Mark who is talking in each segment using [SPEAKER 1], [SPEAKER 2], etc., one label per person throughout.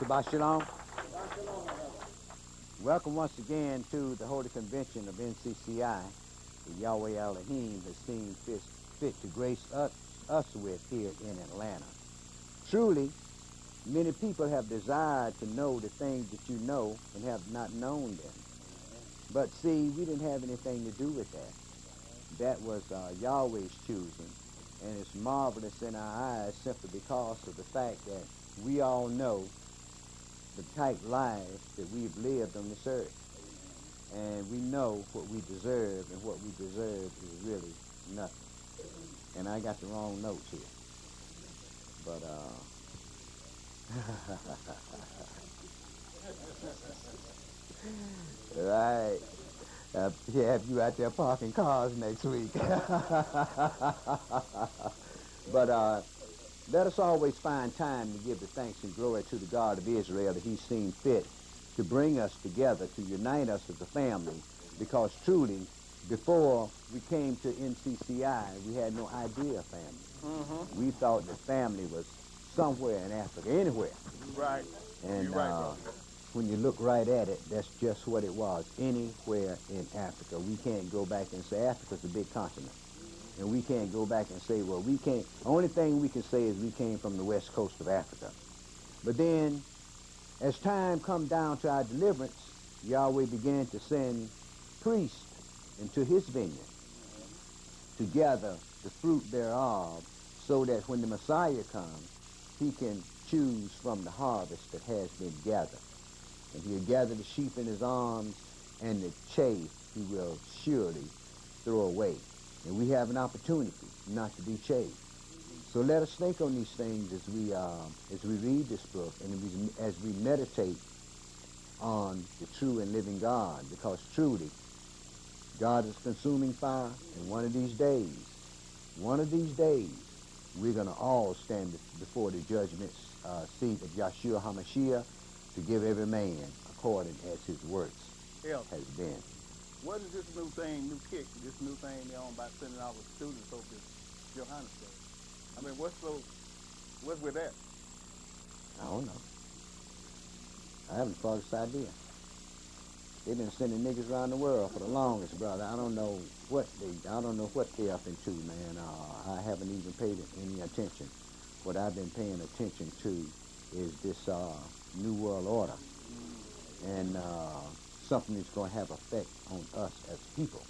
[SPEAKER 1] Shabbat Shalom. Welcome once again to the Holy Convention of NCCI that Yahweh Elohim has seen fit to grace us with here in Atlanta. Truly, many people have desired to know the things that you know and have not known them. But see, we didn't have anything to do with that. That was Yahweh's choosing, and it's marvelous in our eyes simply because of the fact that we all know the type life that we've lived on this earth. And we know what we deserve, and what we deserve is really nothing. And I got the wrong notes here. But, right. Have you out there parking cars next week. But let us always find time to give the thanks and glory to the God of Israel that he's seen fit to bring us together, to unite us as a family, because truly, before we came to NCCI, we had no idea of family. We thought that family was somewhere in Africa, anywhere.
[SPEAKER 2] Right.
[SPEAKER 1] And
[SPEAKER 2] You're right,
[SPEAKER 1] when you look right at it, that's just what it was, anywhere in Africa. We can't go back and say Africa's a big continent. And we can't go back and say, well, we can't. The only thing we can say is we came from the west coast of Africa. But then, as time come down to our deliverance, Yahweh began to send priests into his vineyard to gather the fruit thereof, so that when the Messiah comes, he can choose from the harvest that has been gathered. And he'll gather the sheep in his arms, and the chaff he will surely throw away. And we have an opportunity not to be chased. So let us think on these things as we read this book, and as we meditate on the true and living God, because truly, God is consuming fire, and one of these days, we're going to all stand before the judgment seat of Yahshua HaMashiach to give every man according as his works has been.
[SPEAKER 2] What is this new thing, new kick, this new thing they're on about sending our students over to Johannesburg? I mean, what's with that?
[SPEAKER 1] I don't know. I haven't the slightest idea. They've been sending niggas around the world for the longest, brother. I don't know what they're up into, man. I haven't even paid any attention. What I've been paying attention to is this New World Order. And something that's going to have effect on us as people.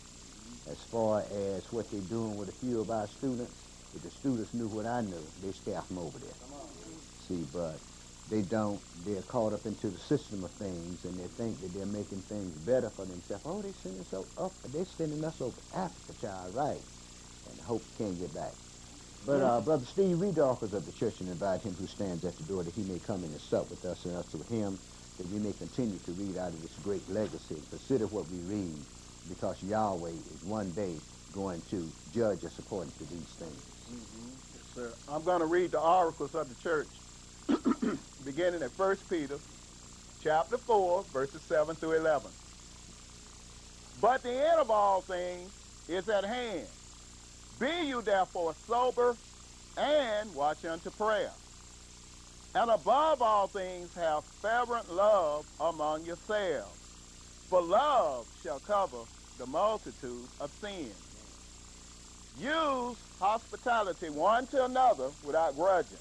[SPEAKER 1] As far as what they're doing with a few of our students, if the students knew what I knew, they staff them over there. See, but they don't. They're caught up into the system of things, and they think that they're making things better for themselves. Oh, they're sending us over to Africa, child, right? And I hope you can't get back. But Brother Steve, read the offers of the church and invite him who stands at the door, that he may come in and sup with us and us with him, that we may continue to read out of this great legacy. Consider what we read, because Yahweh is one day going to judge us according to these things.
[SPEAKER 2] Yes, sir. I'm going to read the oracles of the church, beginning at 1 Peter, chapter 4, verses 7 through 11. But the end of all things is at hand. Be you therefore sober, and watch unto prayer. And above all things have fervent love among yourselves, for love shall cover the multitude of sins. Use hospitality one to another without grudging.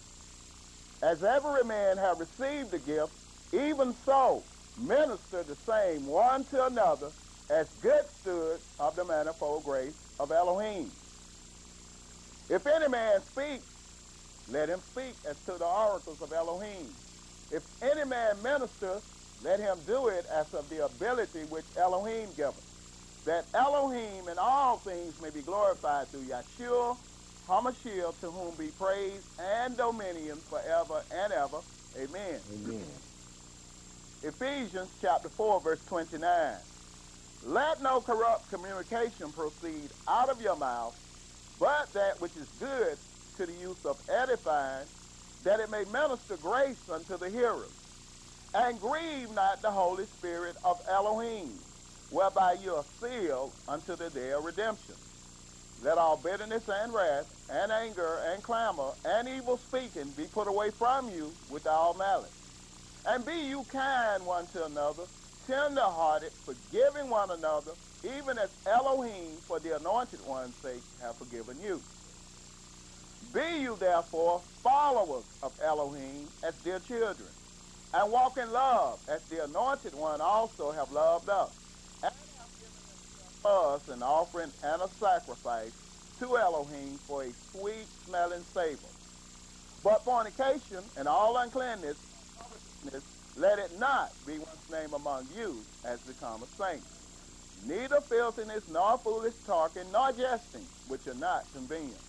[SPEAKER 2] As every man have received a gift, even so minister the same one to another as good stewards of the manifold grace of Elohim. If any man speak, let him speak as to the oracles of Elohim. If any man minister, let him do it as of the ability which Elohim giveth, that Elohim in all things may be glorified through Yahshua HaMashiach, to whom be praise and dominion forever and ever. Amen.
[SPEAKER 1] Amen.
[SPEAKER 2] Ephesians chapter 4, verse 29. Let no corrupt communication proceed out of your mouth, but that which is good to the use of edifying, that it may minister grace unto the hearers. And grieve not the Holy Spirit of Elohim, whereby you are sealed unto the day of redemption. Let all bitterness and wrath and anger and clamor and evil speaking be put away from you with all malice. And be you kind one to another, tender-hearted, forgiving one another, even as Elohim, for the anointed one's sake, have forgiven you. Be you therefore followers of Elohim as dear children, and walk in love, as the anointed one also have loved us, and have given us an offering and a sacrifice to Elohim for a sweet-smelling savor. But fornication and all uncleanness, let it not be one's name among you as becometh saints. Neither filthiness, nor foolish talking, nor jesting, which are not convenient,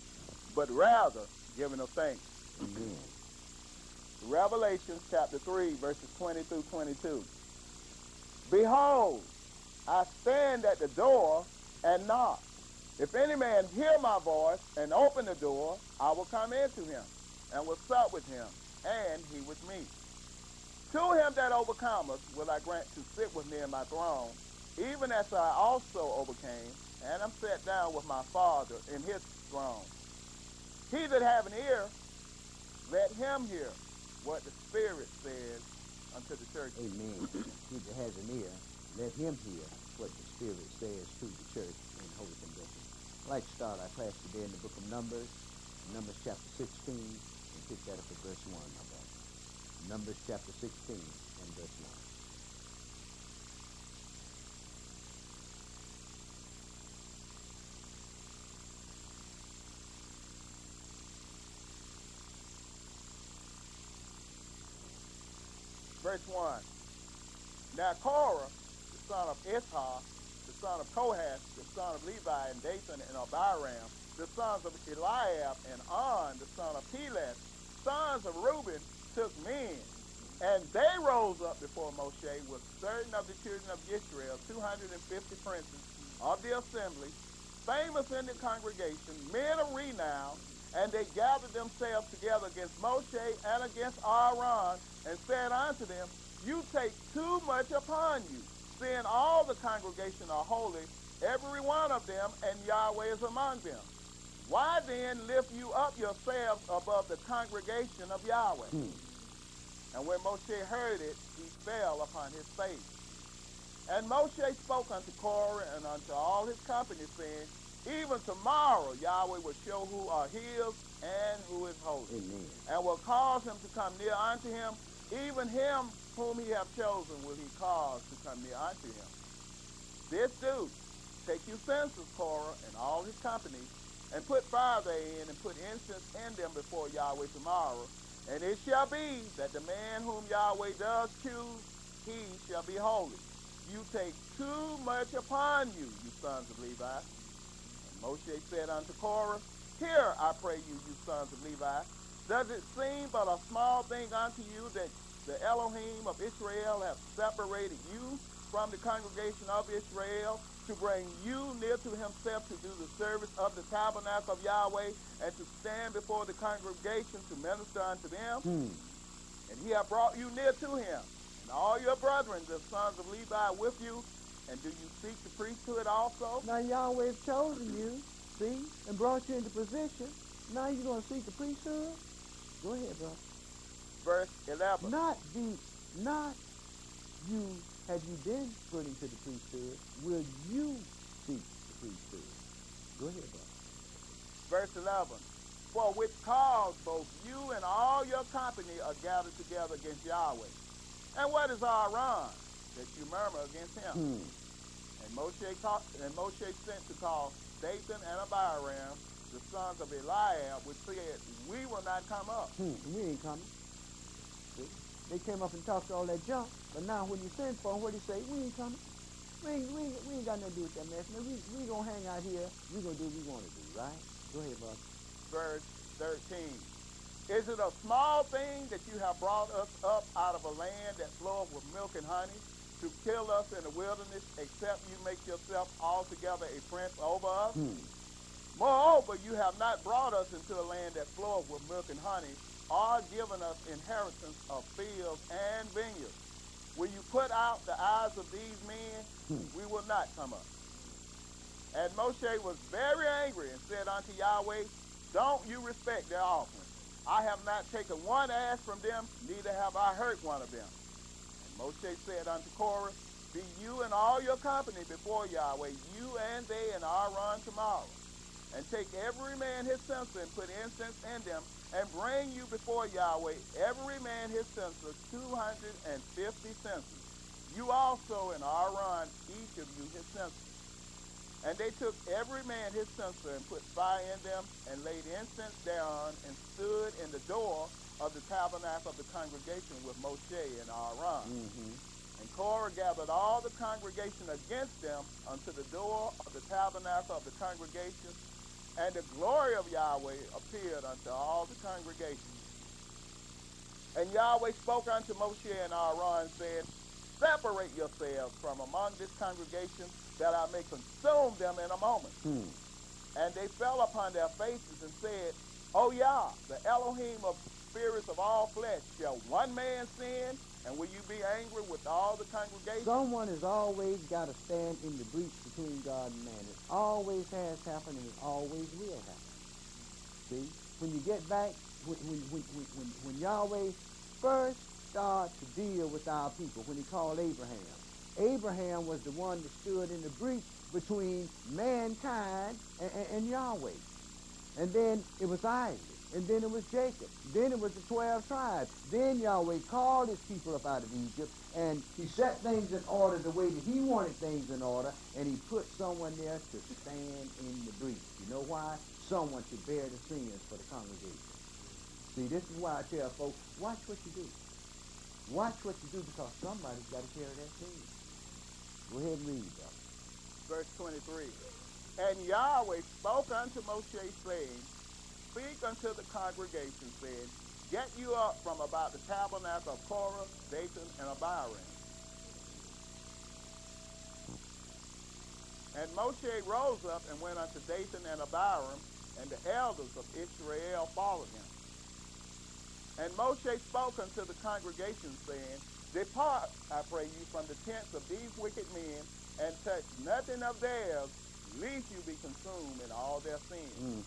[SPEAKER 2] but rather giving of thanks.
[SPEAKER 1] Amen.
[SPEAKER 2] Revelation chapter 3, verses 20 through 22. Behold, I stand at the door and knock. If any man hear my voice and open the door, I will come into him, and will sup with him, and he with me. To him that overcometh will I grant to sit with me in my throne, even as I also overcame, and am set down with my Father in his throne. He that have an ear, let him hear what the Spirit says unto the church.
[SPEAKER 1] Amen. He that has an ear, let him hear what the Spirit says to the church in Holy Convention. I'd like to start our class today in the book of Numbers, Numbers chapter 16, and pick that up at verse 1, my brother. Numbers chapter 16 and verse 1.
[SPEAKER 2] Verse 1. Now Korah, the son of Ishar, the son of Kohath, the son of Levi, and Dathan and Abiram, the sons of Eliab, and On, the son of Peleth, sons of Reuben, took men. And they rose up before Moshe with certain of the children of Israel, 250 princes of the assembly, famous in the congregation, men of renown, and they gathered themselves together against Moshe and against Aaron, and said unto them, You take too much upon you, seeing all the congregation are holy, every one of them, and Yahweh is among them. Why then lift you up yourselves above the congregation of Yahweh? And when Moshe heard it, he fell upon his face. And Moshe spoke unto Korah and unto all his company, saying, Even tomorrow Yahweh will show who are his and who is holy.
[SPEAKER 1] Amen.
[SPEAKER 2] And will cause him to come near unto him, even him whom he hath chosen will he cause to come near unto him. This do, take you census, Korah and all his company, and put fire therein, and put incense in them before Yahweh tomorrow. And it shall be that the man whom Yahweh does choose, he shall be holy. You take too much upon you, you sons of Levi. And Moshe said unto Korah, Hear, I pray you, you sons of Levi. Does it seem but a small thing unto you that the Elohim of Israel have separated you from the congregation of Israel to bring you near to himself to do the service of the tabernacle of Yahweh and to stand before the congregation to minister unto them? And he hath brought you near to him, and all your brethren, the sons of Levi, with you. And do you seek the priesthood also?
[SPEAKER 1] Now Yahweh has chosen you, see, and brought you into position. Now you're going to seek the priesthood? Go ahead, brother.
[SPEAKER 2] Verse 11.
[SPEAKER 1] Not you, have you been put into the priesthood? Will you seek the priesthood? Go ahead, brother.
[SPEAKER 2] Verse 11. For which cause both you and all your company are gathered together against Yahweh. And what is Aaron, that you murmur against him? And Moshe sent to call Dathan and Abiram, the sons of Eliab, which said, We will not come up.
[SPEAKER 1] We ain't coming. See? They came up and talked all that junk, but now when you send for them, what do you say? We ain't coming. We ain't got nothing to do with that mess. Man, we gonna hang out here. We gonna do what we want to do, right? Go ahead, brother.
[SPEAKER 2] Verse 13. Is it a small thing that you have brought us up out of a land that floweth with milk and honey, to kill us in the wilderness, except you make yourself altogether a prince over us? Moreover, you have not brought us into a land that floweth with milk and honey, or given us inheritance of fields and vineyards. Will you put out the eyes of these men? We will not come up. And Moshe was very angry and said unto Yahweh, Don't you respect their offering. I have not taken one ass from them, neither have I hurt one of them. Moshe said unto Korah, be you and all your company before Yahweh, you and they and Aaron tomorrow. And take every man his censer and put incense in them, and bring you before Yahweh every man his censer, 250 censers. You also and Aaron, each of you his censer. And they took every man his censer and put fire in them, and laid incense down, and stood in the door of the tabernacle of the congregation with Moshe and Aaron. And Korah gathered all the congregation against them unto the door of the tabernacle of the congregation, and the glory of Yahweh appeared unto all the congregation. And Yahweh spoke unto Moshe and Aaron, saying, separate yourselves from among this congregation, that I may consume them in a moment. And they fell upon their faces and said, O Yah, the Elohim of spirits of all flesh, shall one man sin, and will you be angry with all the congregation?
[SPEAKER 1] Someone has always got to stand in the breach between God and man. It always has happened, and it always will happen. See, when you get back, when Yahweh first started to deal with our people, when he called Abraham, Abraham was the one that stood in the breach between mankind and Yahweh. And then it was Isaac. And then it was Jacob. Then it was the 12 tribes. Then Yahweh called his people up out of Egypt, and he set things in order the way that he wanted things in order, and he put someone there to stand in the breach. You know why? Someone to bear the sins for the congregation. See, this is why I tell folks, watch what you do. Watch what you do, because somebody's got to carry that sin. Go ahead and read, brother.
[SPEAKER 2] Verse 23. And Yahweh spoke unto Moshe, saying, speak unto the congregation, saying, get you up from about the tabernacle of Korah, Dathan, and Abiram. And Moshe rose up and went unto Dathan and Abiram, and the elders of Israel followed him. And Moshe spoke unto the congregation, saying, depart, I pray you, from the tents of these wicked men, and touch nothing of theirs, lest you be consumed in all their sins.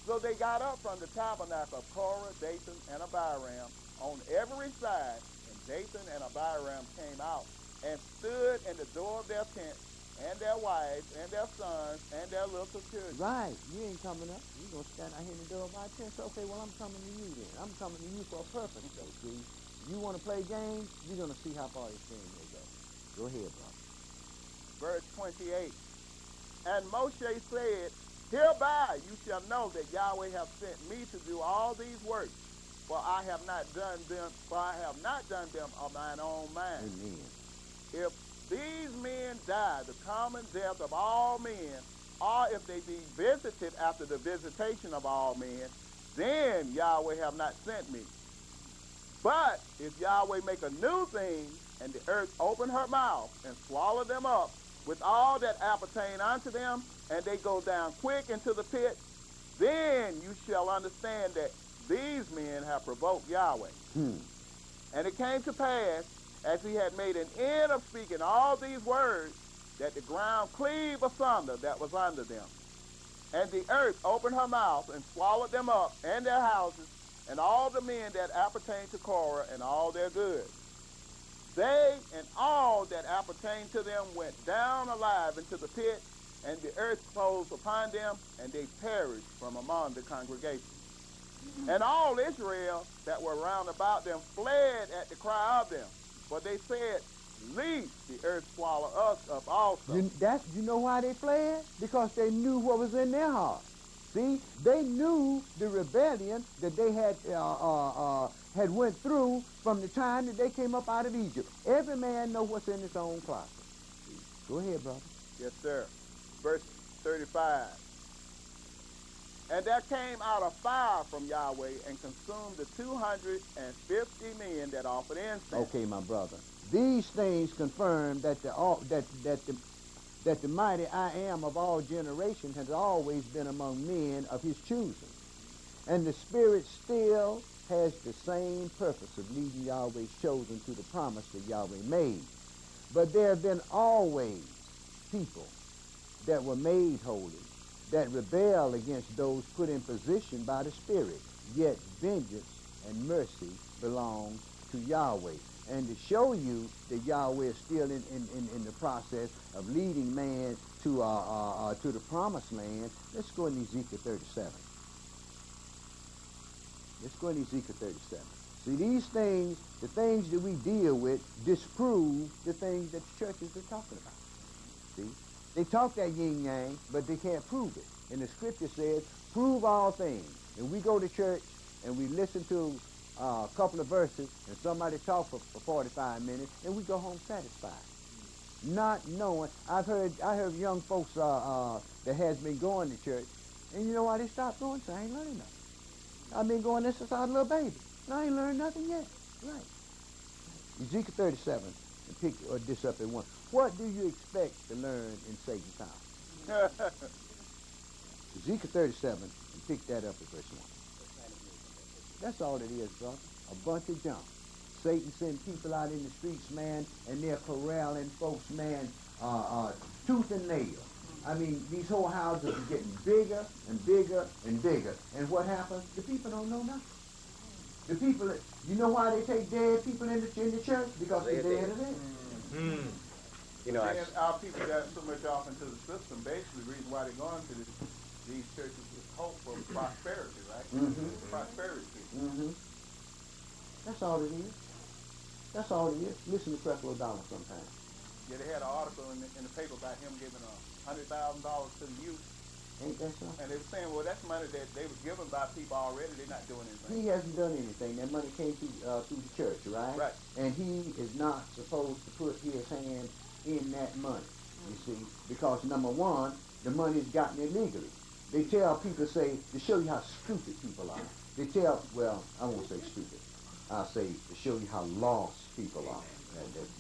[SPEAKER 2] So they got up from the tabernacle of Korah, Dathan, and Abiram on every side, and Dathan and Abiram came out and stood in the door of their tents, and their wives, and their sons, and their little children.
[SPEAKER 1] Right. You ain't coming up. You're going to stand out here in the door of my tent. So, okay, well, I'm coming to you then. I'm coming to you for a purpose, though, see? You want to play games? You're going to see how far this thing will go. Go ahead, brother.
[SPEAKER 2] Verse 28. And Moshe said, hereby you shall know that Yahweh hath sent me to do all these works, for I have not done them of mine own mind.
[SPEAKER 1] Amen.
[SPEAKER 2] If these men die the common death of all men, or if they be visited after the visitation of all men, then Yahweh have not sent me. But if Yahweh make a new thing, and the earth open her mouth and swallow them up with all that appertain unto them, and they go down quick into the pit, then you shall understand that these men have provoked Yahweh. And it came to pass, as he had made an end of speaking all these words, that the ground cleaved asunder that was under them. And the earth opened her mouth and swallowed them up, and their houses, and all the men that appertain to Korah, and all their goods. They and all that appertain to them went down alive into the pit, and the earth closed upon them, and they perished from among the congregation. And all Israel that were round about them fled at the cry of them, for they said, lest the earth swallow us up also.
[SPEAKER 1] You know why they fled? Because they knew what was in their heart. See, they knew the rebellion that they had went through from the time that they came up out of Egypt. Every man knows what's in his own closet. Go ahead, brother.
[SPEAKER 2] Yes, sir. Verse 35. And there came out a fire from Yahweh and consumed the 250 men that offered incense.
[SPEAKER 1] Okay, my brother. These things confirm that the mighty I am of all generations has always been among men of his choosing. And the Spirit still has the same purpose of leading Yahweh's chosen to the promise that Yahweh made. But there have been always people that were made holy, that rebel against those put in position by the Spirit. Yet vengeance and mercy belong to Yahweh. and to show you that Yahweh is still in the process of leading man to the promised land, let's go in Ezekiel 37. Let's go in Ezekiel 37. See, these things, the things that we deal with, disprove the things that the churches are talking about. See? They talk that yin-yang, but they can't prove it. And the scripture says, prove all things. And we go to church and we listen to a couple of verses and somebody talk for 45 minutes and we go home satisfied. Not knowing. I heard young folks that has been going to church, and you know why they stopped going? So I ain't learning nothing. I've been going this since I was a little baby. And I ain't learned nothing yet. Right. Ezekiel 37, and pick this up at one. What do you expect to learn in Satan's house? Ezekiel 37, and pick that up at verse 1. That's all it is, brother. A bunch of junk. Satan sent people out in the streets, man, and they're corralling folks, man, tooth and nail. I mean, these whole houses are getting bigger and bigger and bigger. And what happens? The people don't know nothing. The people, you know why they take dead people in the church? Because they're dead and dead.
[SPEAKER 3] Mm. You know,
[SPEAKER 2] our people got so much off into the system. Basically, the reason why they're going to these churches is hope for prosperity, right?
[SPEAKER 1] Mm-hmm.
[SPEAKER 2] Prosperity.
[SPEAKER 1] Mm-hmm. That's all it is. That's all it is. Listen to Creflo Dollar sometimes.
[SPEAKER 2] Yeah, they had an article in the paper about him giving $100,000 to the youth.
[SPEAKER 1] Ain't that something?
[SPEAKER 2] And they were saying, well, that's money that they were given by people already. They're not doing anything.
[SPEAKER 1] He hasn't done anything. That money came through the church, right?
[SPEAKER 2] Right.
[SPEAKER 1] And he is not supposed to put his hand in that money, you see, because number one, the money is gotten illegally. They tell people, say, to show you how stupid people are. They tell, well, I won't say stupid. I'll say to show you how lost people are.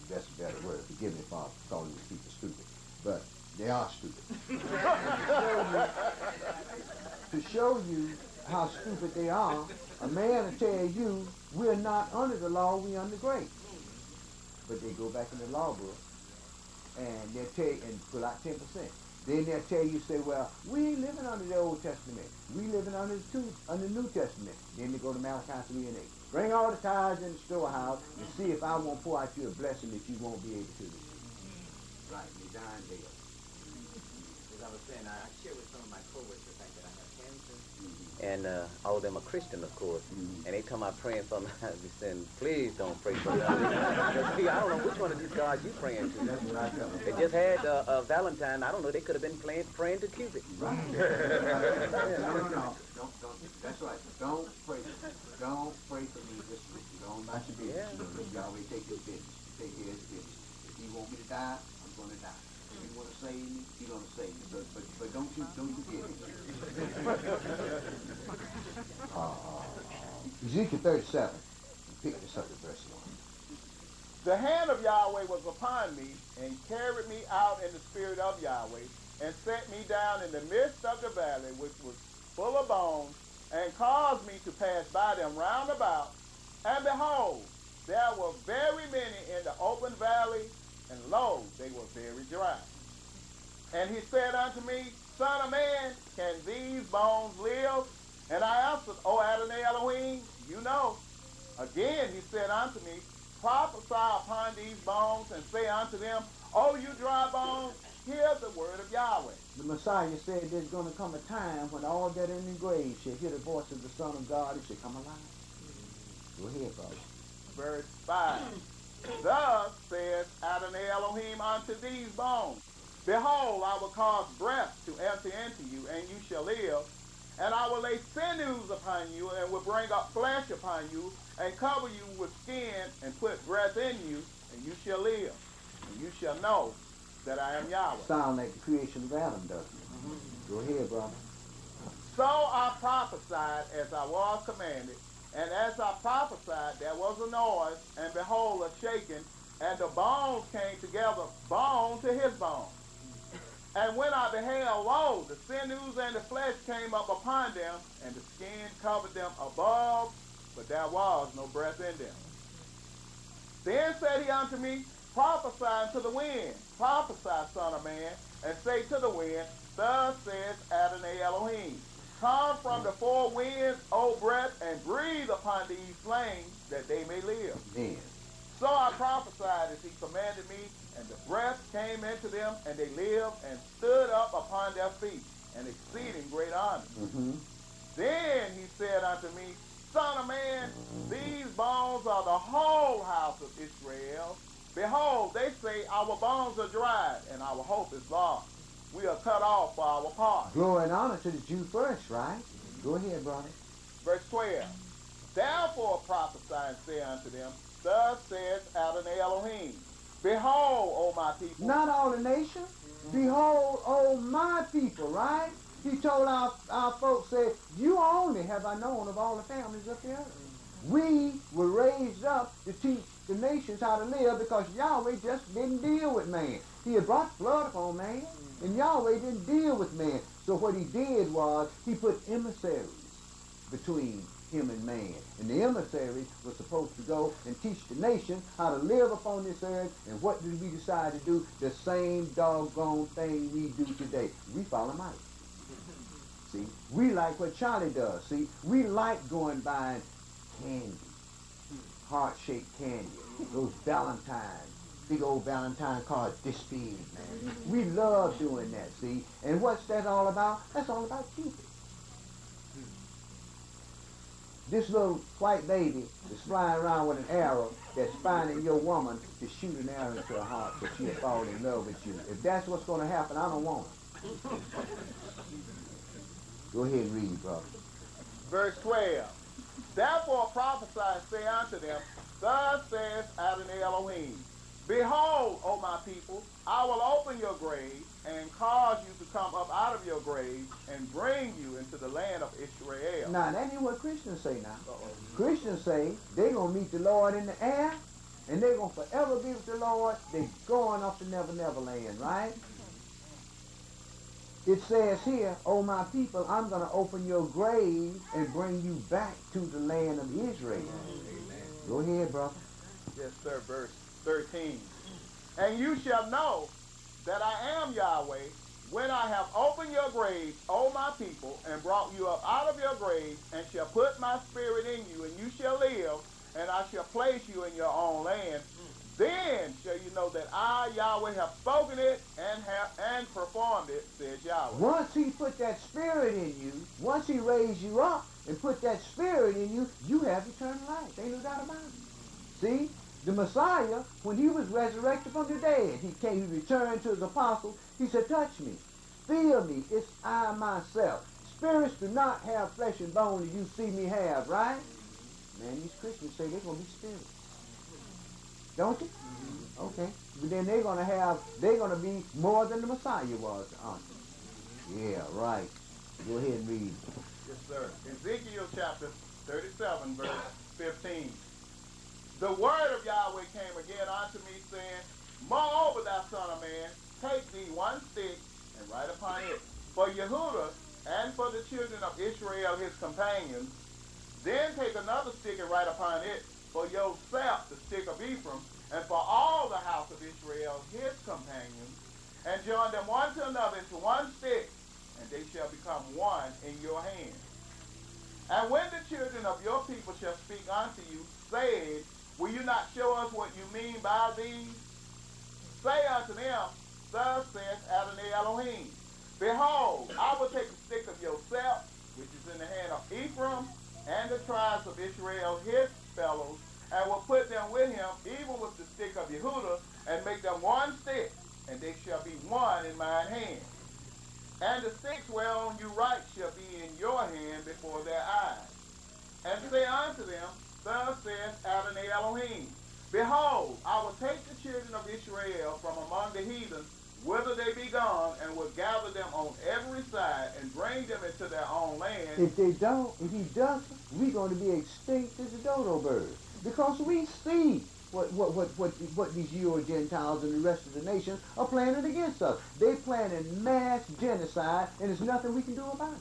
[SPEAKER 1] That's a better word. Forgive me for calling these people stupid. But they are stupid. To show you how stupid they are, a man will tell you, we're not under the law, we're under grace. But they go back in the law book, and they'll tell you, and pull out 10%. Then they'll tell you, say, well, we ain't living under the Old Testament. We living under the New Testament. Then they go to Malachi 3 and 8. Bring all the tithes in the storehouse and see if I won't pour out you a blessing that you won't be able to receive. Right, you're dying dead.
[SPEAKER 3] as I was saying, I share with some of my coworkers the fact that I have cancer. And all of them are Christian, of course. And they come out praying for me. I be saying, please don't pray for me. See, I don't know which one of these gods you praying to.
[SPEAKER 1] That's what I tell them.
[SPEAKER 3] They just had Valentine. I don't know. They could have been praying to Cupid.
[SPEAKER 1] Right. No. Don't. That's right. Don't pray. Don't pray for me this week. Don't about your business.
[SPEAKER 3] Yeah.
[SPEAKER 1] Yahweh take his business. Take care of his business. If he want me to die, I'm going to die. If he want to save me, he's going to save me. But don't you get it. Ezekiel 37. Pick this up at verse 1.
[SPEAKER 2] The hand of Yahweh was upon me, and carried me out in the spirit of Yahweh, and set me down in the midst of the valley, which was full of bones, and caused me to pass by them round about. And behold, there were very many in the open valley, and lo, they were very dry. And he said unto me, Son of man, can these bones live? And I answered, O Adonai Elohim, you know. Again he said unto me, Prophesy upon these bones, and say unto them, O you dry bones, hear the word of Yahweh.
[SPEAKER 1] The Messiah said there's going to come a time when all that in the grave shall hear the voice of the Son of God and shall come alive. Go ahead, brother.
[SPEAKER 2] Verse 5. Thus saith Adonai Elohim unto these bones, Behold, I will cause breath to enter into you, and you shall live. And I will lay sinews upon you, and will bring up flesh upon you, and cover you with skin, and put breath in you, and you shall live. And you shall know that I am Yahweh.
[SPEAKER 1] Sound like the creation of Adam, doesn't it? Go ahead, brother.
[SPEAKER 2] So I prophesied as I was commanded, and as I prophesied, there was a noise, and behold, a shaking, and the bones came together, bone to his bone. And when I beheld, lo, the sinews and the flesh came up upon them, and the skin covered them above, but there was no breath in them. Then said he unto me, Prophesy unto the wind, prophesy, son of man, and say to the wind, Thus saith Adonai Elohim, Come from the four winds, O breath, and breathe upon these slain, that they may live.
[SPEAKER 1] Then.
[SPEAKER 2] So I prophesied as he commanded me, and the breath came into them, and they lived and stood up upon their feet, an exceeding great army. Then he said unto me, Son of man, these bones are the whole house of Israel. Behold, they say, our bones are dried, and our hope is lost. We are cut off for our part.
[SPEAKER 1] Glory and honor to the Jew first, right? Go ahead, brother.
[SPEAKER 2] Verse 12. Therefore prophesy and say unto them, Thus says Adonai Elohim, Behold, O my people.
[SPEAKER 1] Not all the nation. Behold, O my people, right? He told our folks, said, you only have I known of all the families of the earth. We were raised up to teach the nations how to live because Yahweh just didn't deal with man. He had brought blood upon man, and Yahweh didn't deal with man. So what he did was he put emissaries between him and man. And the emissary was supposed to go and teach the nation how to live upon this earth. And what did we decide to do? The same doggone thing we do today. We follow Mike. See, we like what Charlie does. See, we like going buying candy, heart-shaped candy, those Valentines, big old Valentine cards this big, man. We love doing that, see. And what's that all about? That's all about Cupid. This little white baby is flying around with an arrow that's finding your woman to shoot an arrow into her heart so she'll fall in love with you. If that's what's going to happen, I don't want it. Go ahead and read, brother.
[SPEAKER 2] Verse 12. Therefore prophesy and say unto them, Thus says Adonai Elohim, Behold, O my people, I will open your grave and cause you to come up out of your grave and bring you into the land of Israel.
[SPEAKER 1] Now, that ain't what Christians say now. Christians say they're going to meet the Lord in the air, and they're going to forever be with the Lord. They're going off to Never Never Land, right? It says here, O my people, I'm going to open your grave and bring you back to the land of Israel. Amen. Go ahead, brother.
[SPEAKER 2] Yes, sir. Verse 13. And you shall know that I am Yahweh when I have opened your grave, O my people, and brought you up out of your grave, and shall put my spirit in you, and you shall live, and I shall place you in your own land. Then shall you know that I, Yahweh, have spoken it and performed it, says Yahweh.
[SPEAKER 1] Once he put that spirit in you, once he raised you up and put that spirit in you, you have eternal life. Ain't no doubt about it. See, the Messiah, when he was resurrected from the dead, he returned to his apostles. He said, touch me, feel me, it's I myself. Spirits do not have flesh and bone as you see me have, right? Man, these Christians say they're going to be spirits. Don't you? Okay. But then they're going to be more than the Messiah was, aren't they? Yeah, right. Go ahead and read.
[SPEAKER 2] Yes, sir. Ezekiel chapter 37, verse 15. The word of Yahweh came again unto me, saying, Moreover, thou son of man, take thee one stick and write upon it for Yehudah and for the children of Israel his companions. Then take another stick and write upon it for yourself the stick of Ephraim, and for all the house of Israel his companions, and join them one to another into one stick, and they shall become one in your hand. And when the children of your people shall speak unto you, saying, Will you not show us what you mean by these? Say unto them, Thus saith Adonai Elohim, Behold, I will take a stick of yourself, which is in the hand of Ephraim, and the tribes of Israel his fellows, and will put them with him, even with the stick of Yehudah, and make them one stick, and they shall be one in mine hand. And the sticks whereon you write shall be in your hand before their eyes. And say unto them, Thus saith Adonai Elohim, Behold, I will take the children of Israel from among the heathen, whither they be gone, and will gather them on every side, and bring them into their own land.
[SPEAKER 1] If he doesn't, we're going to be extinct as a dodo bird. Because we see what these Euro Gentiles and the rest of the nations are planning against us. They planning mass genocide, and there's nothing we can do about it.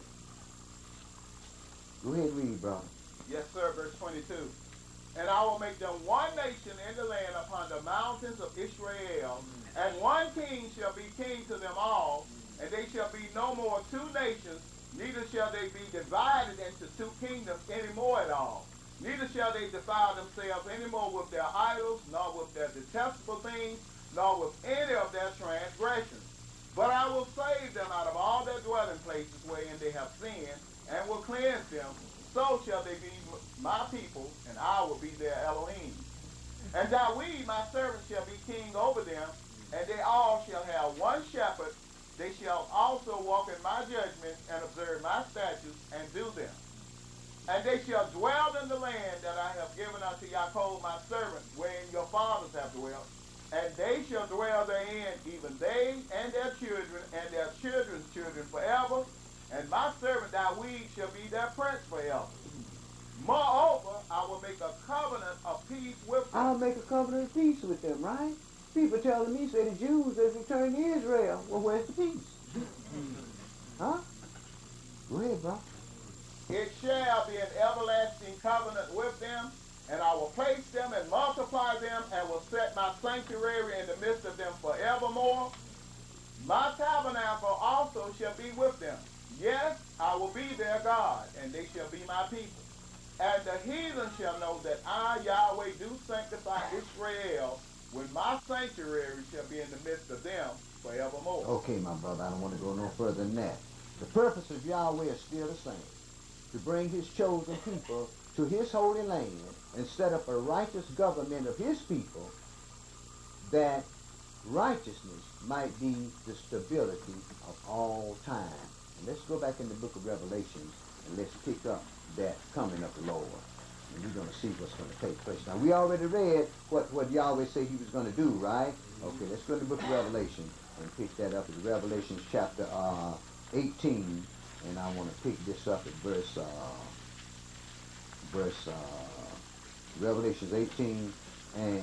[SPEAKER 1] Go ahead and read, brother.
[SPEAKER 2] Yes, sir, verse 22. And I will make them one nation in the land upon the mountains of Israel, and one king shall be king to them all, and they shall be no more two nations, neither shall they be divided into two kingdoms any more at all. Neither shall they defile themselves any more with their idols, nor with their detestable things, nor with any of their transgressions. But I will save them out of all their dwelling places wherein they have sinned, and will cleanse them. So shall they be my people, and I will be their Elohim. And Dawid, my servant, shall be king over them, and they all shall have one shepherd. They shall also walk in my judgments, and observe my statutes, and do them. And they shall dwell in the land that I have given unto Jacob my servant, wherein your fathers have dwelt. And they shall dwell therein, even they and their children and their children's children forever. And my servant Dawid shall be their prince forever. Moreover, I will make a covenant of peace with them.
[SPEAKER 1] I'll make a covenant of peace with them, right? People telling me, say the Jews has returned to Israel. Well, where's the peace? Huh? Go ahead, bro.
[SPEAKER 2] It shall be an everlasting covenant with them, and I will place them and multiply them, and will set my sanctuary in the midst of them forevermore. My tabernacle also shall be with them. Yes, I will be their God, and they shall be my people. And the heathen shall know that I, Yahweh, do sanctify Israel, when my sanctuary shall be in the midst of them forevermore.
[SPEAKER 1] Okay, my brother, I don't want to go no further than that. The purpose of Yahweh is still the same. To bring his chosen people to his holy land and set up a righteous government of his people, that righteousness might be the stability of all time. And let's go back in the book of Revelations and let's pick up that coming of the Lord. And we're going to see what's going to take place. Now, we already read what Yahweh said he was going to do, right? Okay, let's go to the book of Revelation and pick that up. It's Revelations chapter 18. And I want to pick this up at Revelations 18, and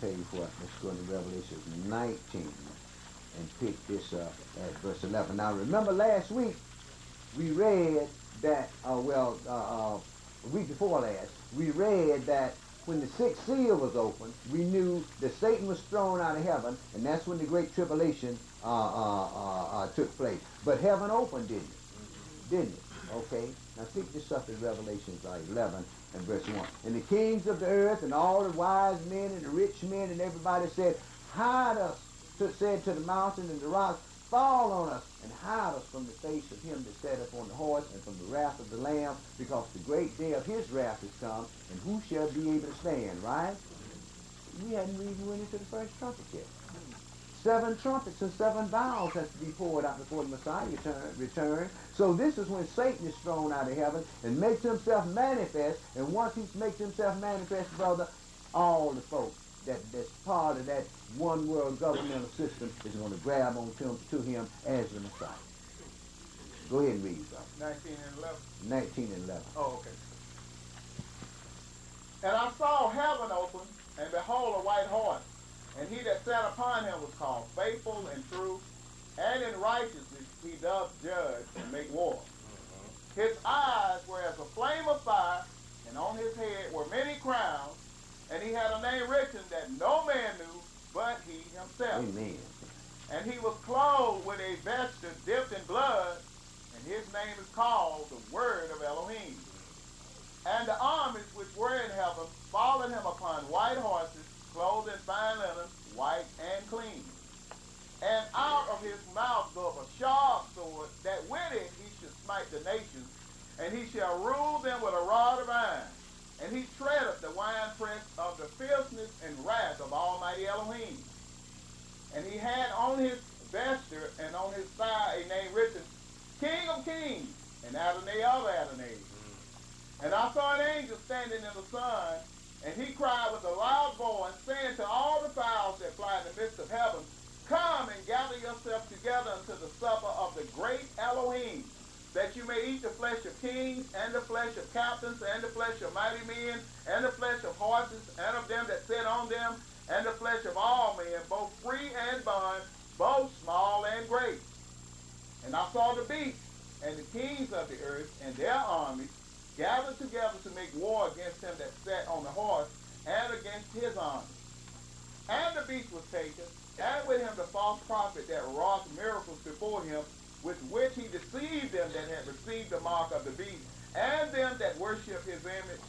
[SPEAKER 1] tell you what, let's go to Revelations 19 and pick this up at verse 11. Now remember last week we read that, a week before last, we read that when the sixth seal was opened, we knew that Satan was thrown out of heaven, and that's when the great tribulation took place. But heaven opened, didn't it? Didn't it? Okay. Now pick this up in Revelations 11 and verse 1. And the kings of the earth and all the wise men and the rich men and everybody said, hide us, said to the mountains and the rocks, fall on us and hide us from the face of him that sat upon the horse and from the wrath of the Lamb, because the great day of his wrath is come, and who shall be able to stand, right? We hadn't even went into the first trumpet yet. 7 trumpets and 7 vials has to be poured out before the Messiah return. So this is when Satan is thrown out of heaven and makes himself manifest, and once he makes himself manifest, brother, all the folks that's part of that one world governmental system is going to grab on to him as the Messiah. Go ahead and read, brother.
[SPEAKER 2] 19 and 11.
[SPEAKER 1] 19 and 11.
[SPEAKER 2] Oh, okay. And I saw heaven open, and behold, a white horse. And he that sat upon him was called Faithful and True, and in righteousness he doth judge and make war. His eyes were as a flame of fire, and on his head were many crowns, and he had a name written that no man knew but he himself.
[SPEAKER 1] Amen.
[SPEAKER 2] And he was clothed with a vesture dipped in blood, and his name is called the Word of Elohim. And the armies which were in heaven followed him upon white horses, clothed in fine linen, white and clean. And out of his mouth goeth a sharp sword, that with it he should smite the nations, and he shall rule them with a rod of iron. And he treadeth the winepress of the fierceness and wrath of Almighty Elohim. And he had on his vesture and on his thigh a name written, King of Kings, and Adonai of Adonai. And I saw an angel standing in the sun, and he cried with a loud voice, saying to all the fowls that fly in the midst of heaven, come and gather yourselves together unto the supper of the great Elohim, that you may eat the flesh of kings, and the flesh of captains, and the flesh of mighty men, and the flesh of horses, and of them that sit on them, and the flesh of all men, both free and bond, both small and great. And I saw the beast, and the kings of the earth, and their armies, gathered together to make war against him that sat on the horse, and against his army. And the beast was taken, and with him the false prophet that wrought miracles before him, with which he deceived them that had received the mark of the beast, and them that worship his image.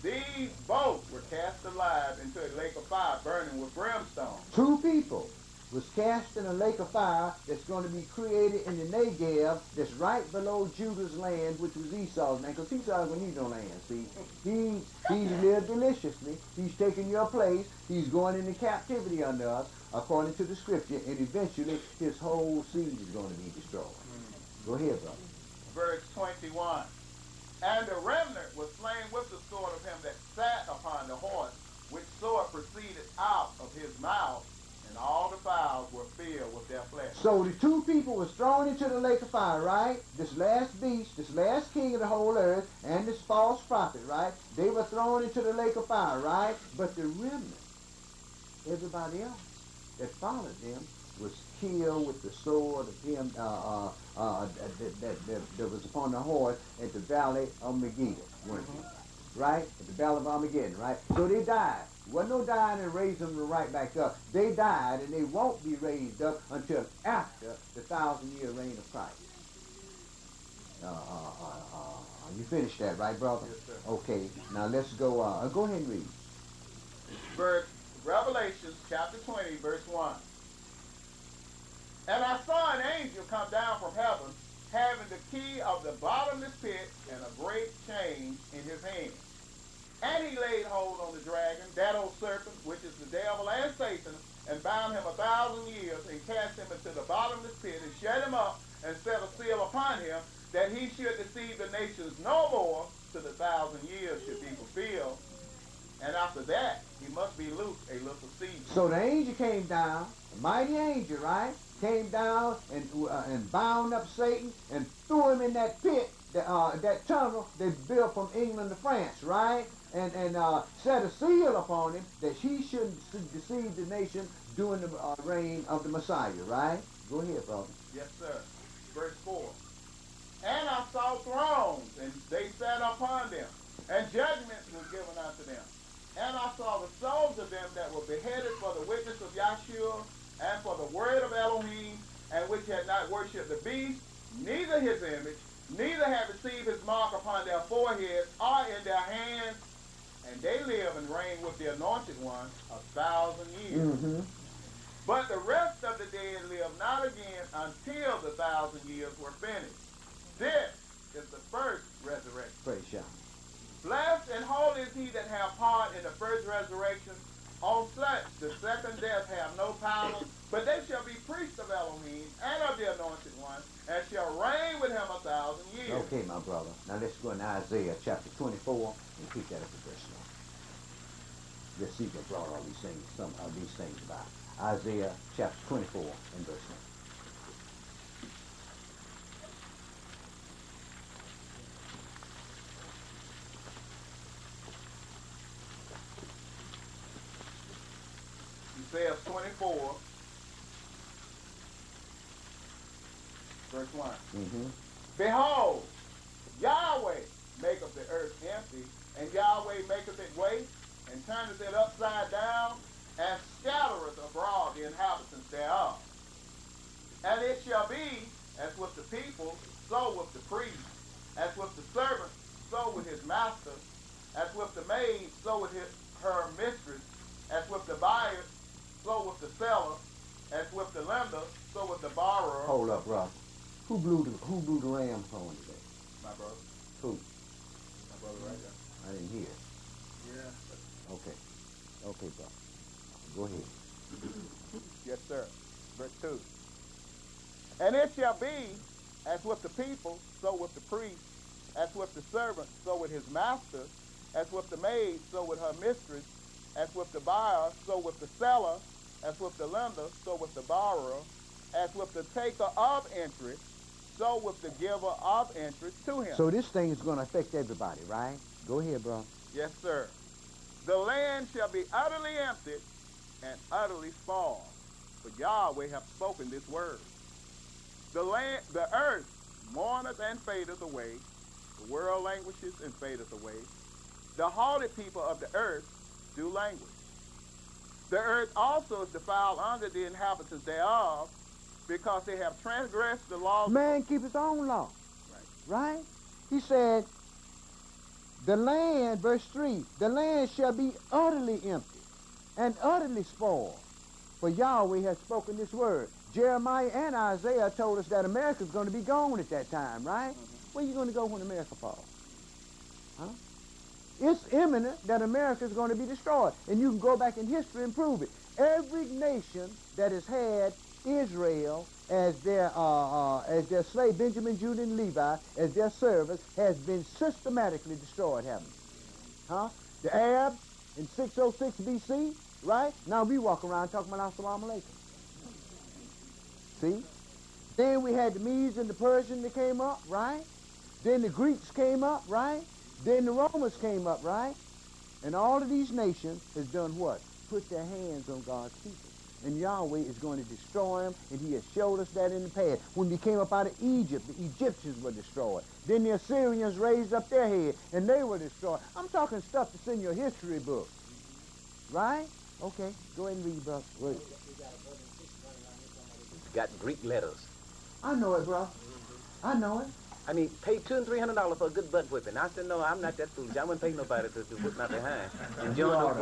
[SPEAKER 2] These both were cast alive into a lake of fire burning with brimstone.
[SPEAKER 1] 2 people was cast in a lake of fire that's going to be created in the Negev, that's right below Judah's land, which was Esau's land, because Esau doesn't need no land, see. He's lived deliciously. He's taken your place. He's going into captivity under us, according to the scripture, and eventually his whole seed is going to be destroyed. Go ahead, brother.
[SPEAKER 2] Verse 21. And the remnant was slain with the sword of him that sat upon the horse, which sword proceeded out of his mouth, and all the fowls were filled with their flesh.
[SPEAKER 1] So the 2 people was thrown into the lake of fire, right? This last beast, this last king of the whole earth, and this false prophet, right? They were thrown into the lake of fire, right? But the remnant, everybody else that followed them, was killed with the sword of him that was upon the horse at the valley of Megiddo, right? At the valley of Armageddon, right? So they died. Wasn't no dying and raising them right back up. They died, and they won't be raised up until after the 1,000-year reign of Christ. You finished that, right, brother?
[SPEAKER 2] Yes, sir.
[SPEAKER 1] Okay. Now let's go. Go ahead and read.
[SPEAKER 2] Revelation chapter 20, verse 1. And I saw an angel come down from heaven, having the key of the bottomless pit and a great chain in his hand. And he laid hold on the dragon, that old serpent, which is the devil and Satan, and bound him 1,000 years, and cast him into the bottomless pit, and shut him up, and set a seal upon him, that he should deceive the nations no more, till the 1,000 years should be fulfilled. And after that, he must be loosed a little season.
[SPEAKER 1] So the angel came down, a mighty angel, right? Came down and bound up Satan and threw him in that pit, that tunnel they built from England to France, right? And set a seal upon him that he shouldn't deceive the nation during the reign of the Messiah, right? Go ahead, brother.
[SPEAKER 2] Yes, sir. Verse 4. And I saw thrones, and they sat upon them, and judgment was given unto them. And I saw the souls of them that were beheaded for the witness of Yahshua, and for the word of Elohim, and which had not worshipped the beast, neither his image, neither had received his mark upon their foreheads or in their hands, and they live and reign with the anointed one 1,000 years. But the rest of the dead live not again until the 1,000 years were finished. This is the first resurrection.
[SPEAKER 1] Praise God.
[SPEAKER 2] Blessed and holy is he that have part in the first resurrection. On such the second death have no power, but they shall be priests of Elohim and of the anointed one, and shall reign with him 1,000 years.
[SPEAKER 1] Okay, my brother. Now let's go into Isaiah chapter 24 and pick that up at verse 1. Let's see what brought all these things, some of these things about. Isaiah chapter 24 and verse 1.
[SPEAKER 2] Isaiah 24, verse 1. Behold, Yahweh maketh the earth empty, and Yahweh maketh it waste, and turneth it upside down, and scattereth abroad the inhabitants thereof. And it shall be, as with the people, so with the priest, as with the servant, so with his master, as with the maid, so with her mistress, as with the buyer, so with the seller, as with the lender, so with the borrower.
[SPEAKER 1] Hold up, brother. Who blew the ram's horn today?
[SPEAKER 2] My brother.
[SPEAKER 1] Who?
[SPEAKER 2] My brother right there.
[SPEAKER 1] I didn't hear.
[SPEAKER 2] Yeah.
[SPEAKER 1] Okay. Okay, brother. Go ahead.
[SPEAKER 2] Yes, sir. Verse 2. And it shall be, as with the people, so with the priest, as with the servant, so with his master, as with the maid, so with her mistress, as with the buyer, so with the seller, as with the lender, so with the borrower, as with the taker of interest, so with the giver of interest to him.
[SPEAKER 1] So this thing is going to affect everybody, right? Go ahead, bro.
[SPEAKER 2] Yes, sir. The land shall be utterly emptied and utterly spoiled, for Yahweh hath spoken this word. The earth mourneth and fadeth away, the world languishes and fadeth away. The haughty people of the earth do languish. The earth also is defiled under the inhabitants thereof, Because they have transgressed the laws.
[SPEAKER 1] Man keep his own law.
[SPEAKER 2] Right.
[SPEAKER 1] Right? He said, the land, verse 3, the land shall be utterly empty and utterly spoiled. For Yahweh has spoken this word. Jeremiah and Isaiah told us that America's going to be gone at that time, right? Where you going to go when America falls? Huh? It's imminent that America is going to be destroyed. And you can go back in history and prove it. Every nation that has had Israel as their slave, Benjamin, Judah, and Levi, as their servants, has been systematically destroyed, haven't it? Huh? The Arabs in 606 BC, right? Now we walk around talking about Assalamu alaikum. See? Then we had the Medes and the Persians that came up, right? Then the Greeks came up, right? Then the Romans came up, right? And all of these nations has done what? Put their hands on God's people. And Yahweh is going to destroy them, and he has showed us that in the past. When we came up out of Egypt, the Egyptians were destroyed. Then the Assyrians raised up their head, and they were destroyed. I'm talking stuff that's in your history book. Right? Okay, go ahead and read, bro. Wait.
[SPEAKER 3] It's got Greek letters.
[SPEAKER 1] I know it, bro. I know it.
[SPEAKER 3] I mean, pay $200 and $300 for a good butt whipping. I said, no, I'm not that foolish. I wouldn't pay nobody to whip my behind. And John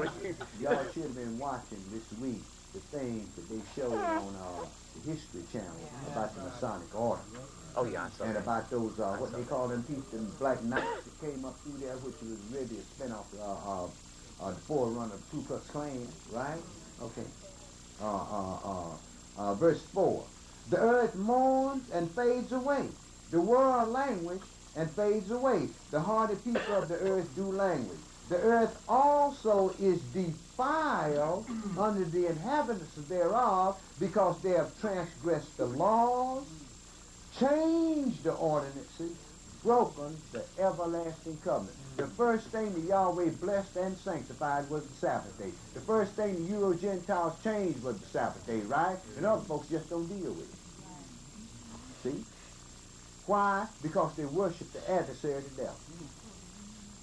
[SPEAKER 1] Y'all should have been watching this week the things that they showed on the History Channel about the Masonic Order.
[SPEAKER 3] Oh, yeah, I saw
[SPEAKER 1] And
[SPEAKER 3] that.
[SPEAKER 1] about those, what they call them people, them black knights that came up through there, which was really a spin-off the forerunner of Ku Klux Klan, right? Okay. Verse 4. The earth mourns and fades away. The world languish and fades away. The hardy people of the earth do languish. The earth also is defiled under the inhabitants thereof, because they have transgressed the laws, changed the ordinances, broken the everlasting covenant. The first thing that Yahweh blessed and sanctified was the Sabbath day. The first thing the Euro-Gentiles changed was the Sabbath day, right? And other folks just don't deal with it. See? Why? Because they worship the adversary, the devil.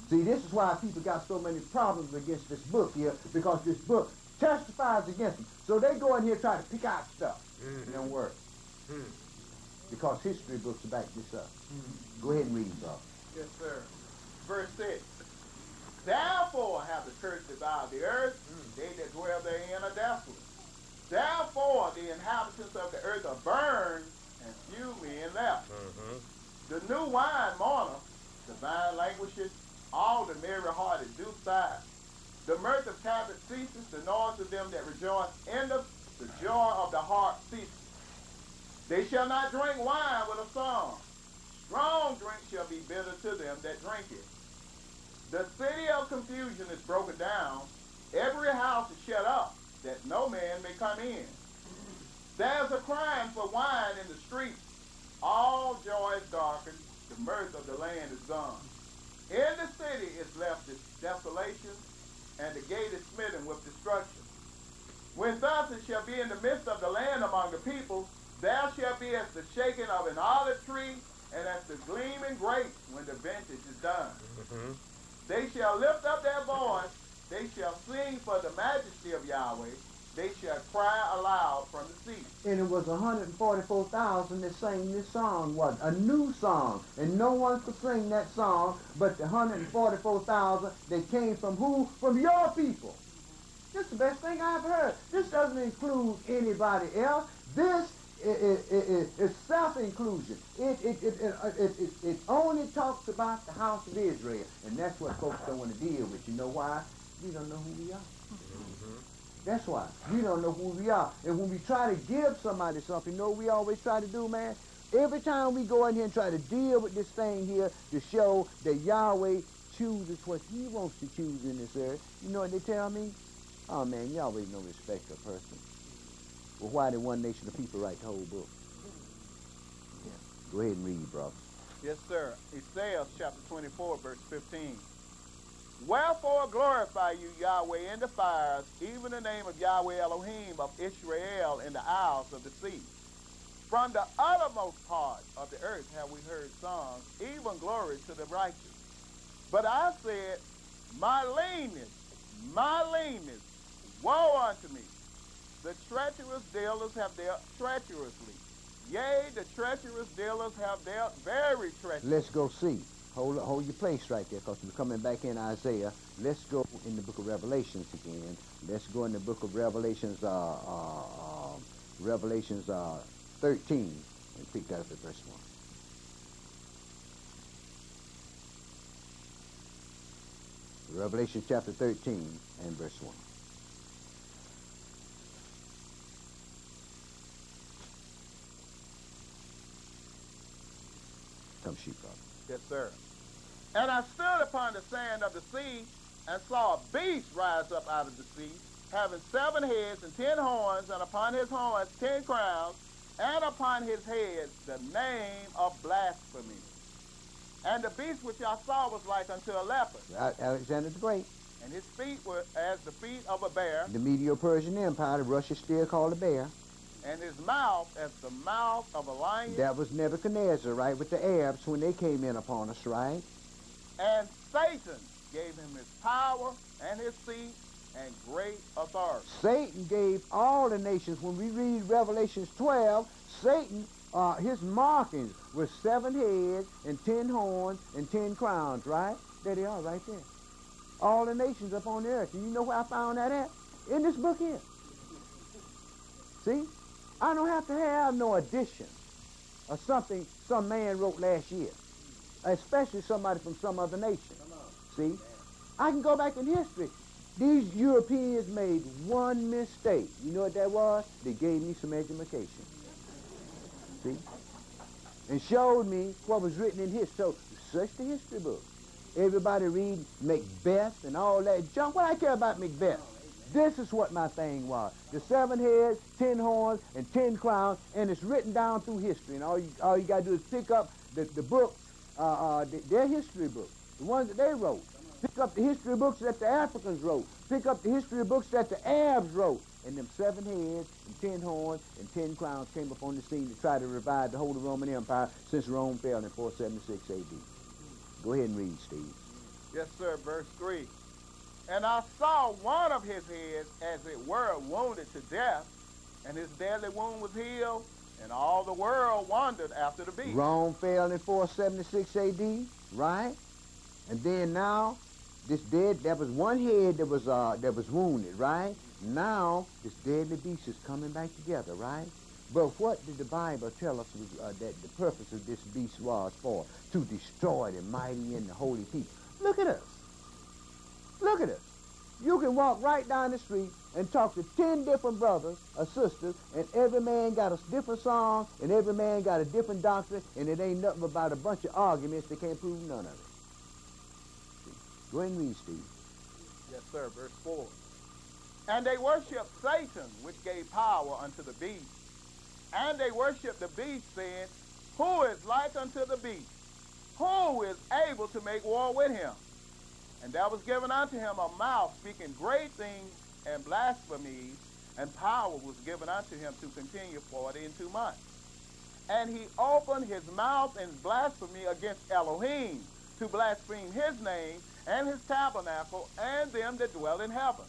[SPEAKER 1] See, this is why people got so many problems against this book here, because this book testifies against them. So they go in here trying to pick out stuff. It don't work. Because history books back this up. Go ahead and read, bro.
[SPEAKER 2] Yes, sir. Verse 6. Therefore have the curse devoured the earth, they that dwell therein are desolate. Therefore the inhabitants of the earth are burned, and few men left. The new wine mourneth, the vine languisheth, all the merry-hearted do sigh. The mirth of captives ceases, the noise of them that rejoice endeth, the joy of the heart ceases. They shall not drink wine with a song. Strong drink shall be bitter to them that drink it. The city of confusion is broken down. Every house is shut up, that no man may come in. There's a crying for wine in the streets. All joy is darkened. The mirth of the land is gone. In the city is left desolation, and the gate is smitten with destruction. When thus it shall be in the midst of the land among the people, there shall be as the shaking of an olive tree, and as the gleaming grapes when the vintage is done. They shall lift up their voice, they shall sing for the majesty of Yahweh, they shall cry aloud from the sea.
[SPEAKER 1] And it was 144,000 that sang this song, was a new song. And no one could sing that song but the 144,000 that came from who? From your people. This is the best thing I've heard. This doesn't include anybody else. This is self-inclusion. It only talks about the house of Israel. And that's what folks don't want to deal with. You know why? We don't know who we are. That's why. We don't know who we are. And when we try to give somebody something, you know what we always try to do, man? Every time we go in here and try to deal with this thing here to show that Yahweh chooses what he wants to choose in this earth, you know what they tell me? Oh, man, Yahweh no respect of person. Well, why did one nation of people write the whole book? Yeah. Go ahead and read, brother.
[SPEAKER 2] Yes, sir. Ezekiel chapter 24, verse 15. Wherefore glorify you, Yahweh, in the fires, even the name of Yahweh Elohim of Israel in the isles of the sea. From the uttermost part of the earth have we heard songs, even glory to the righteous. But I said, my leanness, woe unto me. The treacherous dealers have dealt treacherously. Yea, the treacherous dealers have dealt very treacherous.
[SPEAKER 1] Let's go see. Hold your place right there, because we're coming back in Isaiah. Let's go in the book of Revelations again. Let's go in the book of Revelations, Revelations 13, and pick that up at verse 1. Revelation chapter 13 and verse 1. Come, sheepdog.
[SPEAKER 2] Yes, sir. And I stood upon the sand of the sea, and saw a beast rise up out of the sea, having 7 heads and 10 horns, and upon his horns 10 crowns, and upon his head the name of blasphemy. And the beast which I saw was like unto a leopard,
[SPEAKER 1] Alexander the Great.
[SPEAKER 2] and his feet were as the feet of a bear,
[SPEAKER 1] The Medo-Persian Empire, the Russia still called a bear.
[SPEAKER 2] and his mouth as the mouth of a lion.
[SPEAKER 1] That was Nebuchadnezzar, right, with the Arabs when they came in upon us, right?
[SPEAKER 2] And Satan gave him his power and his seat and great authority.
[SPEAKER 1] Satan gave all the nations, when we read Revelations 12, Satan, his markings were 7 heads and 10 horns and 10 crowns, right? There they are right there. All the nations up on the earth. And you know where I found that at? In this book here. See? I don't have to have no addition or something some man wrote last year, especially somebody from some other nation. See? I can go back in history. These Europeans made one mistake. You know what that was? They gave me some education. See? And showed me what was written in history. So, search the history book. Everybody read Macbeth and all that junk. What I care about Macbeth? This is what my thing was. The 7 heads, 10 horns, and 10 crowns, and it's written down through history. And all you got to do is pick up the books, their history books, the ones that they wrote. Pick up the history books that the Africans wrote. Pick up the history books that the Arabs wrote. And them 7 heads, and 10 horns, and 10 crowns came up on the scene to try to revive the Holy Roman Empire since Rome fell in 476 A.D. Go ahead and read, Steve.
[SPEAKER 2] Yes, sir. Verse 3. And I saw one of his heads, as it were, wounded to death, and his deadly wound was healed, and all the world wandered after the beast.
[SPEAKER 1] Rome fell in 476 A.D., right? And then now, there was one head that was wounded, right? Now, this deadly beast is coming back together, right? But what did the Bible tell us that the purpose of this beast was for? To destroy the mighty and the holy people. Look at us. Look at us. You can walk right down the street and talk to 10 different brothers or sisters, and every man got a different song, and every man got a different doctrine, and it ain't nothing about a bunch of arguments that can't prove none of it. Go ahead and read, Steve.
[SPEAKER 2] Yes, sir. Verse 4. And they worshiped Satan, which gave power unto the beast. And they worshiped the beast, saying, Who is like unto the beast? Who is able to make war with him? And there was given unto him a mouth speaking great things and blasphemies, and power was given unto him to continue 42 months. And he opened his mouth in blasphemy against Elohim, to blaspheme his name and his tabernacle and them that dwell in heaven.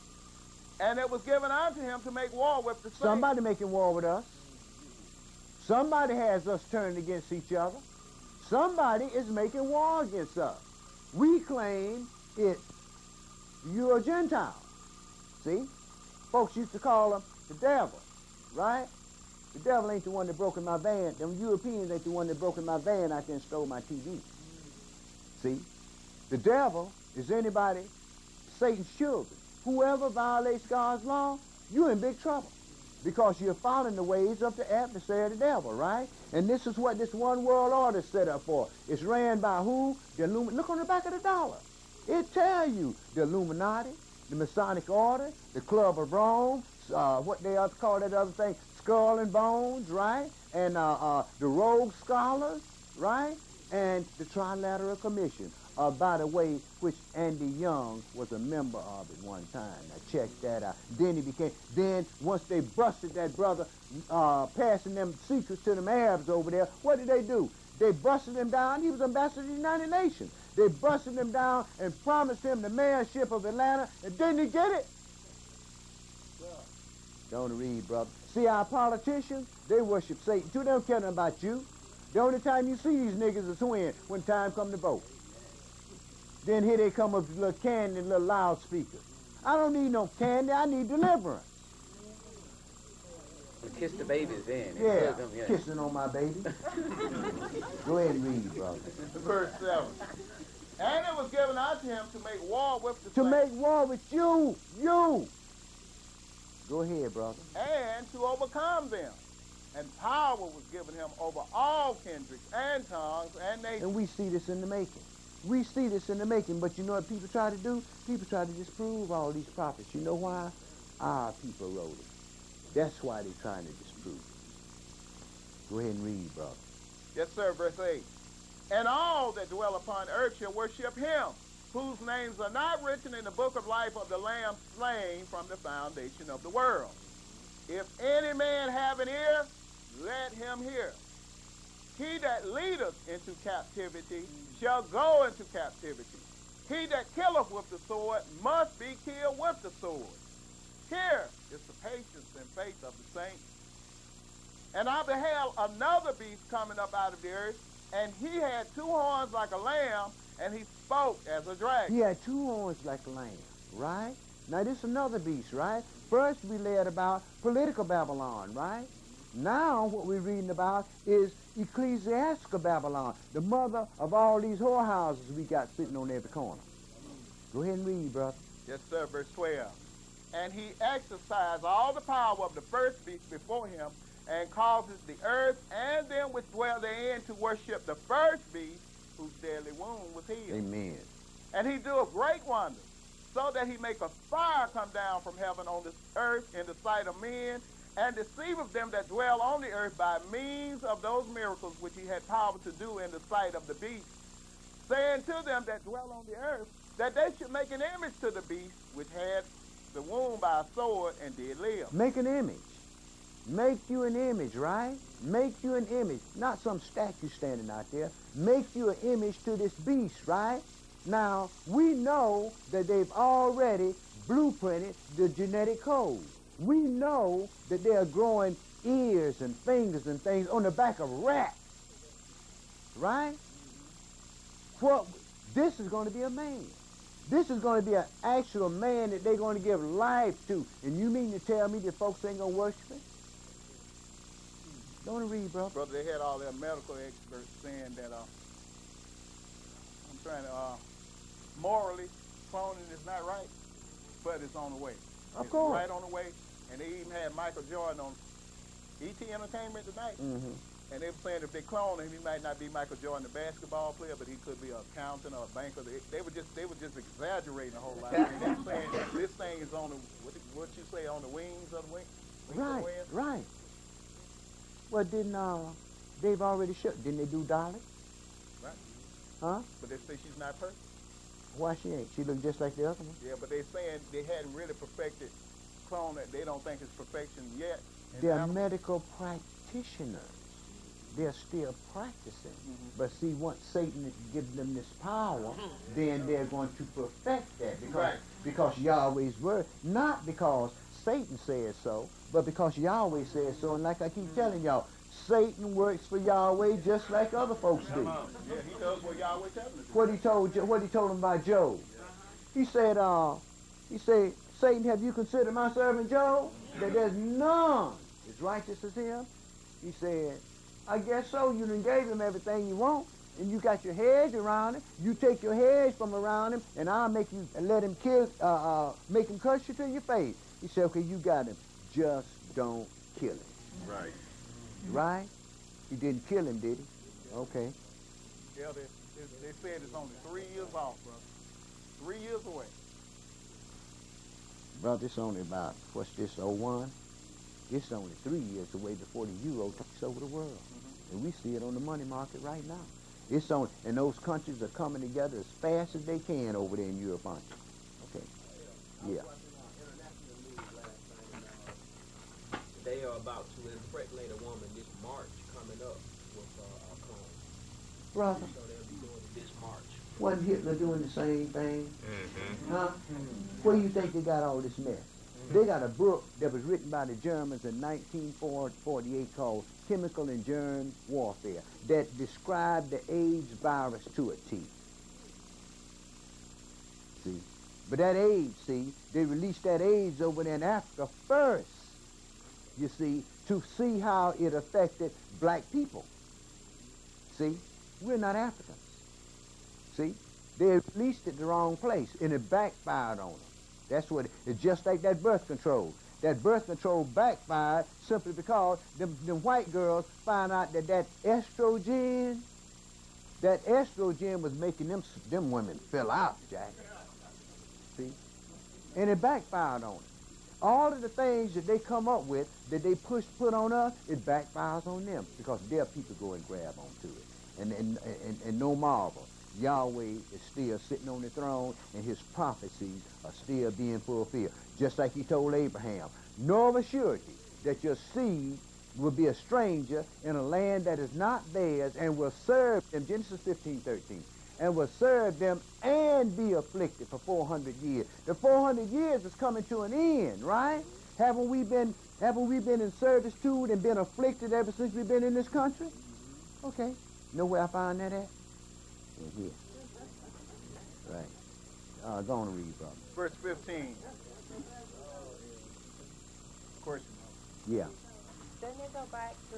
[SPEAKER 2] And it was given unto him to make war with the saints.
[SPEAKER 1] Somebody making war with us. Somebody has us turned against each other. Somebody is making war against us. We claim you're a Gentile. See? Folks used to call him the devil, right? The devil ain't the one that broke in my van. Them Europeans ain't the one that broke in my van out there and stole my TV. See? The devil is anybody, Satan's children. Whoever violates God's law, you're in big trouble, because you're following the ways of the adversary of the devil, right? And this is what this one world order is set up for. It's ran by who? The Look on the back of the dollar. It tells you the Illuminati, the Masonic Order, the Club of Rome, what they call that other thing, Skull and Bones, right? And the Rogue Scholars, right? And the Trilateral Commission. By the way, which Andy Young was a member of at one time. Now check that out. Then once they busted that brother, passing them secrets to them Arabs over there, what did they do? They busted him down. He was ambassador to the United Nations. They busted him down and promised him the mayorship of Atlanta, and didn't he get it? Don't read, brother. See, our politicians, they worship Satan too. They don't care nothing about you. The only time you see these niggas is when time come to vote. Then here they come with little candy and little loudspeakers. I don't need no candy. I need deliverance.
[SPEAKER 3] Kiss the babies in.
[SPEAKER 1] Yeah, kissing on my baby. Go ahead and read, brother.
[SPEAKER 2] Verse 7. And it was given unto him to make war with the
[SPEAKER 1] To
[SPEAKER 2] saints,
[SPEAKER 1] make war with you. Go ahead, brother.
[SPEAKER 2] and to overcome them. And power was given him over all kindreds and tongues and nations.
[SPEAKER 1] And we see this in the making. We see this in the making, but you know what people try to do? People try to disprove all these prophets. You know why? Our people wrote it. That's why they're trying to disprove it. Go ahead and read, brother.
[SPEAKER 2] Yes, sir, verse 8. And all that dwell upon earth shall worship him, whose names are not written in the book of life of the Lamb slain from the foundation of the world. If any man have an ear, let him hear. He that leadeth into captivity shall go into captivity. He that killeth with the sword must be killed with the sword. Here is the patience and faith of the saints. And I beheld another beast coming up out of the earth, and he had two horns like a lamb, and he spoke as a dragon.
[SPEAKER 1] He had two horns like a lamb, right? Now this is another beast, right? First we read about political Babylon, right? Now what we're reading about is ecclesiastical Babylon, the mother of all these whorehouses we got sitting on every corner. Go ahead and read, brother.
[SPEAKER 2] Yes, sir, verse 12. And he exercised all the power of the first beast before him, and causes the earth and them which dwell therein to worship the first beast, whose deadly wound was healed.
[SPEAKER 1] Amen.
[SPEAKER 2] And he doeth great wonders, so that he maketh fire come down from heaven on the earth in the sight of men, and deceiveth them that dwell on the earth by means of those miracles which he had power to do in the sight of the beast, saying to them that dwell on the earth, that they should make an image to the beast which had the wound by a sword and did live.
[SPEAKER 1] Make an image. Make you an image, right? Make you an image. Not some statue standing out there. Make you an image to this beast, right? Now, we know that they've already blueprinted the genetic code. We know that they're growing ears and fingers and things on the back of rats, right? Well, this is going to be a man. This is going to be an actual man that they're going to give life to. And you mean to tell me that folks ain't going to worship him? Don't read, bro.
[SPEAKER 2] Brother, they had all their medical experts saying that, I'm trying to, morally, cloning is not right, but it's on the way.
[SPEAKER 1] Of course.
[SPEAKER 2] It's right on the way. And they even had Michael Jordan on ET Entertainment tonight.
[SPEAKER 1] Mm-hmm.
[SPEAKER 2] And they were saying if they clone him, he might not be Michael Jordan, the basketball player, but he could be an accountant or a banker. They were just exaggerating a whole lot. I mean, they were saying this thing is on the, what you say, on the wings of the wind?
[SPEAKER 1] Right, right. Well, didn't they've already shut? Didn't they do Dolly?
[SPEAKER 2] Right.
[SPEAKER 1] Huh?
[SPEAKER 2] But they say she's not perfect.
[SPEAKER 1] Why she ain't? She look just like the other one.
[SPEAKER 2] Yeah, but they're saying they hadn't really perfected clone that. They don't think it's perfection yet. And
[SPEAKER 1] They're
[SPEAKER 2] now,
[SPEAKER 1] medical practitioners. They're still practicing.
[SPEAKER 2] Mm-hmm.
[SPEAKER 1] But see, once Satan gives them this power, then they're going to perfect that. Because Yahweh's word, not because Satan says so, but because Yahweh says so. And like I keep telling y'all, Satan works for Yahweh just like other folks do.
[SPEAKER 2] Yeah, he does what Yahweh tells him to do.
[SPEAKER 1] What he told him about Job. He said, Satan, have you considered my servant Job? That there's none as righteous as him? He said, I guess so. You done gave him everything you want, and you got your hedge around him. You take your hedge from around him, and I'll make you let him make him curse you to your face. He said, okay, you got him. Just don't kill him.
[SPEAKER 2] Right.
[SPEAKER 1] Right? He didn't kill him, did he? Okay.
[SPEAKER 2] Yeah, they said it's only 3 years off, brother. 3 years away.
[SPEAKER 1] Brother, it's only about, what's this, 01? It's only 3 years away before the euro takes over the world. Mm-hmm. And we see it on the money market right now. It's on, and those countries are coming together as fast as they can over there in Europe, aren't they? Okay. Yeah.
[SPEAKER 4] They are about to impregnate a woman this March coming up with a clone.
[SPEAKER 1] Brother.
[SPEAKER 4] So they'll be doing it this March.
[SPEAKER 1] Wasn't Hitler doing the same thing?
[SPEAKER 3] Mm-hmm.
[SPEAKER 1] Huh? Where do you think they got all this mess? They got a book that was written by the Germans in 1948 called Chemical and Germ Warfare that described the AIDS virus to a T. See? But that AIDS, see, they released that AIDS over there in Africa first, you see, to see how it affected black people. See? We're not Africans. See? They released it the wrong place, and it backfired on them. That's what it's just like that birth control. That birth control backfired simply because them white girls found out that estrogen was making them women fill out, Jack. See? And it backfired on them. All of the things that they come up with, that they put on us, it backfires on them because their people go and grab onto it. And no marvel. Yahweh is still sitting on the throne, and his prophecies are still being fulfilled. Just like he told Abraham, know of a surety that your seed will be a stranger in a land that is not theirs and will serve them, Genesis 15:13, and will serve them and be afflicted for 400 years. The 400 years is coming to an end, right? Haven't we been in servitude and been afflicted ever since we've been in this country? Okay. Know where I find that at? In here. Right. Go on and read, brother.
[SPEAKER 2] Verse 15. Of course you know.
[SPEAKER 1] Yeah.
[SPEAKER 5] Doesn't it go back to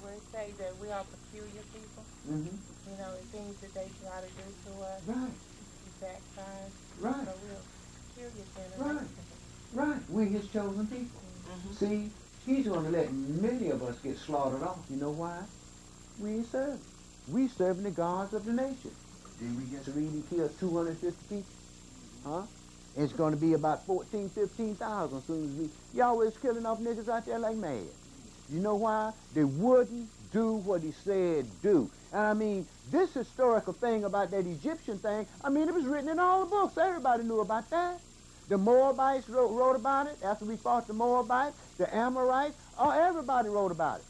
[SPEAKER 5] where it says that we are peculiar people?
[SPEAKER 1] Mm-hmm.
[SPEAKER 5] You know, the things that they try to do to us.
[SPEAKER 1] Right.
[SPEAKER 5] Backfire.
[SPEAKER 1] Right.
[SPEAKER 5] So we're peculiar generation.
[SPEAKER 1] Right. Right. We're his chosen people.
[SPEAKER 5] Mm-hmm.
[SPEAKER 1] See, he's going to let many of us get slaughtered off. You know why? We ain't serving. We serving the gods of the nation. Did we just read he killed 250 people? Huh? And it's going to be about 14, 15,000 as soon as we... Y'all was killing off niggas out there like mad. You know why? They wouldn't do what he said do. And I mean, this historical thing about that Egyptian thing, I mean, it was written in all the books. Everybody knew about that. The Moabites wrote about it after we fought the Moabites. The Amorites, everybody wrote about it.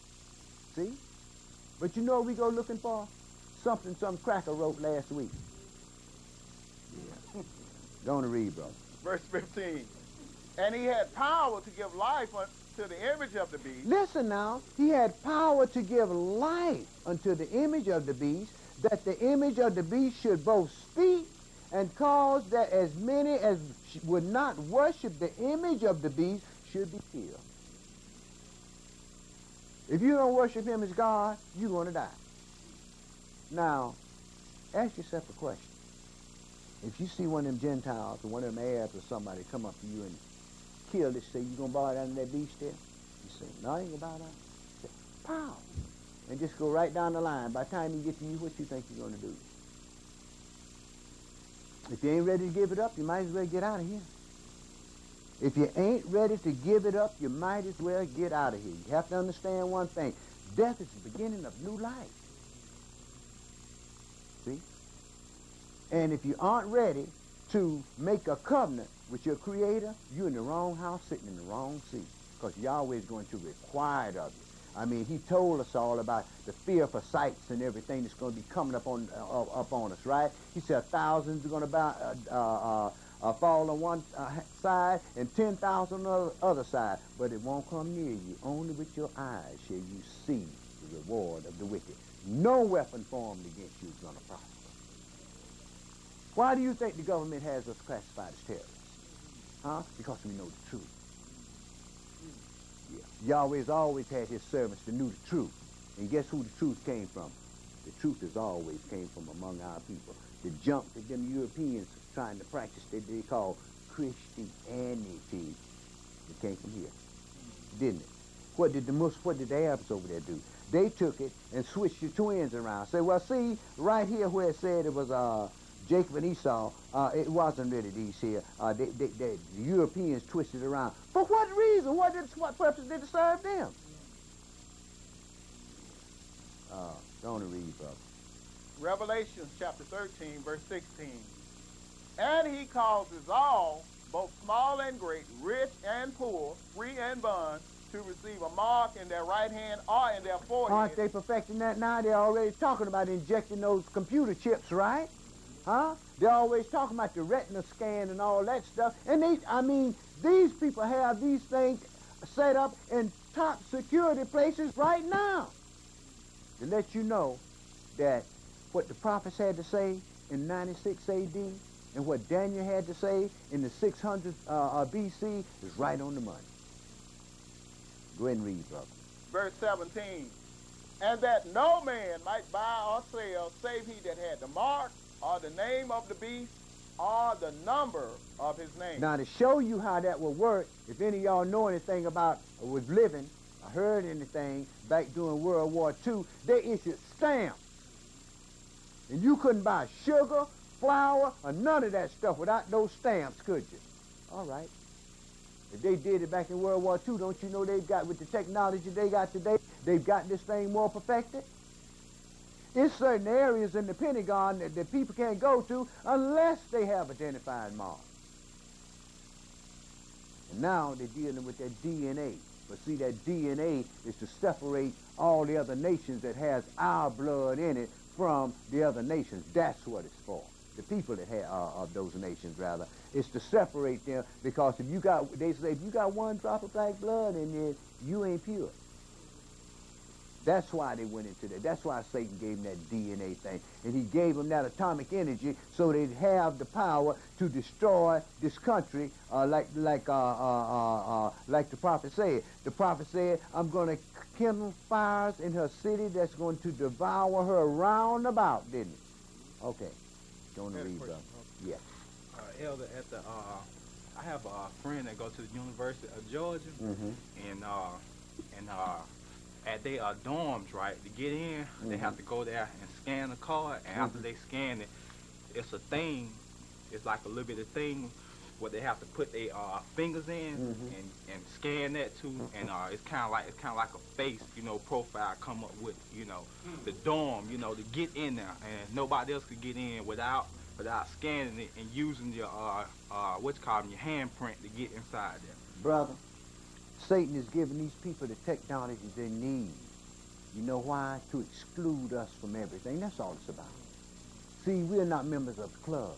[SPEAKER 1] See? But you know what we go looking for? Something some cracker wrote last week. Yeah. Go on to read, brother.
[SPEAKER 2] Verse 15. And he had power to give life unto the image of the beast.
[SPEAKER 1] Listen now. He had power to give life unto the image of the beast, that the image of the beast should both speak and cause that as many as would not worship the image of the beast should be killed. If you don't worship him as God, you're going to die. Now, ask yourself a question. If you see one of them Gentiles or one of them Arabs or somebody come up to you and kill this, say, you going to bow down to that beast there? You say, no, I ain't going to bow down. Say, pow. And just go right down the line. By the time you get to you, what you think you're going to do? If you ain't ready to give it up, you might as well get out of here. If you ain't ready to give it up, you might as well get out of here. You have to understand one thing. Death is the beginning of new life. See? And if you aren't ready to make a covenant with your Creator, you're in the wrong house, sitting in the wrong seat. Because Yahweh is going to require it of you. I mean, he told us all about the fear for sights and everything that's going to be coming up on us, right? He said thousands are going to fall on one side and 10,000 on the other side. But it won't come near you. Only with your eyes shall you see the reward of the wicked. No weapon formed against you is going to prosper. Why do you think the government has us classified as terrorists? Huh? Because we know the truth. Yeah. Yahweh's always had his servants that knew the truth. And guess who the truth came from? The truth has always came from among our people. The junk that them Europeans trying to practice that they call Christianity, it came from here. Didn't it? What did the Arabs over there do? They took it and switched the twins around. Say, well, see, right here where it said it was Jacob and Esau, it wasn't really these here. The Europeans twisted it around. For what reason? What purpose did it serve them? Go on and read, brother.
[SPEAKER 2] Revelation chapter 13, verse 16. And he causes all, both small and great, rich and poor, free and bond, to receive a mark in their right hand or in their forehead.
[SPEAKER 1] Aren't they perfecting that now? They're already talking about injecting those computer chips, right? Huh? They're always talking about the retina scan and all that stuff. And these people have these things set up in top security places right now to let you know that what the prophets had to say in 96 A.D. and what Daniel had to say in the 600s B.C. is right on the money. Go ahead and read, brother.
[SPEAKER 2] Verse 17. And that no man might buy or sell, save he that had the mark, or the name of the beast, or the number of his name.
[SPEAKER 1] Now, to show you how that will work, if any of y'all know anything about was living, or heard anything back during World War II, they issued stamps. And you couldn't buy sugar, flour, or none of that stuff without those stamps, could you? All right. If they did it back in World War II, don't you know they've got, with the technology they got today, they've got this thing more perfected? There's certain areas in the Pentagon that people can't go to unless they have identifying marks. And now they're dealing with that DNA. But see, that DNA is to separate all the other nations that has our blood in it from the other nations. That's what it's for. The people that have of those nations, rather, is to separate them, because if you got, they say, if you got one drop of black blood in there, you ain't pure. That's why they went into that. That's why Satan gave them that DNA thing. And he gave them that atomic energy so they'd have the power to destroy this country, like the prophet said. The prophet said, I'm going to kindle fires in her city that's going to devour her round about, didn't he? Okay. Going to read, brother. Yes.
[SPEAKER 6] Elder, at the I have a friend that goes to the University of Georgia, and at their dorms, right, to get in, they have to go there and scan the card, and after they scan it, it's a thing, it's like a little bit of thing where they have to put their fingers in and scan that too, and it's kind of like a face, you know, profile come up with, you know, the dorm, you know, to get in there, and nobody else could get in without scanning it and using your what's called your handprint to get inside there.
[SPEAKER 1] Brother, Satan is giving these people the technology they need. You know why? To exclude us from everything. That's all it's about. See, we're not members of the club.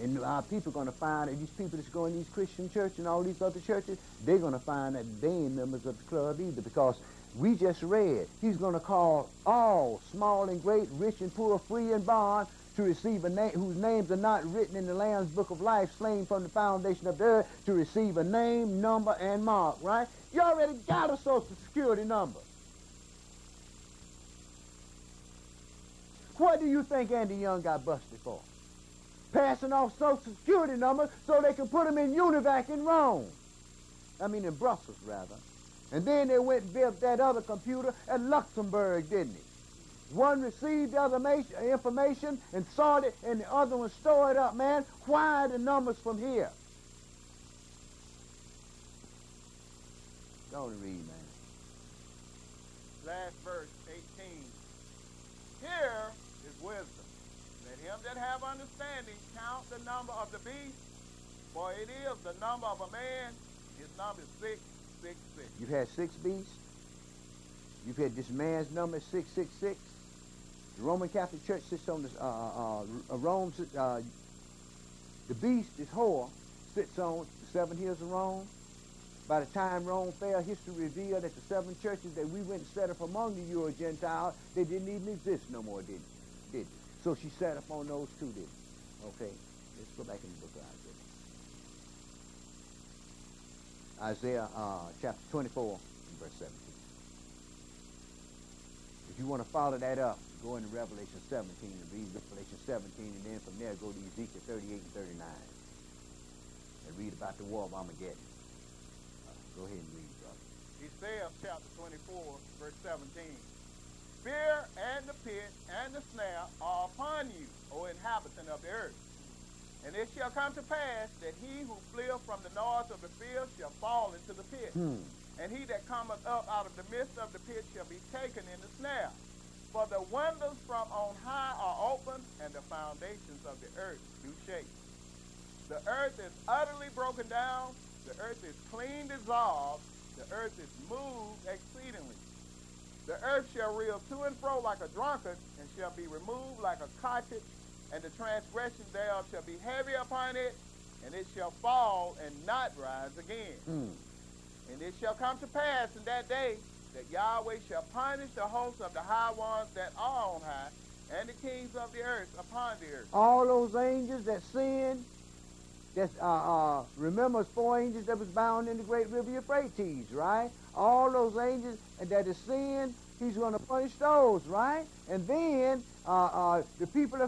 [SPEAKER 1] And our people are going to find that these people that's going to these Christian churches and all these other churches, they're going to find that they ain't members of the club either, because we just read, he's going to call all, small and great, rich and poor, free and bond, to receive a name whose names are not written in the Lamb's book of life, slain from the foundation of the earth, to receive a name, number, and mark, right? You already got a Social Security number. What do you think Andy Young got busted for? Passing off Social Security numbers so they can put them in Univac in Rome. I mean in Brussels, rather. And then they went and built that other computer at Luxembourg, didn't they? One received the other information and sorted it, and the other one stored it up, man. Why are the numbers from here? Go on and read, man.
[SPEAKER 2] Last verse, 18. Here is wisdom. Let him that have understanding count the number of the beast, for it is the number of a man. His number is 666.
[SPEAKER 1] You've had 6 beasts. You've had this man's number 666. The Roman Catholic Church sits on this, Rome, the beast, this whore, sits on the 7 hills of Rome. By the time Rome fell, history revealed that the 7 churches that we went and set up among the Euro-Gentiles, they didn't even exist no more, did they? So she set up on those 2, didn't she? Okay, let's go back in the book of Isaiah. Isaiah chapter 24 and verse 17. If you want to follow that up, go into Revelation 17 and read Revelation 17, and then from there go to Ezekiel 38 and 39 and read about the war of Armageddon. Go ahead and read, brother.
[SPEAKER 2] Isaiah chapter 24, verse 17. Fear and the pit and the snare are upon you, O inhabitant of the earth. And it shall come to pass that he who fleeth from the north of the field shall fall into the pit. And he that cometh up out of the midst of the pit shall be taken in the snare. For the windows from on high are open, and the foundations of the earth do shake. The earth is utterly broken down. The earth is clean dissolved. The earth is moved exceedingly. The earth shall reel to and fro like a drunkard, and shall be removed like a cartridge, and the transgression thereof shall be heavy upon it, and it shall fall and not rise again. And it shall come to pass in that day that Yahweh shall punish the hosts of the high ones that are on high, and the kings of the earth upon the earth.
[SPEAKER 1] All those angels that sinned, that's, remember 4 angels that was bound in the great river Euphrates, right? All those angels that is sinned, he's going to punish those, right? And then the people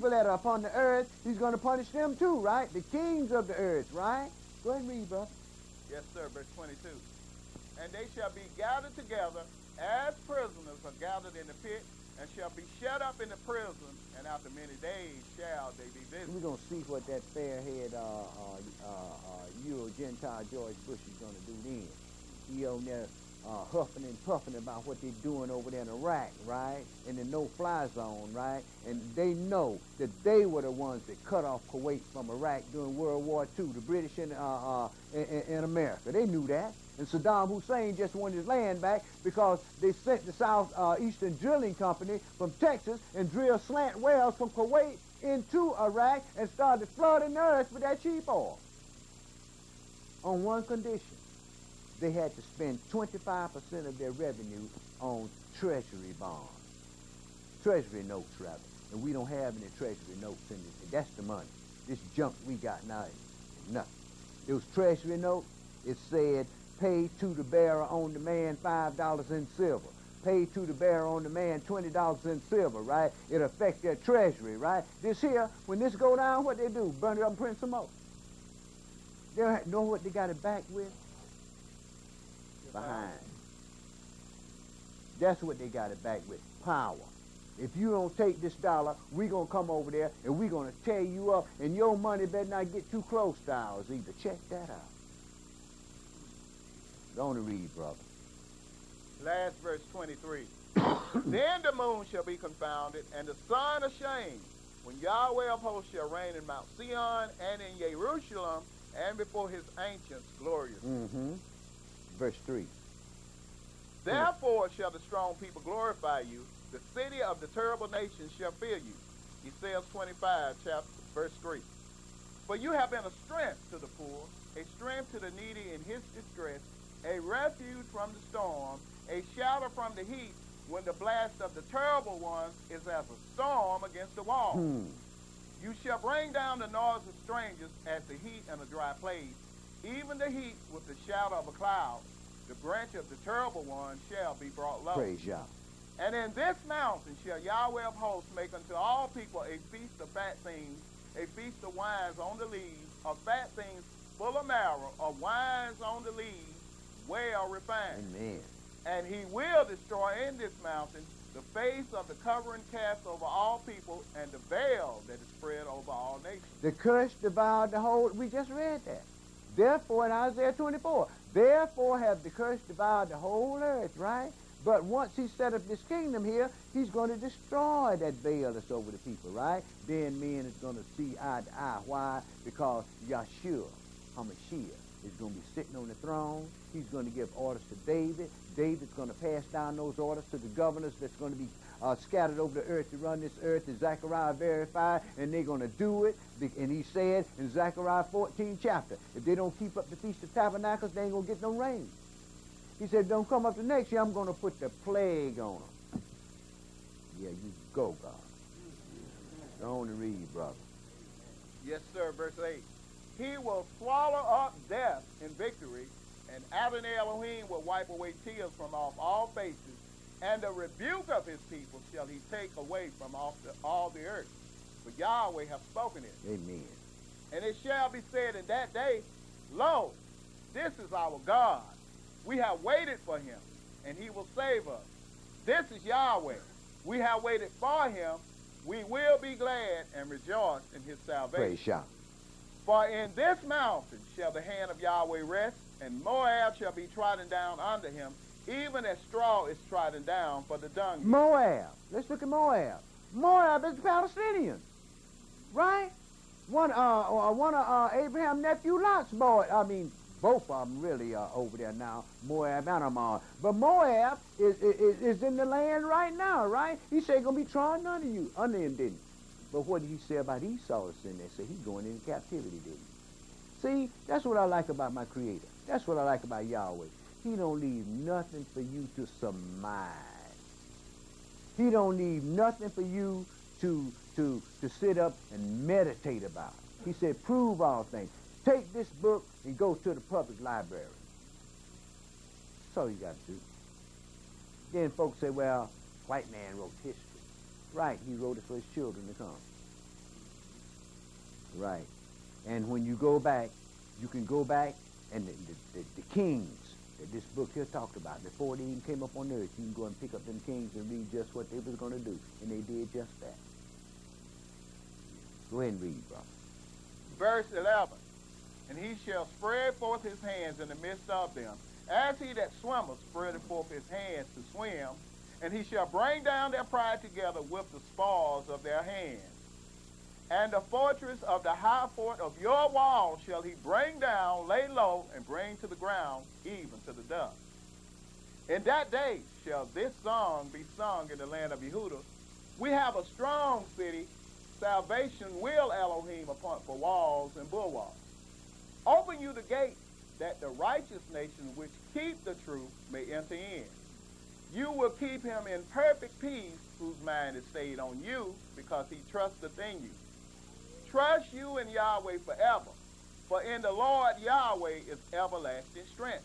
[SPEAKER 1] that are upon the earth, he's going to punish them too, right? The kings of the earth, right? Go ahead and read, brother.
[SPEAKER 2] Yes, sir, verse 22. And they shall be gathered together as prisoners are gathered in the pit, and shall be shut up in the prison, and after many days shall they be visited.
[SPEAKER 1] We're going to see what that fair-head Euro Gentile George Bush is going to do then. He on there huffing and puffing about what they're doing over there in Iraq, right? In the no-fly zone, right? And they know that they were the ones that cut off Kuwait from Iraq during World War II, the British in America. They knew that. And Saddam Hussein just wanted his land back because they sent the Southeastern Drilling Company from Texas and drilled slant wells from Kuwait into Iraq and started flooding the earth with that cheap oil. On one condition. They had to spend 25% of their revenue on treasury bonds. Treasury notes, rather. And we don't have any treasury notes in it. That's the money. This junk we got now is nothing. It was treasury notes. It said, pay to the bearer on demand $5 in silver. Pay to the bearer on demand $20 in silver, right? It affects their treasury, right? This here, when this go down, what they do? Burn it up and print some more. They know what they got it back with? Behind. That's what they got it back with. Power. If you don't take this dollar, we're going to come over there and we're going to tear you up, and your money better not get too close to ours either. Check that out. Go on to read, brother.
[SPEAKER 2] Last verse 23. Then the moon shall be confounded, and the sun ashamed, when Yahweh of hosts shall reign in Mount Sion and in Jerusalem, and before his ancients glorious.
[SPEAKER 1] Verse 3.
[SPEAKER 2] Therefore shall the strong people glorify you. The city of the terrible nations shall fear you. Ezekiel 25, verse 3. For you have been a strength to the poor, a strength to the needy in his distress, a refuge from the storm, a shelter from the heat, when the blast of the terrible one is as a storm against the wall. You shall bring down the noise of strangers as the heat in a dry place, even the heat with the shadow of a cloud. The branch of the terrible one shall be brought low.
[SPEAKER 1] Praise Yah.
[SPEAKER 2] And in this mountain shall Yahweh of hosts make unto all people a feast of fat things, a feast of wines on the leaves, of fat things full of marrow, of wines on the leaves, well refined.
[SPEAKER 1] Amen.
[SPEAKER 2] And he will destroy in this mountain the face of the covering cast over all people, and the veil that is spread over all nations.
[SPEAKER 1] The curse devoured the whole, we just read that. Therefore, in Isaiah 24, therefore have the curse devoured the whole earth, right? But once he set up this kingdom here, he's going to destroy that veil that's over the people, right? Then men is going to see eye to eye. Why? Because Yahshua, HaMashiach, is going to be sitting on the throne. He's going to give orders to David. David's going to pass down those orders to the governors that's going to be scattered over the earth to run this earth, and Zechariah verified, and they're going to do it. And he said in Zechariah 14 chapter, if they don't keep up the Feast of Tabernacles, they ain't going to get no rain. He said, don't come up to next year, I'm going to put the plague on them. Yeah, you go, God. Go on to read, brother.
[SPEAKER 2] Yes, sir, verse 8. He will swallow up death in victory, and Adonai Elohim will wipe away tears from off all faces, and the rebuke of his people shall he take away from off all the earth. For Yahweh hath spoken it.
[SPEAKER 1] Amen.
[SPEAKER 2] And it shall be said in that day, Lo, this is our God. We have waited for him, and he will save us. This is Yahweh. We have waited for him. We will be glad and rejoice in his salvation.
[SPEAKER 1] Praise Yah.
[SPEAKER 2] For in this mountain shall the hand of Yahweh rest, and Moab shall be trodden down under him, even as straw is trodden down for the dung.
[SPEAKER 1] Moab. Let's look at Moab. Moab is the Palestinians, right? One of Abraham's nephew Lot's Both of them really are over there now, Moab and Ammon. But Moab is in the land right now, right? He said going to be trodden under you, under him, didn't he? But what did he say about Esau that's in there? Say he's going into captivity, didn't he? See, that's what I like about my Creator. That's what I like about Yahweh. He don't leave nothing for you to surmise. He don't leave nothing for you to sit up and meditate about. He said, prove all things. Take this book and go to the public library. That's all you got to do. Then folks say, well, white man wrote history. Right, he wrote it for his children to come. Right. And when you go back, you can go back and the kings that this book here talked about, before they even came up on earth, you can go and pick up them kings and read just what they was going to do. And they did just that. Go ahead and read, brother.
[SPEAKER 2] Verse 11. And he shall spread forth his hands in the midst of them, as he that swimmeth spreadeth forth his hands to swim, and he shall bring down their pride together with the spoils of their hands. And the fortress of the high fort of your wall shall he bring down, lay low, and bring to the ground, even to the dust. In that day shall this song be sung in the land of Yehudah. We have a strong city, salvation will Elohim appoint for walls and bulwarks. Open you the gate, that the righteous nation which keep the truth may enter in. You will keep him in perfect peace, whose mind is stayed on you, because he trusteth in you. Trust you in Yahweh forever, for in the Lord Yahweh is everlasting strength.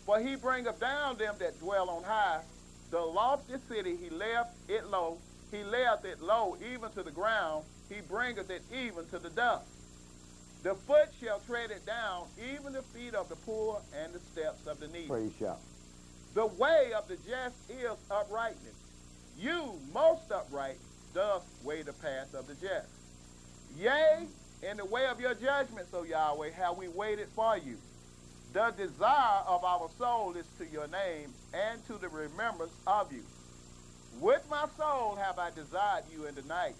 [SPEAKER 2] For he bringeth down them that dwell on high. The lofty city he layeth it low. He layeth it low even to the ground. He bringeth it even to the dust. The foot shall tread it down, even the feet of the poor and the steps of the needy.
[SPEAKER 1] Praise Yah.
[SPEAKER 2] The way of the just is uprightness. You, most upright, doth weigh the path of the just. Yea, in the way of your judgments, O Yahweh, have we waited for you. The desire of our soul is to your name and to the remembrance of you. With my soul have I desired you in the night.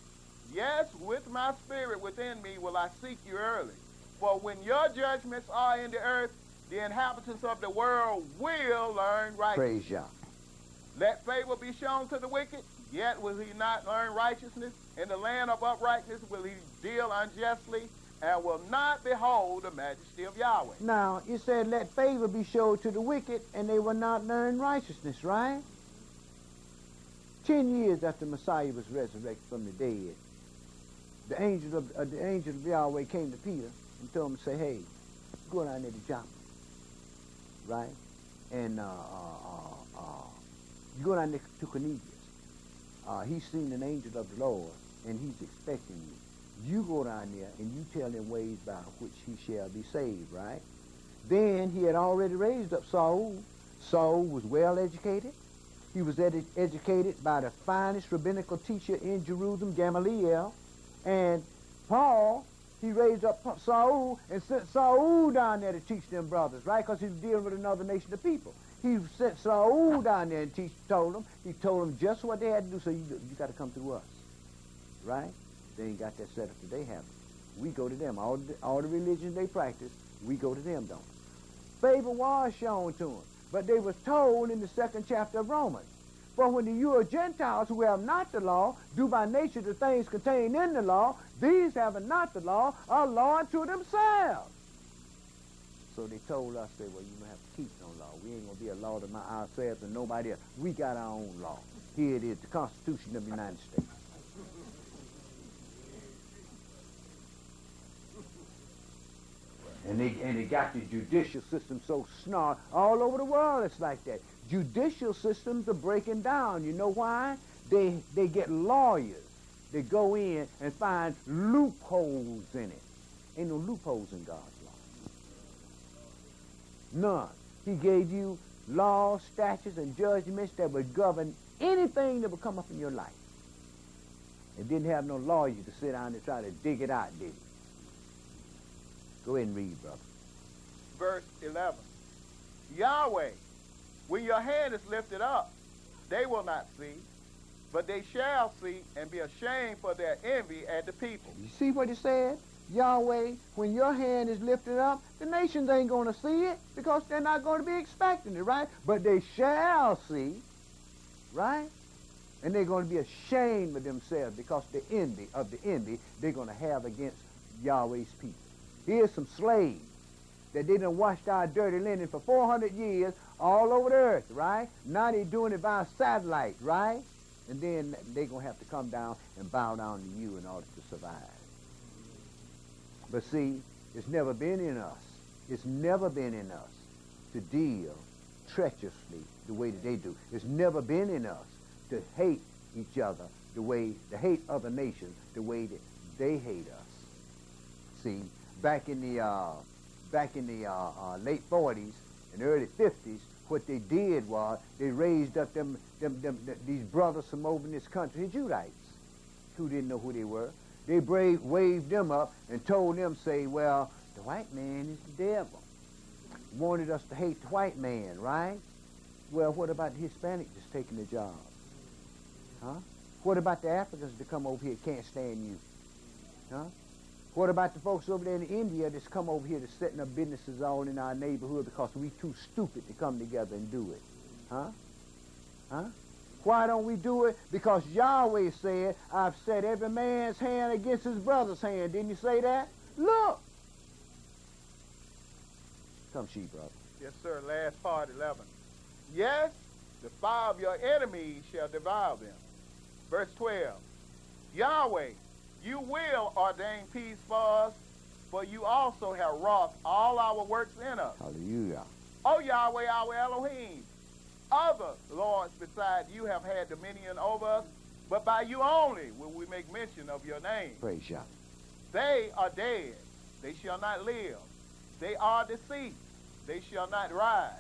[SPEAKER 2] Yes, with my spirit within me will I seek you early. For when your judgments are in the earth, the inhabitants of the world will learn righteousness.
[SPEAKER 1] Praise Yah.
[SPEAKER 2] Let favor be shown to the wicked, yet will he not learn righteousness. In the land of uprightness will he deal unjustly, and will not behold the majesty of Yahweh.
[SPEAKER 1] Now, it said, let favor be showed to the wicked, and they will not learn righteousness, right? 10 years after Messiah was resurrected from the dead, the angel of Yahweh came to Peter and told him to say, hey, go down there to Joppa, right? And you go down there to Cornelius. He's seen an angel of the Lord, and he's expecting you. You go down there and you tell him ways by which he shall be saved, right? Then he had already raised up Saul. Saul was well educated. He was educated by the finest rabbinical teacher in Jerusalem, Gamaliel. And Paul, he raised up Saul and sent Saul down there to teach them brothers, right? Because he was dealing with another nation of people. He sent Saul down there and he told them just what they had to do. So you got to come through us, right? They ain't got that set up that they have. We go to them. All the religions they practice, we go to them, don't we? Favor was shown to them, but they was told in the 2nd chapter of Romans. For when you are Gentiles who have not the law, do by nature the things contained in the law, these having not the law are law unto themselves. So they told us, well, you don't have to keep no law. We ain't going to be a law to ourselves and nobody else. We got our own law. Here it is, the Constitution of the United States. And they got the judicial system so snarl. All over the world it's like that. Judicial systems are breaking down. You know why? They get lawyers. They go in and find loopholes in it. Ain't no loopholes in God's law. None. He gave you laws, statutes, and judgments that would govern anything that would come up in your life. It didn't have no lawyer to sit down and try to dig it out, did it? Go ahead and read, brother.
[SPEAKER 2] Verse 11. Yahweh, when your hand is lifted up, they will not see, but they shall see and be ashamed for their envy at the people.
[SPEAKER 1] You see what it said? Yahweh, when your hand is lifted up, the nations ain't going to see it because they're not going to be expecting it, right? But they shall see, right? And they're going to be ashamed of themselves because the envy they're going to have against Yahweh's people. Here's some slaves that they done washed our dirty linen for 400 years all over the earth, right? Now they're doing it by satellite, right? And then they're going to have to come down and bow down to you in order to survive. But see, it's never been in us. It's never been in us to deal treacherously the way that they do. It's never been in us to hate each other to hate other nations the way that they hate us. See, back in the late 40s and early 50s, what they did was they raised up these brothers from over in this country, the Judites, who didn't know who they were. They waved them up and told them, say, well, the white man is the devil. Wanted us to hate the white man, right? Well, what about the Hispanic just taking the job? Huh? What about the Africans that come over here can't stand you? Huh? What about the folks over there in India that's come over here to setting up businesses all in our neighborhood because we too stupid to come together and do it? Huh? Huh? Why don't we do it? Because Yahweh said, I've set every man's hand against his brother's hand. Didn't you say that? Look. Come, she, brother.
[SPEAKER 2] Yes, sir. Last part, 11. Yes, the fire of your enemies shall devour them. Verse 12. Yahweh, you will ordain peace for us, for you also have wrought all our works in us.
[SPEAKER 1] Hallelujah.
[SPEAKER 2] O Yahweh, our Elohim, other lords beside you have had dominion over us, but by you only will we make mention of your name.
[SPEAKER 1] Praise Yah.
[SPEAKER 2] They are dead, they shall not live. They are deceased, they shall not rise.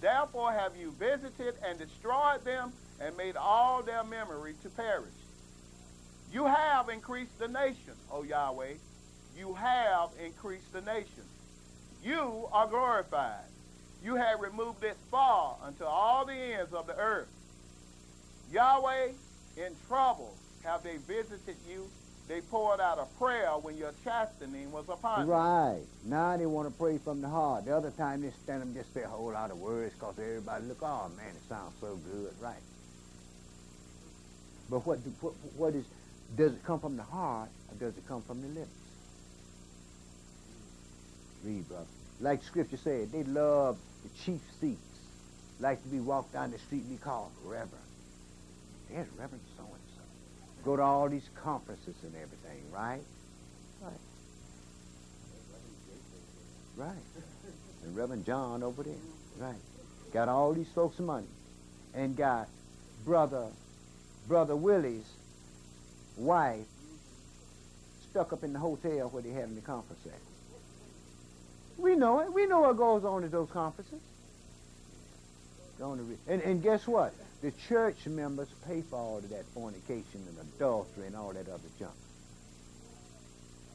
[SPEAKER 2] Therefore have you visited and destroyed them and made all their memory to perish. You have increased the nation, O Yahweh. You have increased the nation. You are glorified. You have removed it far unto all the ends of the earth. Yahweh, in trouble have they visited you. They poured out a prayer when your chastening was upon you.
[SPEAKER 1] Right. Now they want to pray from the heart. The other time they stand them just say a whole lot of words because everybody look, oh man, it sounds so good, right? But what is, does it come from the heart or does it come from the lips? Read, brother. Like Scripture said, they love the chief seats. Like to be walked down the street and be called Reverend. There's Reverend so-and-so. Go to all these conferences and everything, right? Right. Right. And Reverend John over there. Right. Got all these folks money. And got Brother Willie's wife stuck up in the hotel where they having the conference at. We know it. We know what goes on at those conferences. And guess what? The church members pay for all of that fornication and adultery and all that other junk.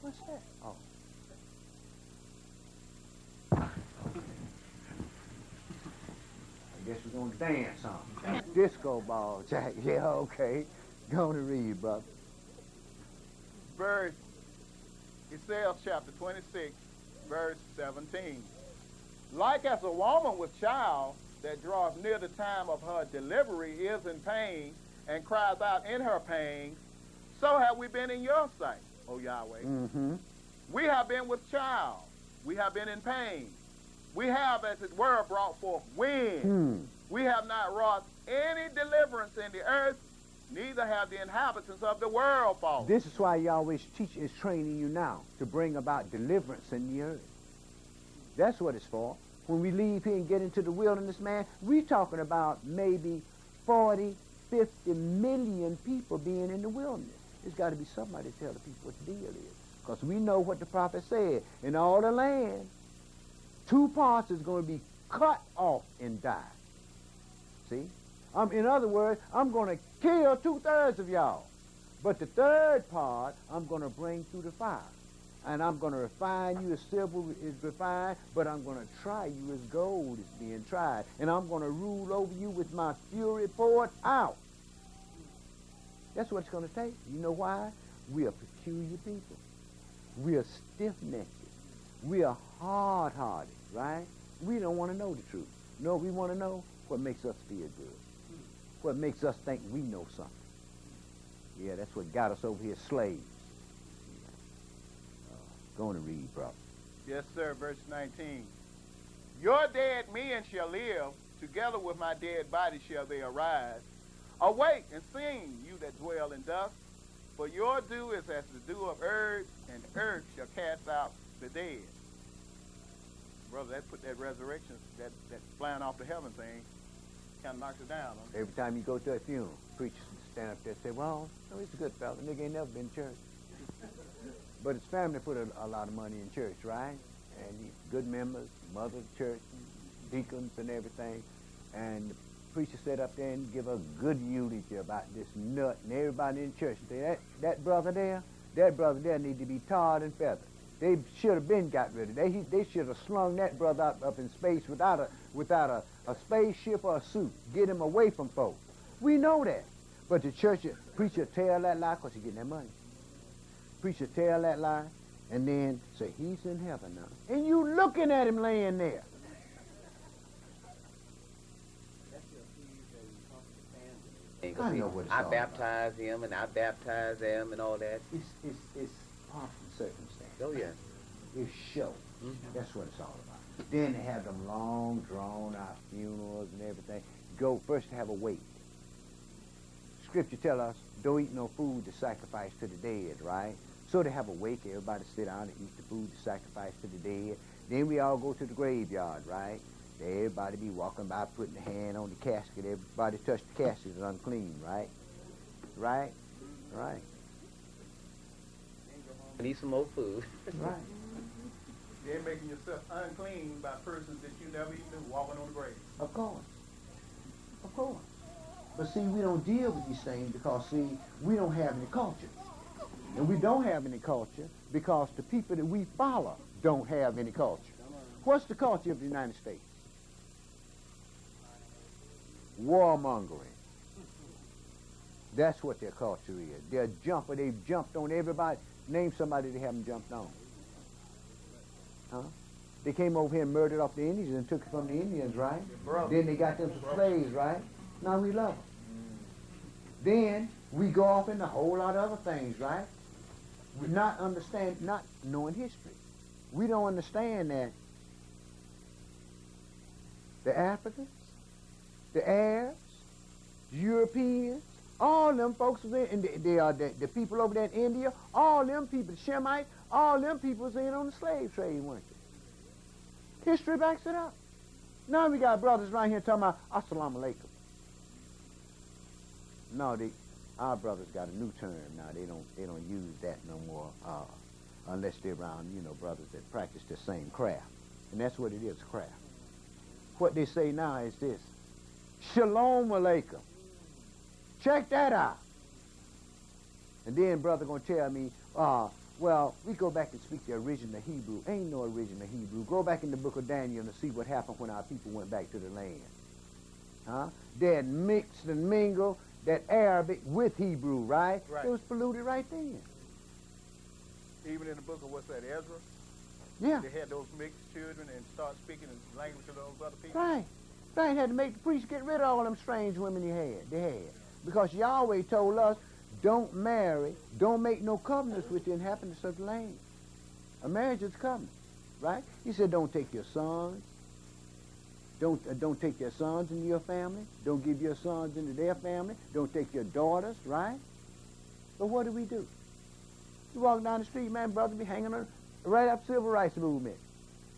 [SPEAKER 1] What's that? Oh. I guess we're going to dance, huh? Disco ball, Jack. Yeah, okay. Go on and read, brother.
[SPEAKER 2] Verse, Ezekiel chapter 26, verse 17. Like as a woman with child that draws near the time of her delivery is in pain and cries out in her pain, so have we been in your sight, O Yahweh.
[SPEAKER 1] Mm-hmm.
[SPEAKER 2] We have been with child. We have been in pain. We have, as it were, brought forth wind. We have not wrought any deliverance in the earth, neither have the inhabitants of the world fallen.
[SPEAKER 1] This is why Yahweh's teacher is training you now to bring about deliverance in the earth. That's what it's for. When we leave here and get into the wilderness, man, we're talking about maybe 40, 50 million people being in the wilderness. There's got to be somebody to tell the people what the deal is. Because we know what the prophet said. In all the land, 2 parts is going to be cut off and die. See? In other words, I'm going to kill 2/3 of y'all. But the 3rd part, I'm going to bring through the fire. And I'm going to refine you as silver is refined, but I'm going to try you as gold is being tried. And I'm going to rule over you with my fury poured out. That's what it's going to take. You know why? We are peculiar people. We are stiff-necked. We are hard-hearted, right? We don't want to know the truth. No, we want to know what makes us feel good. What makes us think we know something. Yeah, that's what got us over here slaves. Going to read, brother.
[SPEAKER 2] Yes, sir. Verse 19. Your dead men shall live, together with my dead body shall they arise. Awake and sing, you that dwell in dust, for your dew is as the dew of herbs, and earth shall cast out the dead. Brother, that put that resurrection, that flying off the heaven thing, kind of knocks it down. Huh?
[SPEAKER 1] Every time you go to a funeral, preachers stand up there and say, well, no, he's a good fella. Nigga ain't never been to church. But his family put a lot of money in church, right? And he's good members, mother of the church, deacons and everything. And the preacher sat up there and give a good eulogy about this nut, and everybody in church say, that brother there need to be tarred and feathered. They should have been got rid of it. They should have slung that brother up in space without a spaceship or a suit. Get him away from folks. We know that. But the church preacher tell that lie because he's getting that money. Preacher tell that lie and then say, he's in heaven now. And you looking at him laying there. I know what it's
[SPEAKER 3] I
[SPEAKER 1] all
[SPEAKER 3] baptize him and I baptize them and all that.
[SPEAKER 1] It's pomp and circumstance.
[SPEAKER 3] Oh, yeah.
[SPEAKER 1] It's show. That's what it's all about. Then they have them long, drawn-out funerals and everything. Go first to have a wake. Scripture tell us, don't eat no food to sacrifice to the dead, right? So they have a wake. Everybody sit down and eat the food to sacrifice to the dead. Then we all go to the graveyard, right? Everybody be walking by, putting a hand on the casket. Everybody touch the casket is unclean, right? Right? Right.
[SPEAKER 3] Need some more food.
[SPEAKER 1] Right.
[SPEAKER 2] They're making yourself unclean by persons that you never even knew walking on the grave.
[SPEAKER 1] Of course. Of course. But see, we don't deal with these things because, see, we don't have any culture. And we don't have any culture because the people that we follow don't have any culture. What's the culture of the United States? Warmongering. That's what their culture is. They're a jumper. They've jumped on everybody. Name somebody they haven't jumped on. Huh? They came over here and murdered off the Indians and took it from the Indians, right? Then they got them some slaves, right? Now we love them. Then we go off into a whole lot of other things, right? We not knowing history. We don't understand that the Africans, the Arabs, the Europeans, all them folks was in, and the people over there in India, all them people, the Shemites, all them people was in on the slave trade, weren't they? History backs it up. Now we got brothers right here talking about Assalamu alaikum. No, our brothers got a new term now. They don't use that no more unless they're around, brothers that practice the same craft. And that's what it is, craft. What they say now is this: Shalom alaikum. Check that out. And then brother gonna tell me, well, we go back and speak the original Hebrew. Ain't no original Hebrew. Go back in the book of Daniel and see what happened when our people went back to the land. Huh? They had mixed and mingled that Arabic with Hebrew, right? It was polluted right then.
[SPEAKER 2] Even in the book of, what's that, Ezra?
[SPEAKER 1] Yeah.
[SPEAKER 2] They had those mixed children and start speaking in language of those other people.
[SPEAKER 1] Right. Right. Had to make the priest get rid of all them strange women they had. Because Yahweh told us, don't marry, don't make no covenants with the inhabitants of the land. A marriage is a covenant, right? He said, don't take your sons. Don't take your sons into your family. Don't give your sons into their family. Don't take your daughters, right? But what do? You walk down the street, man, brother be hanging on right up civil rights movement.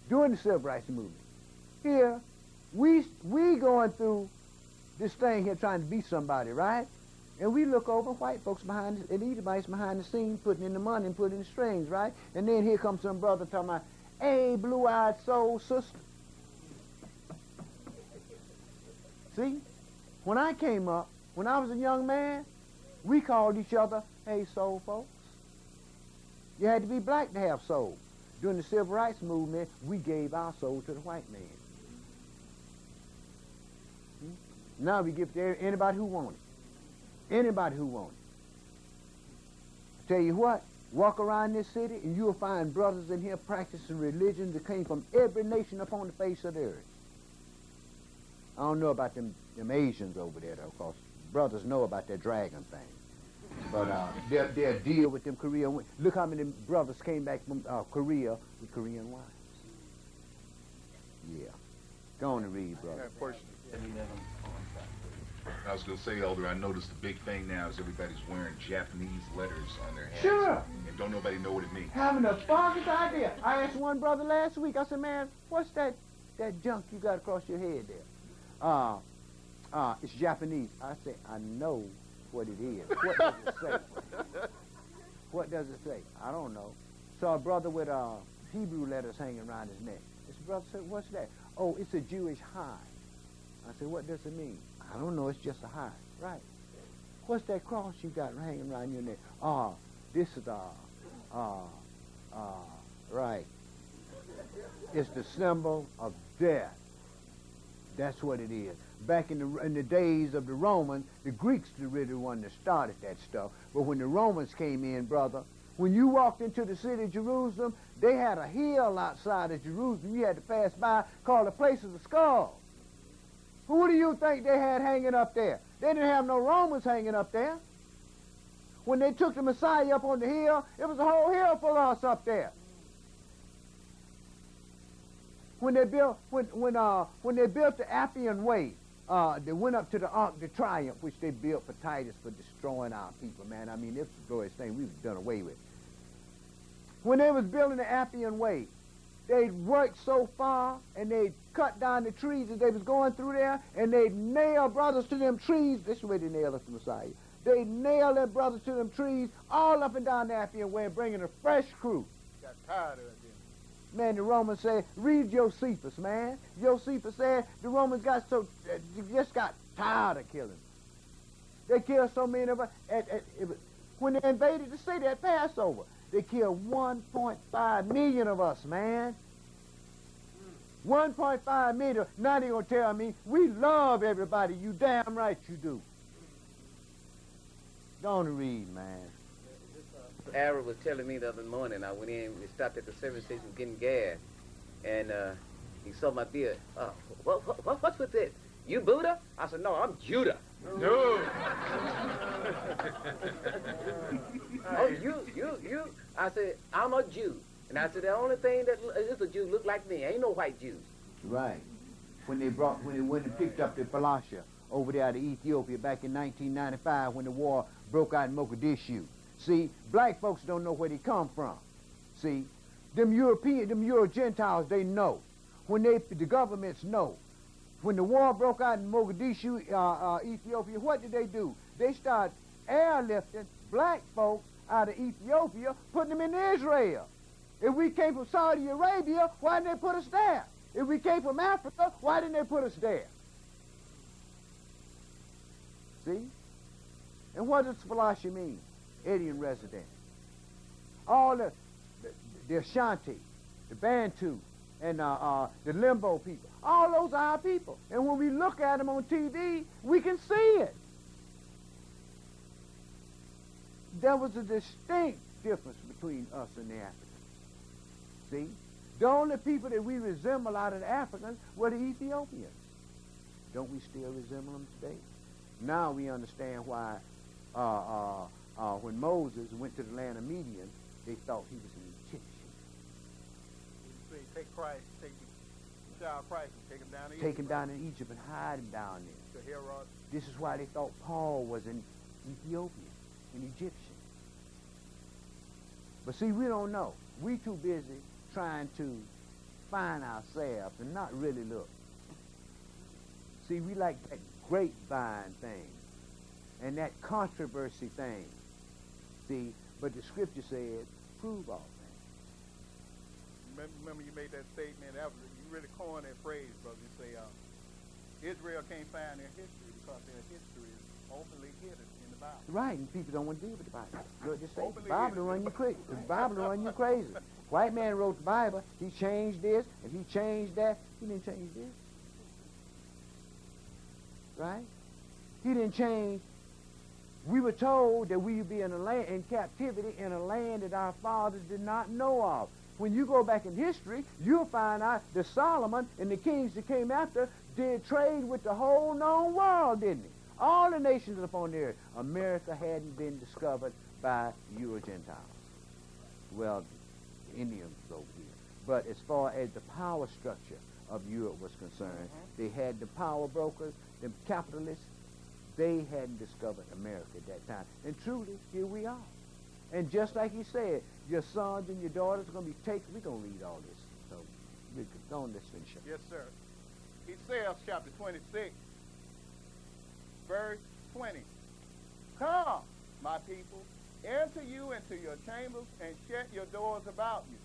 [SPEAKER 1] During the civil rights movement. Here, we going through this thing here trying to be somebody, right? And we look over white folks behind and Edomites behind the scene putting in the money and putting in the strings, right? And then here comes some brother talking about, hey, blue-eyed soul sister. See, when I came up, when I was a young man, we called each other, hey, soul folks. You had to be black to have soul. During the civil rights movement, we gave our soul to the white man. Now we give it to anybody who wants it. Anybody who wants it. I tell you what, Walk around this city and you'll find brothers in here practicing religions that came from every nation upon the face of the earth. I don't know about them Asians over there, though, because brothers know about that dragon thing. But they'll deal with them Korean. Look how many brothers came back from Korea with Korean wives. Yeah. Go on and read, brother.
[SPEAKER 7] I was going to say, Elder, I noticed the big thing now is everybody's wearing Japanese letters on their hands.
[SPEAKER 1] Sure.
[SPEAKER 7] And don't nobody know what it means.
[SPEAKER 1] Having the foggiest idea. I asked one brother last week, I said, man, what's that junk you got across your head there? It's Japanese. I said, I know what it is. What does it say? What does it say? I don't know. Saw a brother with Hebrew letters hanging around his neck. This brother said, what's that? Oh, it's a Jewish hide. I said, what does it mean? I don't know, it's just a hide. Right. What's that cross you got hanging around your neck? This is right. It's the symbol of death. That's what it is. Back in the days of the Romans, the Greeks were really the one that started that stuff. But when the Romans came in, brother, when you walked into the city of Jerusalem, they had a hill outside of Jerusalem you had to pass by called the Place of the Skull. Who do you think they had hanging up there? They didn't have no Romans hanging up there. When they took the Messiah up on the hill, it was a whole hill full of us up there. When they built the Appian Way, they went up to the Arc de Triomphe, which they built for Titus for destroying our people, man. I mean, it was the glorious thing we've done away with. When they was building the Appian Way, they'd worked so far and they'd cut down the trees as they was going through there, and they'd nail brothers to them trees. This is the way they nailed us to Messiah. They'd nail their brothers to them trees all up and down the Appian Way and bringing a fresh crew.
[SPEAKER 2] Got tired of it.
[SPEAKER 1] Man, the Romans said, read Josephus, man. Josephus said the Romans just got tired of killing. They killed so many of us. When they invaded the city at Passover, they killed 1.5 million of us, man. 1.5 million. Now they're going to tell me, we love everybody. You damn right you do. Go on and read, man.
[SPEAKER 3] Aaron was telling me the other morning, I went in, we stopped at the service station getting gas, and he saw my beard. What's with this? You Buddha? I said, no, I'm Judah.
[SPEAKER 7] No.
[SPEAKER 3] Oh, you? I said, I'm a Jew. And I said, the only thing that is a Jew look like me. Ain't no white Jews.
[SPEAKER 1] Right. When they went and picked up the Falasha over there out of Ethiopia back in 1995 when the war broke out in Mogadishu. See, black folks don't know where they come from. See, them Euro Gentiles, they know. When the governments know. When the war broke out in Mogadishu, Ethiopia, what did they do? They started airlifting black folks out of Ethiopia, putting them in Israel. If we came from Saudi Arabia, why didn't they put us there? If we came from Africa, why didn't they put us there? See? And what does Falasha mean? Indian resident. All the Ashanti, the Bantu, and the Limbo people. All those are our people. And when we look at them on TV, we can see it. There was a distinct difference between us and the Africans. See? The only people that we resemble out of the Africans were the Ethiopians. Don't we still resemble them today? Now we understand why when Moses went to the land of Midian, they thought he was an Egyptian.
[SPEAKER 2] Take Christ, take the child Christ and take him down to Egypt.
[SPEAKER 1] Take him down to Egypt and hide him down there.
[SPEAKER 2] To Herod.
[SPEAKER 1] This is why they thought Paul was an Ethiopian, an Egyptian. But see, we don't know. We too busy trying to find ourselves and not really look. See, we like that grapevine thing and that controversy thing. See, but the scripture says, prove all things.
[SPEAKER 2] Remember you made that statement, you really coined that phrase, brother. You say, Israel can't find their history because their history is openly hidden in the Bible.
[SPEAKER 1] Right, and people don't want to deal with the Bible. Look, just say,
[SPEAKER 2] Openly
[SPEAKER 1] the Bible will run you crazy. The Bible will run you crazy. White man wrote the Bible. He changed this, and he changed that. He didn't change this. Right? He didn't change We were told that we would be in a land, in captivity in a land that our fathers did not know of. When you go back in history, you'll find out that Solomon and the kings that came after did trade with the whole known world, didn't he? All the nations upon the earth. America hadn't been discovered by Euro-Gentiles. Well, the Indians over here. But as far as the power structure of Europe was concerned, they had the power brokers, the capitalists. They hadn't discovered America at that time. And truly, here we are. And just like he said, your sons and your daughters are going to be taken. We're going to read all this. So we could go on this finish up.
[SPEAKER 2] Yes, sir. Ezekiel chapter 26, verse 20. Come, my people, enter you into your chambers and shut your doors about you.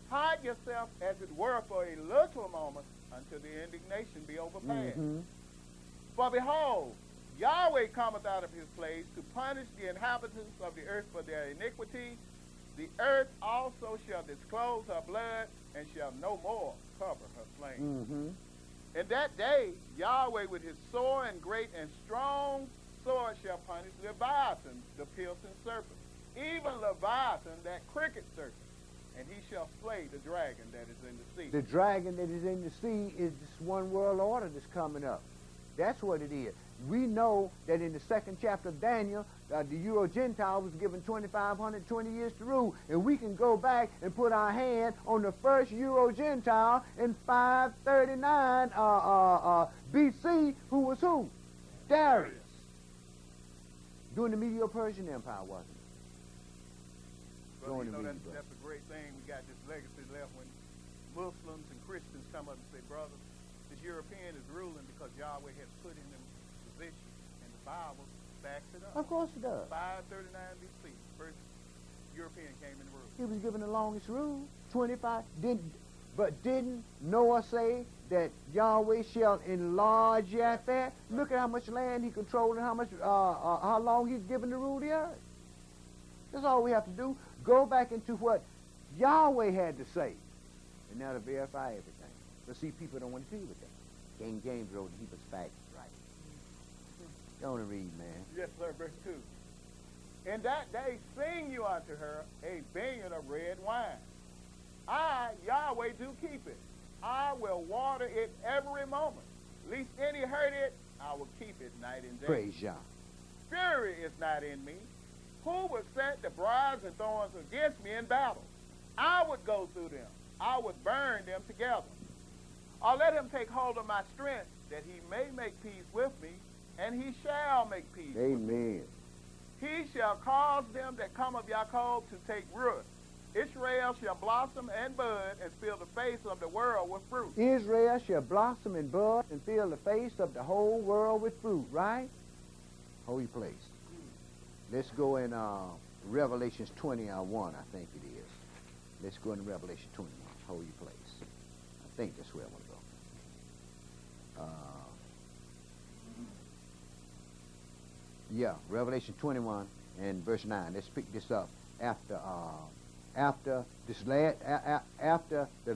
[SPEAKER 2] Hide yourself, as it were, for a little moment until the indignation be overpassed. For behold, Yahweh cometh out of his place to punish the inhabitants of the earth for their iniquity. The earth also shall disclose her blood and shall no more cover her slain. In that day, Yahweh with his sore and great and strong sword shall punish Leviathan, the piercing serpent, even Leviathan, that crooked serpent. And he shall slay the dragon that is in the sea.
[SPEAKER 1] The dragon that is in the sea is this one world order that's coming up. That's what it is. We know that in the 2nd chapter of Daniel, the Euro-Gentile was given 2,520 years to rule. And we can go back and put our hand on the first Euro-Gentile in 539 BC, who was who? Darius. During the Medo-Persian Empire, wasn't it?
[SPEAKER 2] Well, you know, that's a great thing. We got this legacy left when Muslims and Christians come up and say, brother, this European is ruling because Yahweh has put in them position, and the Bible backs it up.
[SPEAKER 1] Of course it does.
[SPEAKER 2] 539 BC, first European came in the rule.
[SPEAKER 1] He was given the longest rule, 25. Didn't Noah say that Yahweh shall enlarge Japheth? Look at how much land he controlled and how long he's given to rule the earth. That's all we have to do. Go back into what Yahweh had to say, and that'll verify everything. But see, people don't want to deal with that. King James wrote the Hebrews facts right. Go on and read, man.
[SPEAKER 2] Yes, sir, verse 2. In that day sing you unto her a vineyard of red wine. I, Yahweh, do keep it. I will water it every moment. Lest any hurt it, I will keep it night and day.
[SPEAKER 1] Praise Yah.
[SPEAKER 2] Fury is not in me. Who would set the briars and thorns against me in battle? I would go through them. I would burn them together. Or let him take hold of my strength, that he may make peace with me, and he shall make peace.
[SPEAKER 1] Amen.
[SPEAKER 2] He shall cause them that come of Jacob to take root. Israel shall blossom and bud and fill the face of the world with fruit.
[SPEAKER 1] Israel shall blossom and bud and fill the face of the whole world with fruit, right? Holy place. Let's go in Revelations 21, I think it is. Let's go in Revelation 21, holy place. I think that's where I want to go. Yeah, Revelation 21 and verse 9. Let's pick this up after the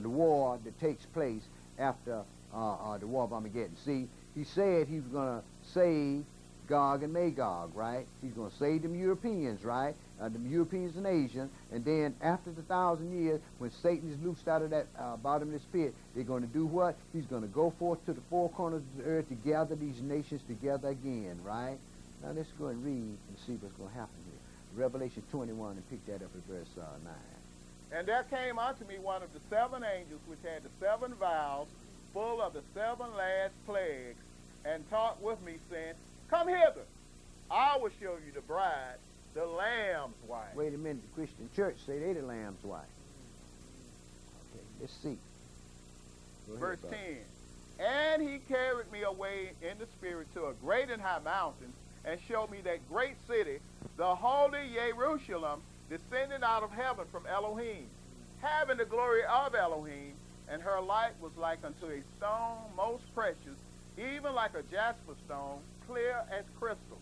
[SPEAKER 1] war that takes place after the war of Armageddon. See, he said he was going to save Gog and Magog, right? He's going to save them Europeans, right? The Europeans and Asians. And then after the 1,000 years, when Satan is loosed out of that bottomless pit, they're going to do what? He's going to go forth to the four corners of the earth to gather these nations together again, right? Now let's go and read and see what's going to happen here. Revelation 21, and pick that up at verse 9.
[SPEAKER 2] And there came unto me one of the 7 angels which had the 7 vials full of the 7 last plagues, and talked with me, saying, Come hither, I will show you the bride, the Lamb's wife.
[SPEAKER 1] Wait a minute, the Christian church say they the Lamb's wife. Okay, let's see.
[SPEAKER 2] Verse 10. And he carried me away in the spirit to a great and high mountain, and showed me that great city, the holy Jerusalem, descending out of heaven from Elohim, having the glory of Elohim, and her light was like unto a stone most precious, even like a jasper stone, clear as crystal,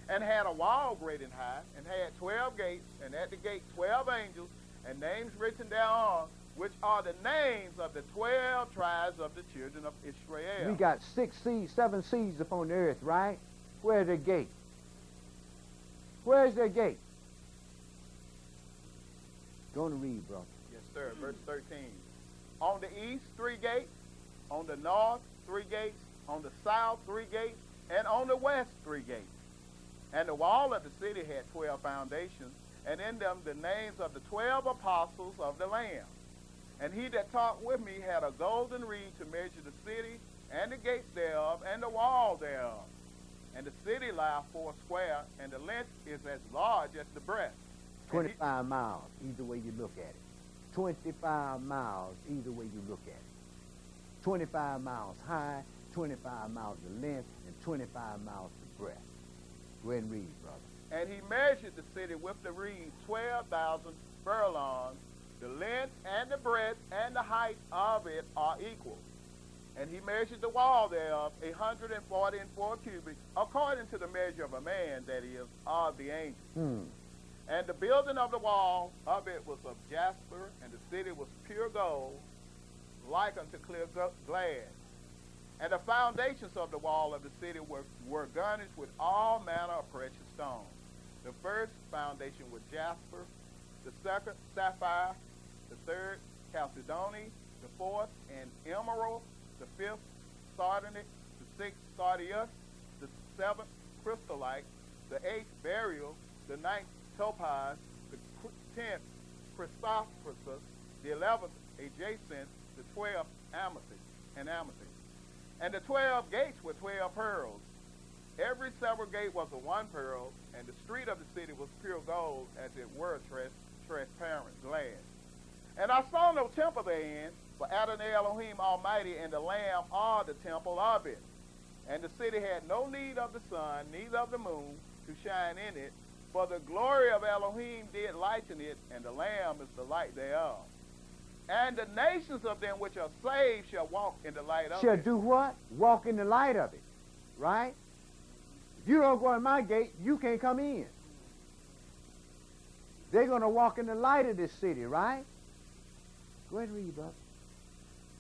[SPEAKER 2] and had a wall great and high, and had 12 gates, and at the gate 12 angels, and names written thereon, which are the names of the 12 tribes of the children of Israel.
[SPEAKER 1] We got 7 seas upon the earth, right? Where's the gate? Where's their gate? Go on and read, brother.
[SPEAKER 2] Yes, sir. Verse 13. On the east, 3 gates. On the north, 3 gates. On the south, 3 gates. And on the west, 3 gates. And the wall of the city had 12 foundations, and in them the names of the 12 apostles of the Lamb. And he that talked with me had a golden reed to measure the city, and the gates thereof, and the wall thereof. And the city lieth 4 square, and the length is as large as the breadth.
[SPEAKER 1] 25 miles, either way you look at it. 25 miles, either way you look at it. 25 miles high, 25 miles the length, and 25 miles the breadth. Go ahead and read, brother.
[SPEAKER 2] And he measured the city with the reed 12,000 furlongs. The length and the breadth and the height of it are equal. And he measured the wall thereof 144 cubits, according to the measure of a man, that is, of the angel. And the building of the wall of it was of jasper, and the city was pure gold, like unto clear glass. And the foundations of the wall of the city were garnished with all manner of precious stones. The first foundation was jasper, the second sapphire, the third chalcedony, the fourth an emerald, the fifth sardonyx, the sixth sardius, the seventh crystallite, the eighth beryl, the ninth topaz, the 10th chrysoprasus, the 11th jacinth, the 12th amethyst. And the 12 gates were 12 pearls. Every several gate was of 1 pearl, and the street of the city was pure gold, as it were transparent glass. And I saw no temple therein, for Adonai Elohim Almighty and the Lamb are the temple of it. And the city had no need of the sun, neither of the moon, to shine in it, for the glory of Elohim did lighten it, and the Lamb is the light thereof. And the nations of them which are saved shall walk in the light of it.
[SPEAKER 1] Shall do what? Walk in the light of it, right? If you don't go in my gate, you can't come in. They're going to walk in the light of this city, right? Go ahead and read, brother.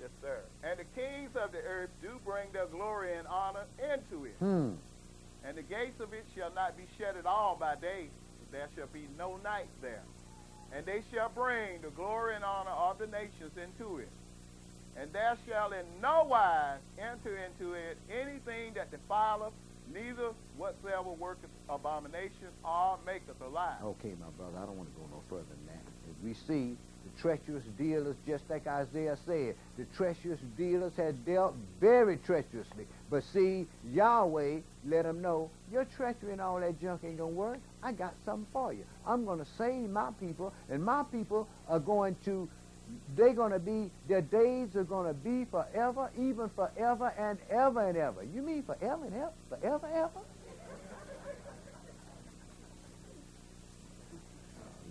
[SPEAKER 2] Yes, sir. And the kings of the earth do bring their glory and honor into it. And the gates of it shall not be shut at all by day, but there shall be no night there. And they shall bring the glory and honor of the nations into it. And there shall in no wise enter into it anything that defileth, neither whatsoever worketh abomination or maketh a lie.
[SPEAKER 1] Okay, my brother, I don't want to go no further than that. As we see, the treacherous dealers, just like Isaiah said, the treacherous dealers had dealt very treacherously. But see, Yahweh let them know, your treachery and all that junk ain't going to work. I got something for you. I'm going to save my people, and my people are going to, they're going to be, their days are going to be forever, even forever and ever and ever. You mean forever and ever? Forever, ever?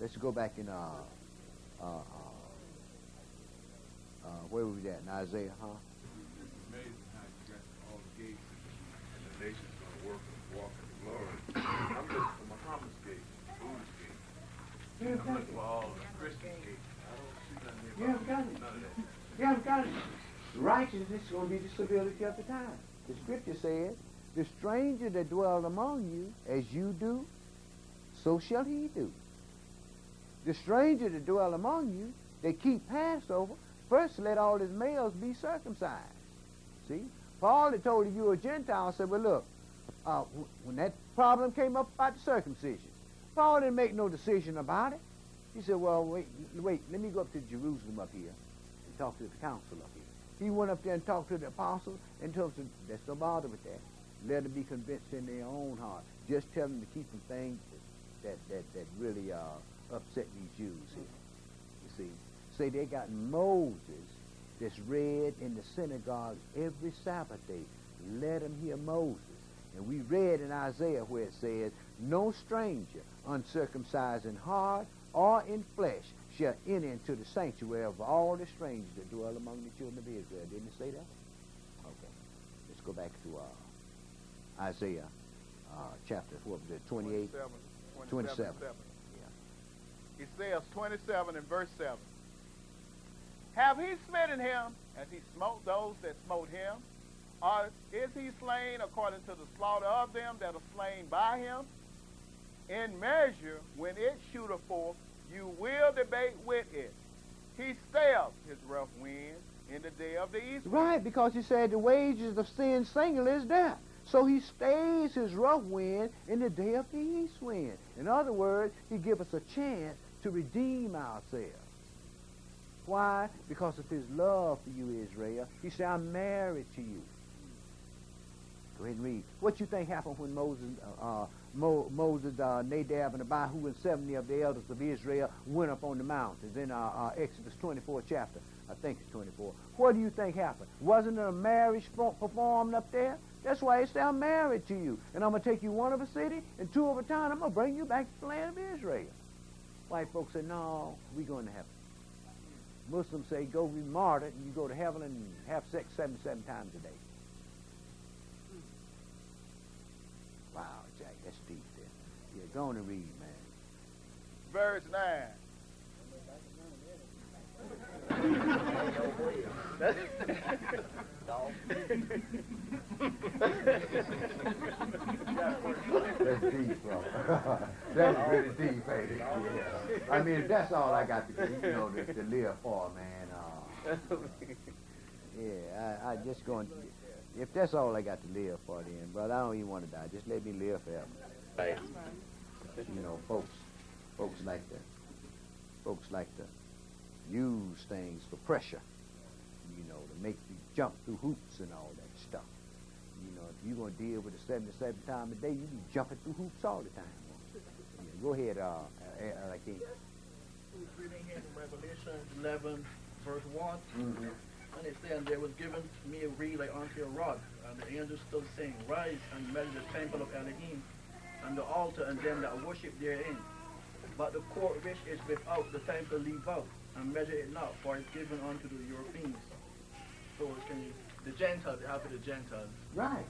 [SPEAKER 1] Let's go back in, where were we at? In Isaiah, huh?
[SPEAKER 8] It's amazing how you got all the gates and the nation's going to work and walk in the glory. I'm looking for Muhammad's gate, Buddha's gate. I'm looking for all the Christian gates. I don't see nothing here.
[SPEAKER 1] You haven't got it.
[SPEAKER 8] None of that.
[SPEAKER 1] You haven't got it. Righteousness is going to be the civility of the time. The scripture says, the stranger that dwelled among you, as you do, so shall he do. The stranger that dwell among you, they keep Passover, first let all his males be circumcised. See? Paul had told you a Gentile, said, well, look, when that problem came up about the circumcision, Paul didn't make no decision about it. He said, well, wait, let me go up to Jerusalem up here and talk to the council up here. He went up there and talked to the apostles and told them, let's don't bother with that. Let them be convinced in their own heart. Just tell them to keep some things that really upset these Jews here. You see? Say they got Moses that's read in the synagogue every Sabbath day. Let them hear Moses. And we read in Isaiah where it says, no stranger, uncircumcised in heart or in flesh, shall enter into the sanctuary of all the strangers that dwell among the children of Israel. Didn't it say that? Okay. Let's go back to Isaiah chapter, what was it, 28? 27.
[SPEAKER 2] He says, 27 and verse 7. Have he smitten him as he smote those that smote him? Or is he slain according to the slaughter of them that are slain by him? In measure, when it shooteth forth, you will debate with it. He stayeth his rough wind in the day of the east wind.
[SPEAKER 1] Right, because he said the wages of sin single is death. So he stays his rough wind in the day of the east wind. In other words, he gives us a chance to redeem ourselves. Why? Because of his love for you, Israel. He said, I'm married to you. Go ahead and read. What you think happened when Moses, Nadab, and Abihu, and 70 of the elders of Israel went up on the mountains in Exodus 24 chapter? I think it's 24. What do you think happened? Wasn't there a marriage performed up there? That's why he said, I'm married to you. And I'm going to take you one of a city and two of a town. I'm going to bring you back to the land of Israel. White folks say, no, we're going to heaven. Muslims say, go be martyred and you go to heaven and have sex 77 times a day. Wow, Jack, that's deep there. Yeah, go on and read, man.
[SPEAKER 2] Verse 9.
[SPEAKER 1] That's deep, bro. That's really deep, ain't it? Yeah. I mean, if that's all I got to do, to live for, man. Yeah, I just going. If that's all I got to live for, then, brother, I don't even want to die. Just let me live forever.
[SPEAKER 3] Right.
[SPEAKER 1] Folks like to use things for pressure, to make you jump through hoops and all that stuff. If you're going to deal with it 77 times a day, you be jumping through hoops all the time. Yeah, go ahead, Rakeem.
[SPEAKER 9] Reading here in Revelation 11, verse 1.
[SPEAKER 1] Mm-hmm.
[SPEAKER 9] And it says, there was given to me a reed like unto a rod, and the angel stood saying, rise and measure the temple of Elohim, and the altar, and them that worship therein. But the court which is without the temple leave out, and measure it not, for it is given unto the Europeans. So the Gentiles, they have to the Gentiles.
[SPEAKER 1] Right.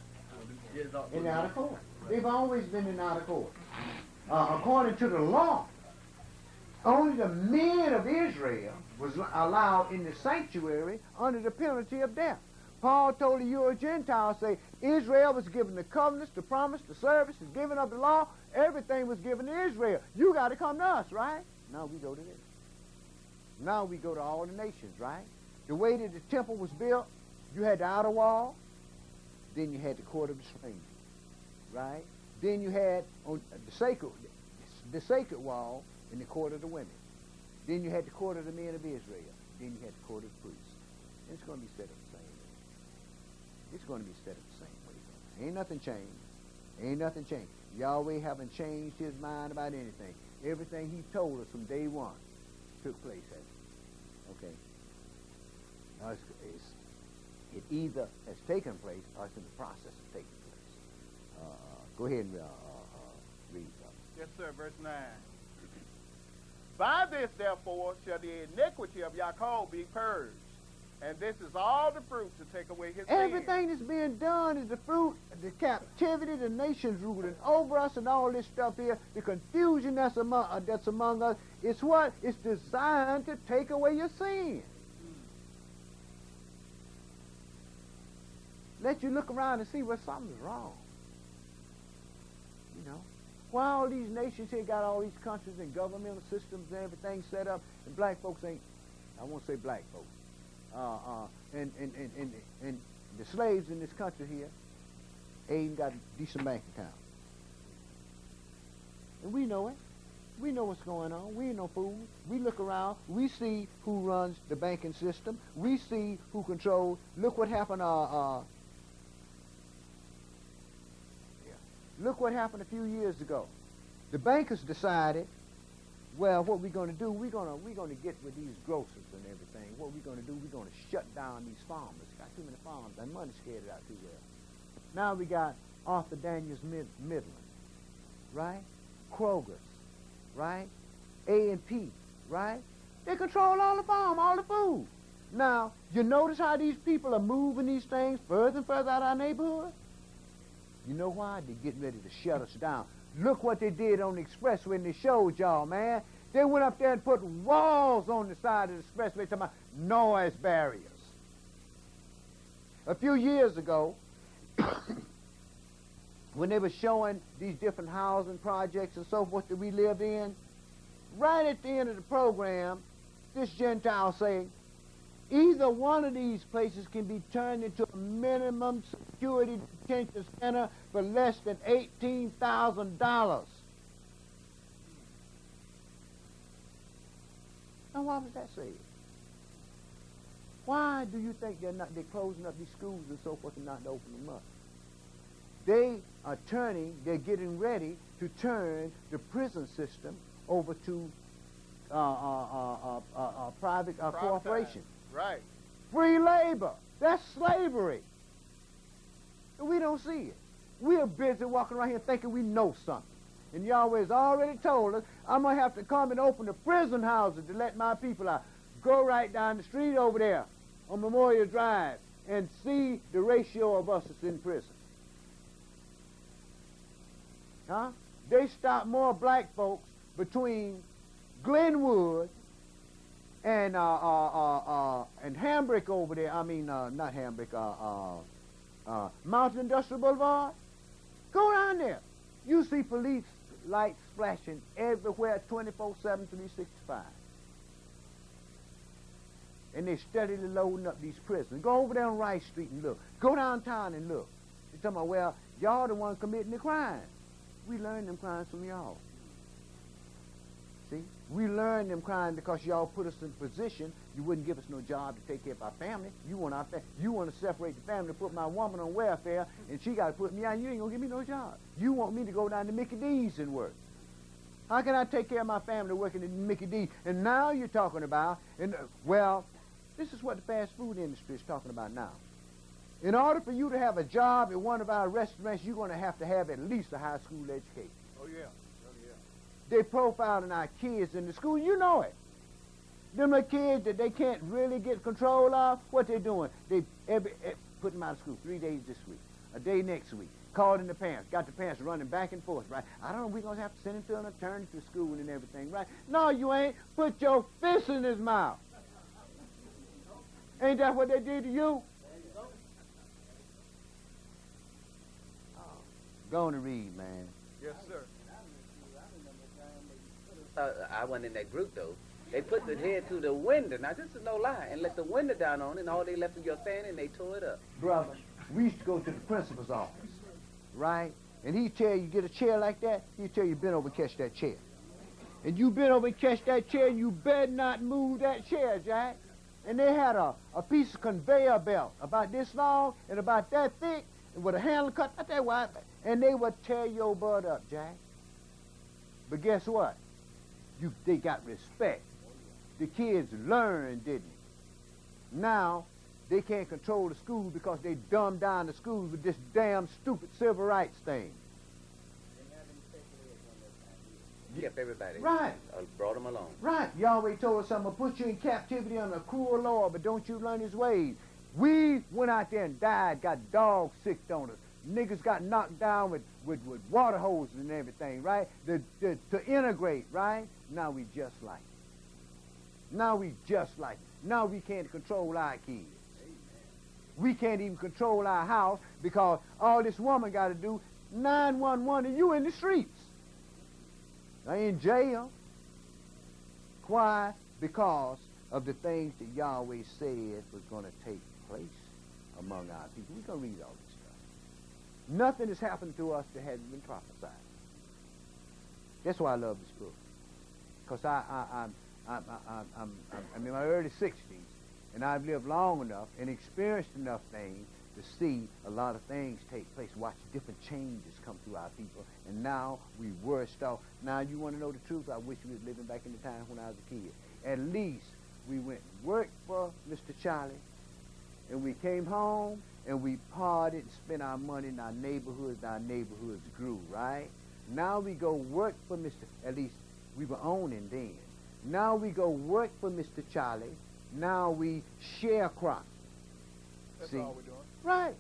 [SPEAKER 9] So
[SPEAKER 1] in out of court. Right. They've always been in out of court. According to the law, only the men of Israel was allowed in the sanctuary under the penalty of death. Paul told you a Gentile, say, Israel was given the covenants, the promise, the service, the giving of the law. Everything was given to Israel. You got to come to us, right? Now we go to this. Now we go to all the nations, right? The way that the temple was built, you had the outer wall, then you had the court of the strangers, right? Then you had on the sacred wall in the court of the women. Then you had the court of the men of Israel. Then you had the court of the priests. And it's going to be set up the same way. It's going to be set up the same way. Ain't nothing changed. Ain't nothing changed. Yahweh haven't changed his mind about anything. Everything he told us from day one took place, hasn't it? Okay. Now it either has taken place or it's in the process of taking place. Go ahead and read.
[SPEAKER 2] Yes, sir, verse 9. By this, therefore, shall the iniquity of Yaakov be purged, and this is all the fruit to take away his sin.
[SPEAKER 1] Everything that's being done is the fruit of the captivity, the nations ruling over us, and all this stuff here, the confusion that's among us. It's what? It's designed to take away your sin. Let you look around and see where something's wrong. Why all these nations here got all these countries and governmental systems and everything set up, and black folks ain't, I won't say black folks, and the slaves in this country here ain't got a decent bank account. And we know it. We know what's going on. We ain't no fools. We look around. We see who runs the banking system. We see who controls. Look what happened. Look what happened a few years ago. The bankers decided, well, what we're going to do, we're going to get with these grocers and everything. What we're going to do, we're going to shut down these farmers. Got too many farms. And money scared it out too well. Now we got Arthur Daniels Midland, right? Kroger's, right? A&P, right? They control all the farm, all the food. Now, you notice how these people are moving these things further and further out of our neighborhood? You know why? They're getting ready to shut us down. Look what they did on the expressway when they showed y'all, man. They went up there and put walls on the side of the expressway talking about noise barriers. A few years ago, when they were showing these different housing projects and so forth that we lived in, right at the end of the program, this Gentile say, either one of these places can be turned into a minimum security detention center for less than $18,000. Now, why was that said? Why do you think they're closing up these schools and so forth and not opening them up? They are they're getting ready to turn the prison system over to private corporation.
[SPEAKER 2] Right.
[SPEAKER 1] Free labor. That's slavery. And we don't see it. We're busy walking around here thinking we know something. And Yahweh has already told us, I'm going to have to come and open the prison houses to let my people out. Go right down the street over there on Memorial Drive and see the ratio of us that's in prison. Huh? They stop more black folks between Glenwood and Hambrick over there. I mean, not Hambrick, Mountain Industrial Boulevard. Go down there. You see police lights flashing everywhere, 24/7, 365. And they're steadily loading up these prisons. Go over there on Rice Street and look. Go downtown and look. They're talking about, well, y'all the ones committing the crime. We learned them crimes from y'all. See? We learned them crimes because y'all put us in position. You wouldn't give us no job to take care of our family. You want to separate the family, put my woman on welfare, and she got to put me out. You ain't going to give me no job. You want me to go down to Mickey D's and work. How can I take care of my family working in Mickey D's? And now you're talking about, well, this is what the fast food industry is talking about now. In order for you to have a job at one of our restaurants, you're going to have at least a high school education.
[SPEAKER 2] Oh, yeah.
[SPEAKER 1] They profiling our kids in the school. You know it. Them are kids that they can't really get control of. What they doing? They put them out of school 3 days this week, a day next week. Called in the parents. Got the parents running back and forth, right? I don't know, we're going to have to send him to an attorney to school and everything, right? No, you ain't. Put your fist in his mouth. Ain't that what they did to you? Go on and read, man.
[SPEAKER 2] Yes, sir.
[SPEAKER 3] I wasn't in that group, though. They put the head through the window. Now, this is no lie. And let the window down on it, and all they left was your fan, and they tore it up.
[SPEAKER 1] Brother, we used to go to the principal's office, right? And he'd tell you, get a chair like that, he'd tell you, bend over and catch that chair. And you bend over and catch that chair, you better not move that chair, Jack. And they had a piece of conveyor belt about this long and about that thick, and with a handle cut about that wide, and they would tear your butt up, Jack. But guess what? They got respect. The kids learned, didn't they? Now, they can't control the school because they dumbed down the schools with this damn stupid civil rights thing.
[SPEAKER 3] Kept everybody.
[SPEAKER 1] Right.
[SPEAKER 3] Brought them along.
[SPEAKER 1] Right. Yahweh told us, I'm going to put you in captivity under a cruel Lord, but don't you learn his ways. We went out there and died, got dog sick on us. Niggas got knocked down with water hoses and everything, right? To integrate, right? Now we just like it. Now we just like it. Now we can't control our kids. We can't even control our house because all this woman got to do, 911, and you in the streets. Now in jail. Why? Because of the things that Yahweh said was going to take place among our people. We're going to read all this stuff. Nothing has happened to us that hasn't been prophesied. That's why I love this book. Because I'm in my early 60s, and I've lived long enough and experienced enough things to see a lot of things take place, watch different changes come through our people, and now we worst off. Now, you want to know the truth? I wish we was living back in the time when I was a kid. At least we went and worked for Mr. Charlie, and we came home, and we partied and spent our money in our neighborhoods. Our neighborhoods grew, right? Now we go work for at least we were owning then. Now we go work for Mr. Charlie. Now we sharecrop.
[SPEAKER 2] That's
[SPEAKER 1] See?
[SPEAKER 2] all we're doing.
[SPEAKER 1] Right.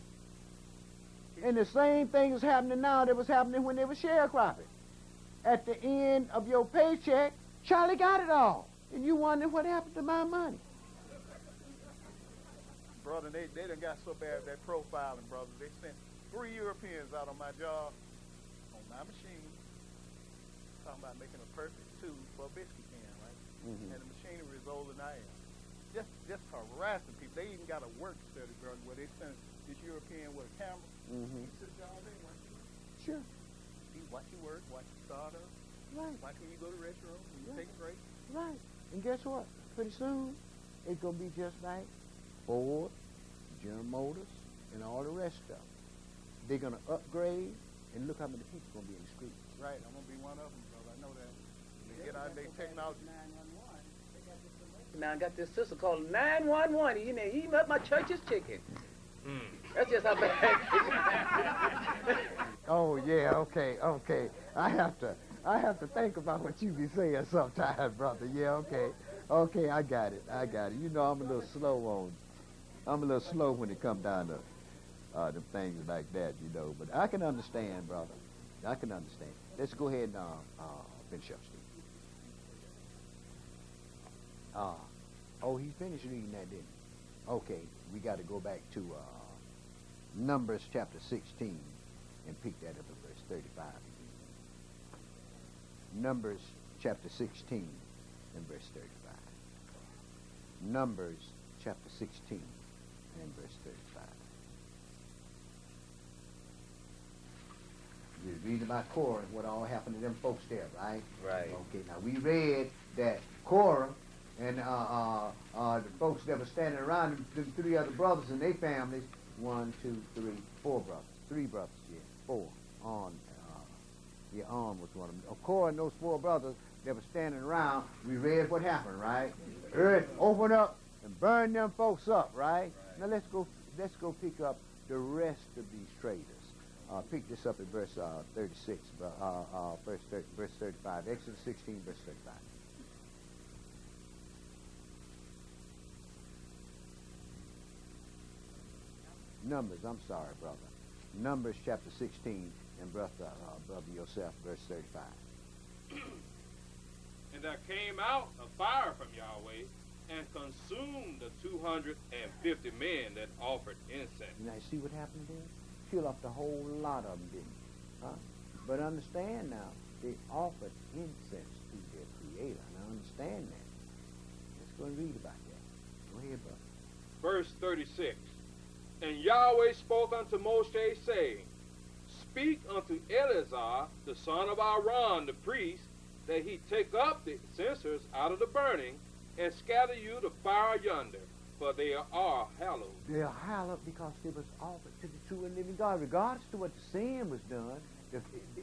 [SPEAKER 1] And the same thing is happening now that was happening when they were sharecropping. At the end of your paycheck, Charlie got it all. And you wonder what happened to my money.
[SPEAKER 2] Brother, they done got so bad at that profiling, brother. They sent 3 Europeans out on my job. my machine, talking about making a perfect tool for a biscuit can, right?
[SPEAKER 1] Mm-hmm.
[SPEAKER 2] And the machinery is older than I am. Just harassing people. They even got a work study, brother, where they send this European with a camera.
[SPEAKER 1] Mm-hmm.
[SPEAKER 2] He sits all day watching you.
[SPEAKER 1] Sure.
[SPEAKER 2] He watch you work, watch you start up.
[SPEAKER 1] Right.
[SPEAKER 2] Watch when you go to the restroom, when you take a break.
[SPEAKER 1] Right. And guess what? Pretty soon, it's going to be just like Ford, General Motors, and all the rest of them. They're going to upgrade, and look how many people going to be in the streets.
[SPEAKER 2] Right. I'm going to be one of them, brother. I know that. They get out their technology.
[SPEAKER 3] Now I got this sister called 911. You know, he up my church's chicken. That's just how bad.
[SPEAKER 1] Oh yeah, okay. I have to think about what you be saying sometimes, brother. Yeah, okay. I got it. You know, I'm a little slow when it comes down to them things like that. You know, but I can understand, brother. I can understand. Let's go ahead and finish up, Steve. Oh, he finished reading that, didn't he? Okay, we got to go back to Numbers chapter 16 and pick that up at verse 35 again. Numbers chapter 16 and verse 35. Numbers chapter 16 and verse 35. You're reading about Korah and what all happened to them folks there, right?
[SPEAKER 3] Right.
[SPEAKER 1] Okay, now we read that Korah and the folks that were standing around them, three other brothers and their families, 1, 2, 3, 4 brothers. 3 brothers, yeah, 4. On was one of them. Korah and those 4 brothers that were standing around, we read what happened, right? Earth opened up and burned them folks up, right? Now let's go pick up the rest of these traders. Pick this up at verse 36, verse 35. Exodus 16, verse 35. Numbers, I'm sorry, brother. Numbers chapter 16 and brother Yosef, verse 35.
[SPEAKER 4] And there came out a fire from Yahweh and consumed the 250 men that offered incense.
[SPEAKER 1] Now, you see what happened there? Killed off the whole lot of them, didn't he? Huh? But understand now, they offered incense to their Creator. Now, understand that. Let's go and read about that. Go ahead, brother.
[SPEAKER 4] Verse 36. And Yahweh spoke unto Moshe, saying, Speak unto Eleazar, the son of Aaron, the priest, that he take up the censers out of the burning, and scatter you the fire yonder, for they are hallowed.
[SPEAKER 1] They are hallowed because they was offered to the true and living God. Regardless to what the sin was done,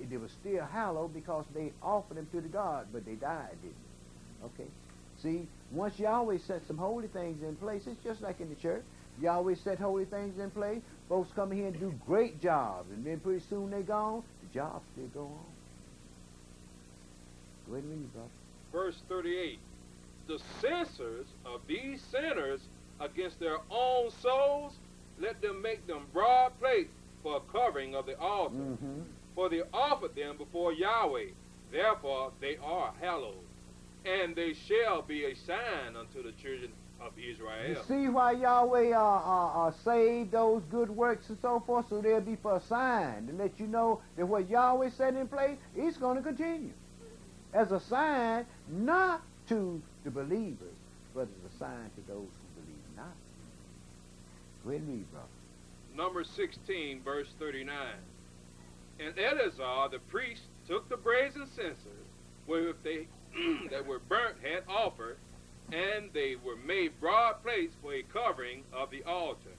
[SPEAKER 1] they were still hallowed because they offered them to the God, but they died, didn't they? Okay. See, once Yahweh set some holy things in place, it's just like in the church. Yahweh set holy things in place. Folks come here and do great jobs, and then pretty soon they gone. The jobs still go on. Go ahead and read, brother.
[SPEAKER 4] Verse 38. The censers of these sinners against their own souls, let them make them broad plates for a covering of the altar.
[SPEAKER 1] Mm-hmm.
[SPEAKER 4] For they offered them before Yahweh. Therefore they are hallowed. And they shall be a sign unto the children of Israel.
[SPEAKER 1] You see why Yahweh saved those good works and so forth, so they'll be for a sign to let you know that what Yahweh set in place, He's going to continue. As a sign, not to the believers, but as a sign to those who believe not. Go ahead and read, brother.
[SPEAKER 4] Numbers 16, verse 39. And Eleazar the priest took the brazen censers wherewith they that were burnt had offered, and they were made broad plates for a covering of the altar,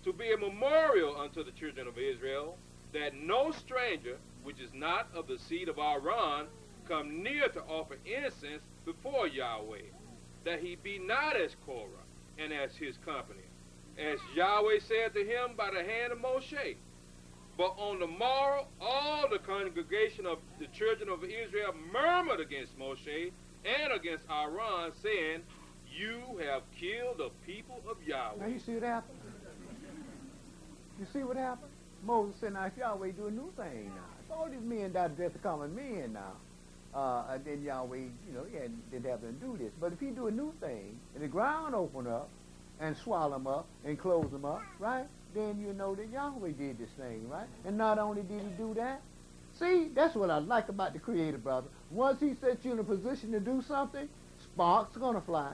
[SPEAKER 4] to be a memorial unto the children of Israel, that no stranger which is not of the seed of Aaron come near to offer incense before Yahweh, that he be not as Korah and as his company, as Yahweh said to him by the hand of Moshe. But on the morrow, all the congregation of the children of Israel murmured against Moshe and against Aaron, saying, You have killed the people of Yahweh.
[SPEAKER 1] Now you see what happened? You see what happened? Moses said, now if Yahweh do a new thing now. If all these men died death of common men now, then Yahweh, didn't have them do this. But if he do a new thing, and the ground open up, and swallow them up, and close them up, right? Then you know that Yahweh did this thing, right? And not only did he do that, See, that's what I like about the Creator, brother. Once he sets you in a position to do something, sparks are going to fly.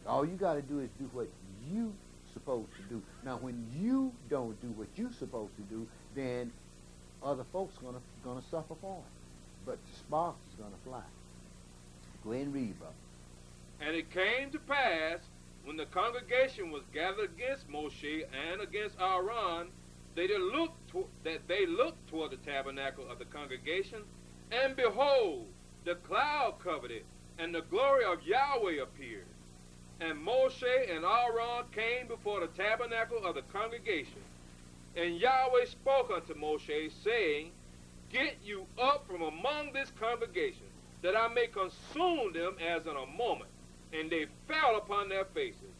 [SPEAKER 1] All you got to do is do what you supposed to do. Now, when you don't do what you supposed to do, then other folks gonna suffer for it. But the sparks is going to fly. Go ahead and read, brother.
[SPEAKER 4] And it came to pass, when the congregation was gathered against Moshe and against Aaron, they looked toward the tabernacle of the congregation, and behold, the cloud covered it, and the glory of Yahweh appeared. And Moshe and Aaron came before the tabernacle of the congregation. And Yahweh spoke unto Moshe, saying, Get you up from among this congregation, that I may consume them as in a moment. And they fell upon their faces.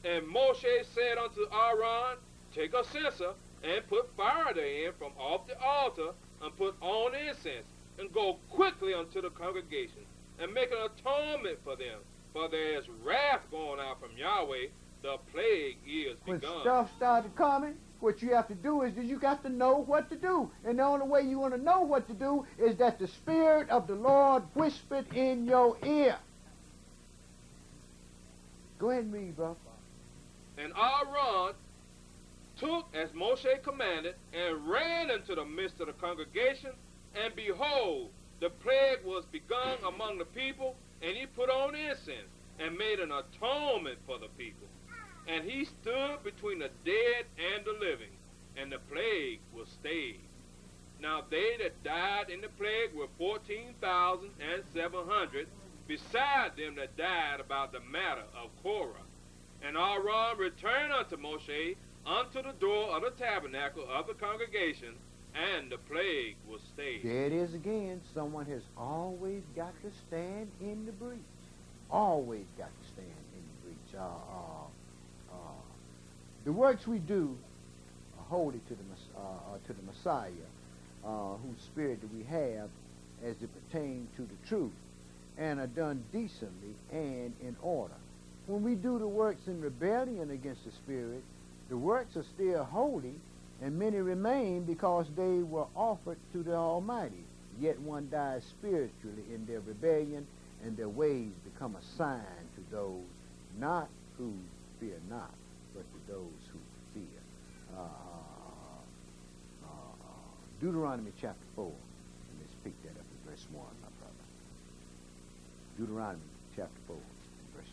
[SPEAKER 4] And Moshe said unto Aaron, Take a censer, and put fire therein from off the altar, and put on incense, and go quickly unto the congregation, and make an atonement for them. For there is wrath going out from Yahweh, the plague is begun.
[SPEAKER 1] When stuff started coming, what you have to do is you got to know what to do. And the only way you want to know what to do is that the Spirit of the Lord whispered in your ear. Go ahead and read, brother.
[SPEAKER 4] And Aaron took as Moshe commanded, and ran into the midst of the congregation, and behold, the plague was begun among the people, and he put on incense, and made an atonement for the people. And he stood between the dead and the living, and the plague was stayed. Now they that died in the plague were 14,700, beside them that died about the matter of Korah. And Aaron returned unto Moshe unto the door of the tabernacle of the congregation, and the plague was stayed.
[SPEAKER 1] There it is again. Someone has always got to stand in the breach. Always got to stand in the breach. The works we do are holy to the Messiah, whose spirit do we have as it pertains to the truth, and are done decently and in order. When we do the works in rebellion against the Spirit, the works are still holy, and many remain because they were offered to the Almighty. Yet one dies spiritually in their rebellion, and their ways become a sign to those not who fear not, but to those who fear. Deuteronomy chapter 4. Let's pick that up in verse 1, my brother. Deuteronomy chapter 4, verse 1.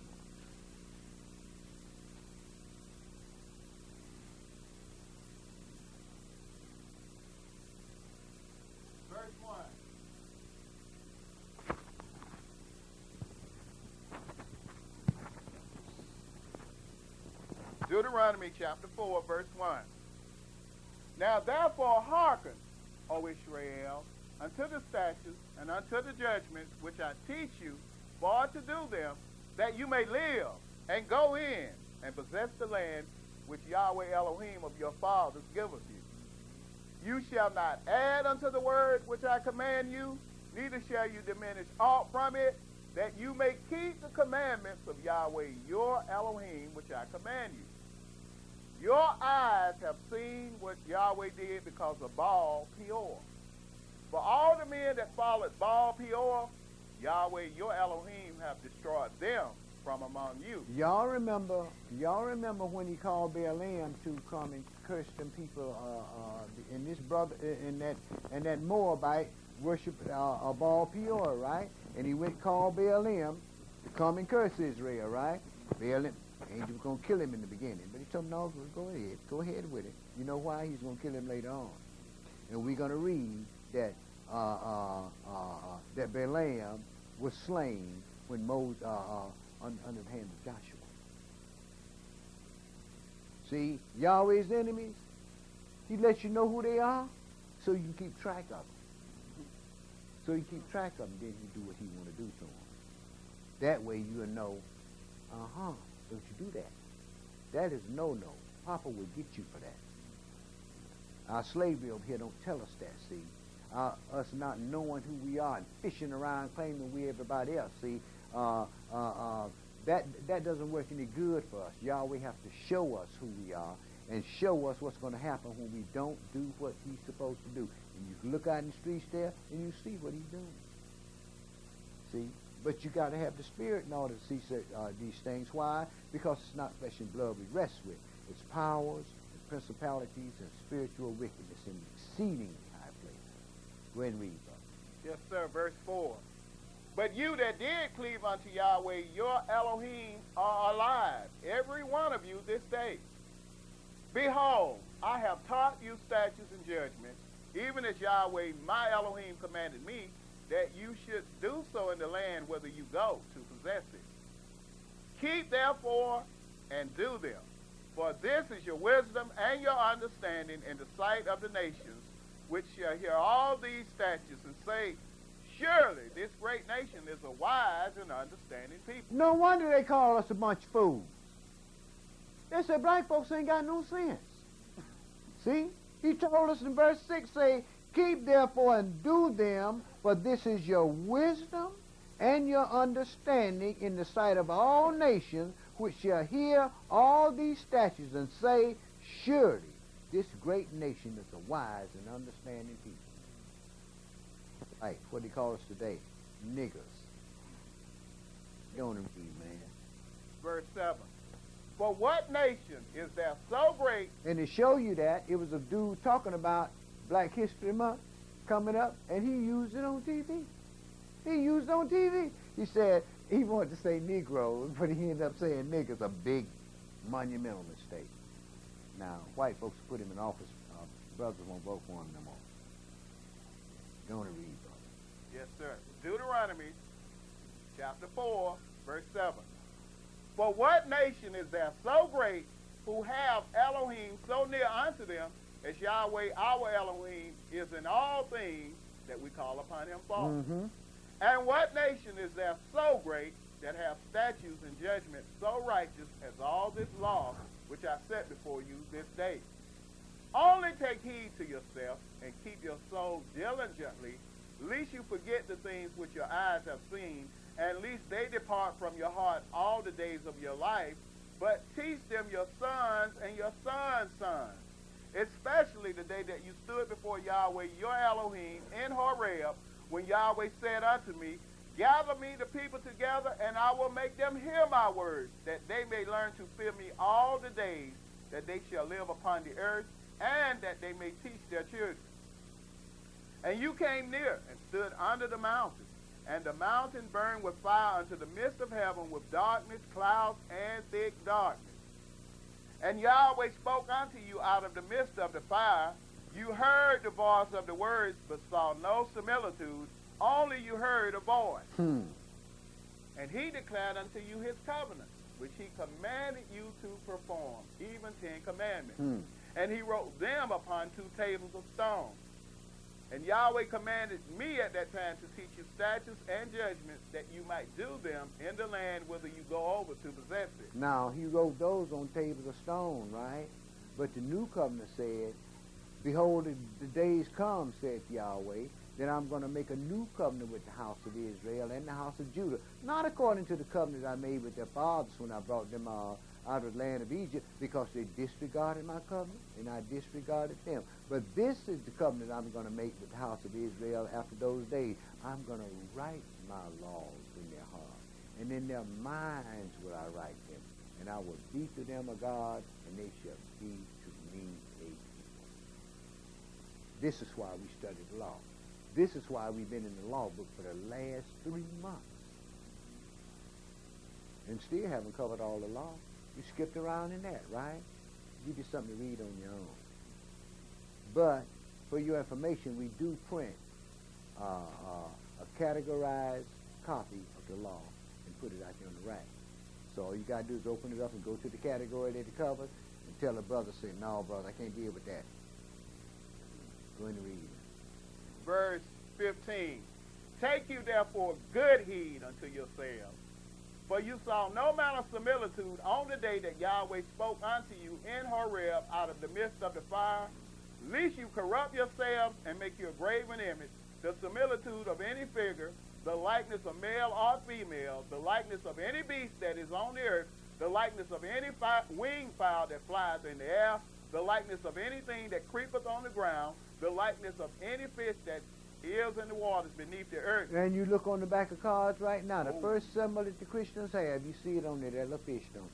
[SPEAKER 2] Deuteronomy chapter 4, verse 1. Now therefore hearken, O Israel, unto the statutes and unto the judgments which I teach you, for to do them, that you may live, and go in, and possess the land which Yahweh Elohim of your fathers giveth you. You shall not add unto the word which I command you, neither shall you diminish aught from it, that you may keep the commandments of Yahweh your Elohim which I command you. Your eyes have seen what Yahweh did because of Baal Peor. For all the men that followed Baal Peor, Yahweh your Elohim have destroyed them from among you.
[SPEAKER 1] Y'all remember when he called Balaam to come and curse them people, and this brother and that Moabite worshiped Baal Peor, right? And he went and called Balaam to come and curse Israel, right? Balaam, angel was going to kill him in the beginning, but he told him, no, go ahead with it. You know why? He's going to kill him later on. And we're going to read that that Balaam was slain when Moses under the hand of Joshua. See, Yahweh's enemies, he lets you know who they are so you can keep track of them. So you keep track of them, then you do what he want to do to them. That way you'll know, don't you do that. That is no-no. Papa will get you for that. Our slavery over here don't tell us that, see. Us not knowing who we are and fishing around claiming we everybody else, see. That doesn't work any good for us. Yahweh has to show us who we are and show us what's going to happen when we don't do what he's supposed to do. And you can look out in the streets there and you see what he's doing. See? But you got to have the Spirit in order to see these things. Why? Because it's not flesh and blood we rest with. It's powers, and principalities, and spiritual wickedness in exceedingly high places. Go ahead and read, brother.
[SPEAKER 2] Yes, sir. Verse 4. But you that did cleave unto Yahweh, your Elohim, are alive, every one of you this day. Behold, I have taught you statutes and judgments, even as Yahweh my Elohim commanded me, that you should do so in the land whither you go to possess it. Keep therefore and do them, for this is your wisdom and your understanding in the sight of the nations, which shall hear all these statutes and say, surely this great nation is a wise and understanding people.
[SPEAKER 1] No wonder they call us a bunch of fools. They said black folks ain't got no sense. See? He told us in verse 6, say, keep therefore and do them, for this is your wisdom and your understanding in the sight of all nations, which shall hear all these statutes and say, surely this great nation is a wise and understanding people. Like what he calls us today, niggers. Don't read, man.
[SPEAKER 2] Verse 7. For what nation is there so great?
[SPEAKER 1] And to show you that, it was a dude talking about Black History Month coming up, and he used it on TV. He used it on TV. He said he wanted to say Negroes, but he ended up saying niggers, a big monumental mistake. Now, white folks put him in office. Brothers won't vote for him no more. Don't read, brother.
[SPEAKER 2] Yes, sir. Deuteronomy chapter 4, verse 7. For what nation is there so great who have Elohim so near unto them as Yahweh our Elohim is in all things that we call upon him for?
[SPEAKER 1] Mm-hmm.
[SPEAKER 2] And what nation is there so great that have statutes and judgments so righteous as all this law which I set before you this day? Only take heed to yourself and keep your soul diligently, lest you forget the things which your eyes have seen, and lest they depart from your heart all the days of your life, but teach them your sons and your sons' sons, especially the day that you stood before Yahweh your Elohim in Horeb, when Yahweh said unto me, gather me the people together, and I will make them hear my words, that they may learn to fear me all the days that they shall live upon the earth, and that they may teach their children. And you came near and stood under the mountain, and the mountain burned with fire unto the midst of heaven with darkness, clouds, and thick darkness. And Yahweh spoke unto you out of the midst of the fire. You heard the voice of the words, but saw no similitude. Only you heard a voice. And he declared unto you his covenant, which he commanded you to perform, even 10 commandments. And he wrote them upon 2 tables of stone. And Yahweh commanded me at that time to teach you statutes and judgments, that you might do them in the land whither you go over to possess it.
[SPEAKER 1] Now, he wrote those on tables of stone, right? But the new covenant said, behold, the days come, saith Yahweh, that I'm going to make a new covenant with the house of Israel and the house of Judah, not according to the covenant I made with their fathers when I brought them out of the land of Egypt, because they disregarded my covenant, and I disregarded them. But this is the covenant I'm going to make with the house of Israel after those days. I'm going to write my laws in their heart, and in their minds will I write them, and I will be to them a God, and they shall be to me a people. This is why we study the law. This is why we've been in the law book for the last 3 months. And still haven't covered all the law. We skipped around in that, right? Give you something to read on your own. But for your information, we do print a categorized copy of the law and put it out there on the rack. So all you got to do is open it up and go to the category that it covers and tell a brother, say, no, brother, I can't deal with that. Go ahead and read it.
[SPEAKER 2] Verse 15. Take you therefore good heed unto yourselves, for you saw no manner of similitude on the day that Yahweh spoke unto you in Horeb out of the midst of the fire, lest you corrupt yourselves and make you a graven image, the similitude of any figure, the likeness of male or female, the likeness of any beast that is on the earth, the likeness of any winged fowl that flies in the air, the likeness of anything that creepeth on the ground, the likeness of any fish that is in the waters beneath the earth.
[SPEAKER 1] And you look on the back of cards right now, the
[SPEAKER 2] Oh.
[SPEAKER 1] first symbol that the Christians have, you see it on there, that little fish, don't you?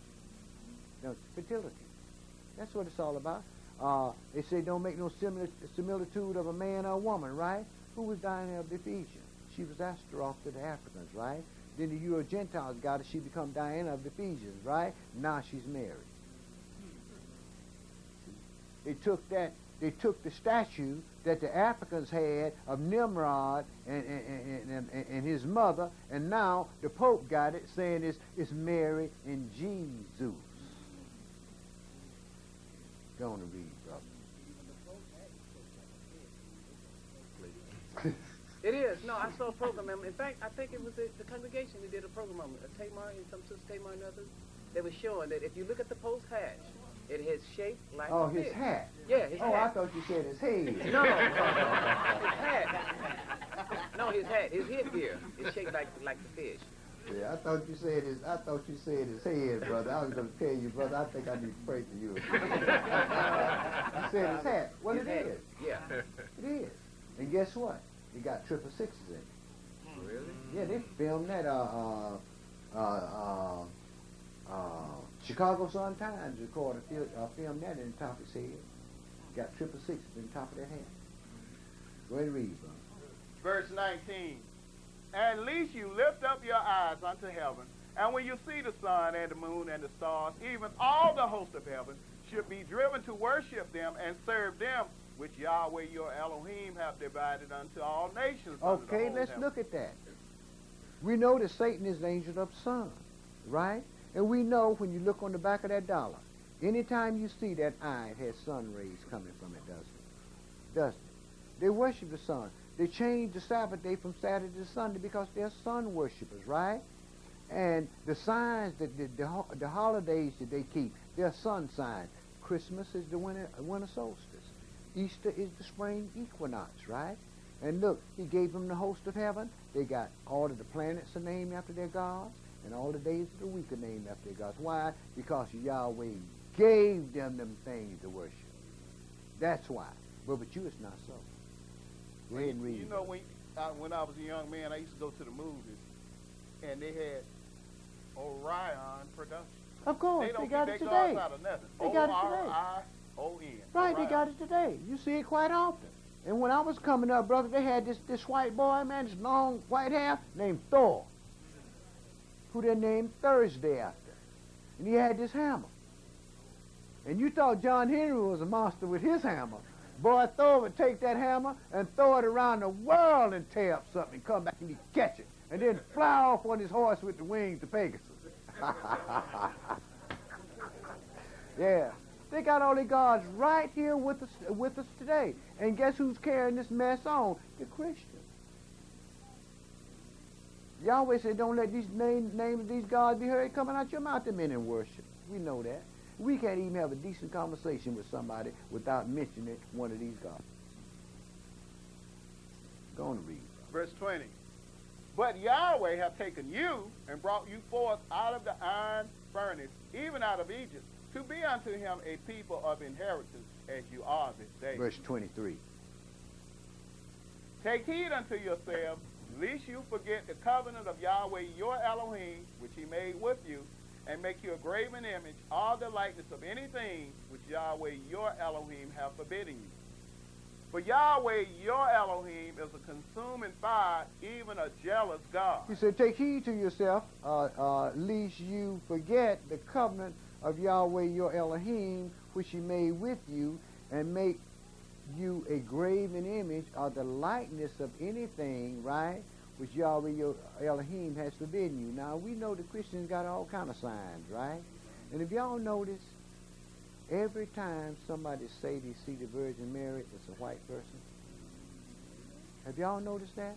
[SPEAKER 1] No, fertility. That's what it's all about. They say don't make no similitude of a man or a woman, right? Who was Diana of the Ephesians? She was Astaroth to the Africans, right? Then the Euro Gentiles got her, she become Diana of the Ephesians, right? Now she's married. They took the statue that the Africans had of Nimrod and his mother, and now the Pope got it, saying it's Mary and Jesus. Go on and read, brother.
[SPEAKER 3] It is. No, I saw a program. In fact, I think it was the congregation who did a program on it. Tamar and some sister Tamar and others. They were showing that if you look at the post hatch, it has shaped like a
[SPEAKER 1] his
[SPEAKER 3] fish.
[SPEAKER 1] hat.
[SPEAKER 3] Yeah, his
[SPEAKER 1] Oh,
[SPEAKER 3] hat.
[SPEAKER 1] I thought you said his head.
[SPEAKER 3] No, his hat. No, his hat. His headgear is shaped like the fish.
[SPEAKER 1] Yeah, I thought you said his head, brother. I was going to tell you, brother. I think I need to pray for you. You said his hat. Well,
[SPEAKER 3] His
[SPEAKER 1] it
[SPEAKER 3] hat.
[SPEAKER 1] is.
[SPEAKER 3] Yeah.
[SPEAKER 1] It is. And guess what? It got 666s in it.
[SPEAKER 3] Really?
[SPEAKER 1] Yeah, they filmed that. Chicago Sun-Times filmed that in the top of his head. Got 666s in the top of that hat. Go ahead and read, brother.
[SPEAKER 2] Verse 19. At least you lift up your eyes unto heaven, and when you see the sun and the moon and the stars, even all the host of heaven should be driven to worship them and serve them, which Yahweh your Elohim have divided unto all nations. under the
[SPEAKER 1] Okay,
[SPEAKER 2] whole
[SPEAKER 1] let's
[SPEAKER 2] heaven.
[SPEAKER 1] look at that. We know that Satan is the angel of the sun, right? And we know when you look on the back of that dollar, anytime you see that eye, it has sun rays coming from it, doesn't it? Doesn't it? They worship the sun. They changed the Sabbath day from Saturday to Sunday because they're sun worshippers, right? And the signs, the holidays that they keep, they're sun signs. Christmas is the winter solstice. Easter is the spring equinox, right? And look, he gave them the host of heaven. They got all of the planets are named after their gods, and all the days of the week are named after their gods. Why? Because Yahweh gave them things to worship. That's why. But with you, it's not so. Go ahead and read.
[SPEAKER 2] You know, when I was a young man, I used to go to the movies, and they had Orion Productions.
[SPEAKER 1] Of course,
[SPEAKER 2] They
[SPEAKER 1] got
[SPEAKER 2] keep
[SPEAKER 1] it
[SPEAKER 2] their
[SPEAKER 1] today.
[SPEAKER 2] gods out of nothing.
[SPEAKER 1] They got it today.
[SPEAKER 2] O-R-I-O-N.
[SPEAKER 1] Right,
[SPEAKER 2] Orion.
[SPEAKER 1] they got it today. You see it quite often. And when I was coming up, brother, they had this white boy, man, this long white hair, named Thor, who they named Thursday after. And he had this hammer. And you thought John Henry was a monster with his hammer. Boy, Thor would take that hammer and throw it around the world and tear up something and come back and he'd catch it. And then fly off on his horse with the wings of Pegasus. Yeah. They got all their gods right here with us today. And guess who's carrying this mess on? The Christians. Yahweh said, don't let these names of these gods be heard coming out your mouth. Them men in worship. We know that. We can't even have a decent conversation with somebody without mentioning one of these gods. Go on and read.
[SPEAKER 2] Verse 20. But Yahweh hath taken you and brought you forth out of the iron furnace, even out of Egypt, to be unto him a people of inheritance, as you are this day.
[SPEAKER 1] Verse 23.
[SPEAKER 2] Take heed unto yourselves, lest you forget the covenant of Yahweh your Elohim, which he made with you, and make you a graven image, all the likeness of anything which Yahweh your Elohim have forbidden you. For Yahweh your Elohim is a consuming fire, even a jealous God.
[SPEAKER 1] He said, take heed to yourself, lest you forget the covenant of Yahweh your Elohim, which he made with you, and make you a graven image of the likeness of anything, right, which Yahweh your Elohim has forbidden you. Now, we know the Christians got all kind of signs, right? And if y'all notice, every time somebody say they see the Virgin Mary, it's a white person. Have y'all noticed that?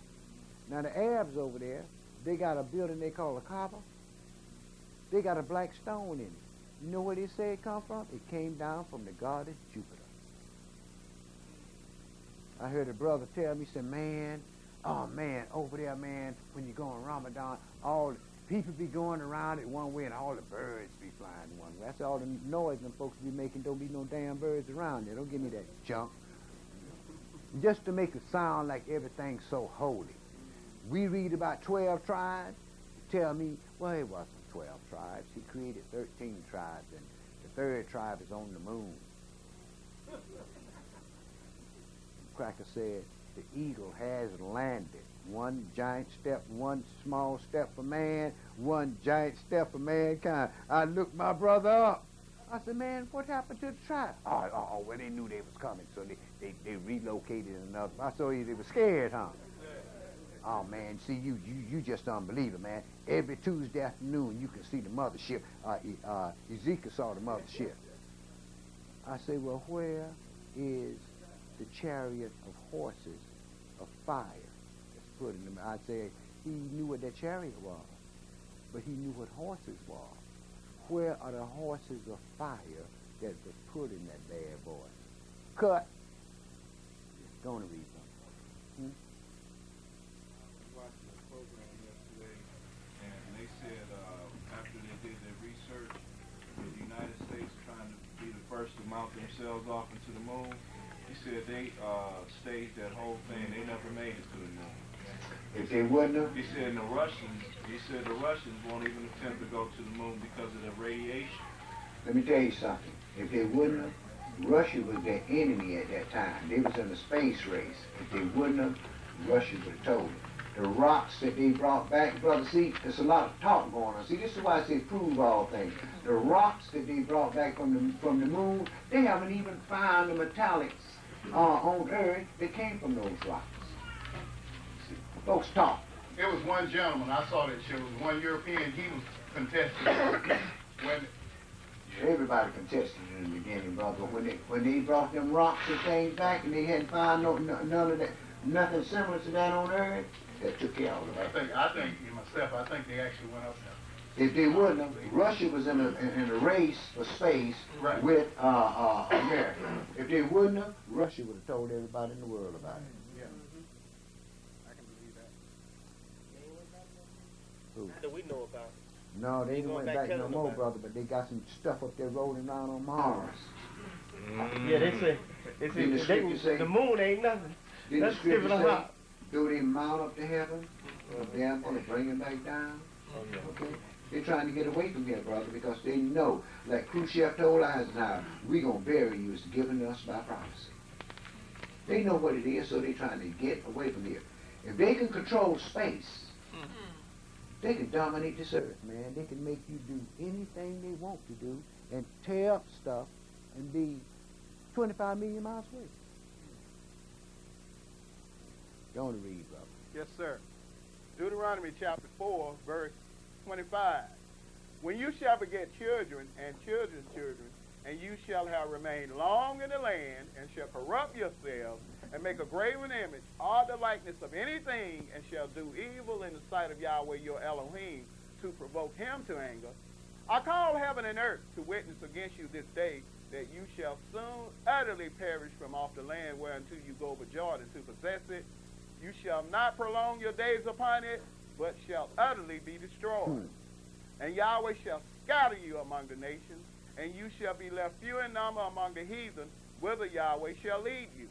[SPEAKER 1] Now, the Arabs over there, they got a building they call a Kaaba. They got a black stone in it. You know where they say it come from? It came down from the goddess Jupiter. I heard a brother tell me, he said, man, oh man, over there, man, when you go on Ramadan, all the people be going around it one way and all the birds be flying one way. That's all the noise them folks be making. Don't be no damn birds around there. Don't give me that junk. just to make it sound like everything's so holy. We read about 12 tribes. Tell me, well, it wasn't 12 tribes. He created 13 tribes, and the 3rd tribe is on the moon. Cracker said, the eagle has landed. One giant step, one small step for man, one giant step for mankind. I looked my brother up. I said, man, what happened to the tribe? Oh, well, they knew they was coming, so they relocated another. I saw they were scared, huh? Oh, man, see, you just unbeliever, man. Every Tuesday afternoon, you can see the mothership. Ezekiel saw the mothership. I say, well, where is the chariot of horses of fire that's put in them? I say, he knew what that chariot was, but he knew what horses were. Where are the horses of fire that was put in that bad boy? Cut. Don't read them.
[SPEAKER 8] I was watching a program yesterday, and they said after they did their research, the United States trying to be the first to mount themselves off into the moon, he said they staged that whole thing. They never made it to the moon.
[SPEAKER 1] If they wouldn't have?
[SPEAKER 8] He said the Russians won't even attempt to go to the moon because of the radiation.
[SPEAKER 1] Let me tell you something. If they wouldn't have, Russia was their enemy at that time. They was in a space race. If they wouldn't have, Russia would have told them. The rocks that they brought back, brother, see, there's a lot of talk going on. See, this is why I say prove all things. The rocks that they brought back from the moon, they haven't even found the metallics on Earth that came from those rocks. See, folks talk.
[SPEAKER 2] There was one gentleman, I saw that show, it was one European, he was contesting when
[SPEAKER 1] everybody contested in the beginning, brother. When they brought them rocks and things back and they hadn't found none of that, nothing similar to that on Earth, that took care of it.
[SPEAKER 2] I think myself, I think they actually went up there.
[SPEAKER 1] If they wouldn't have, Russia was in a race for space with America. If they wouldn't have, Russia would have told everybody in the world about it.
[SPEAKER 2] Yeah. I can believe that.
[SPEAKER 1] Who?
[SPEAKER 10] That we know about.
[SPEAKER 1] No, they ain't went back no more, brother, but they got some stuff up there rolling around on Mars.
[SPEAKER 10] Yeah, they say the moon ain't nothing. That's giving a hop.
[SPEAKER 1] Do they mount up to heaven? They're going to bring him back down? Okay. They're trying to get away from here, brother, because they know, like Khrushchev told Eisenhower, we're going to bury you. It's given us by prophecy. They know what it is, so they're trying to get away from here. If they can control space, they can dominate this earth, man. They can make you do anything they want to do and tear up stuff and be 25 million miles away. Don't read, brother.
[SPEAKER 2] Yes, sir. Deuteronomy chapter 4, verse 25. When you shall beget children and children's children, and you shall have remained long in the land, and shall corrupt yourselves, and make a graven image, or the likeness of anything, and shall do evil in the sight of Yahweh your Elohim, to provoke him to anger, I call heaven and earth to witness against you this day, that you shall soon utterly perish from off the land whereunto you go over Jordan to possess it. You shall not prolong your days upon it, but shall utterly be destroyed. And Yahweh shall scatter you among the nations, and you shall be left few in number among the heathen, whither Yahweh shall lead you.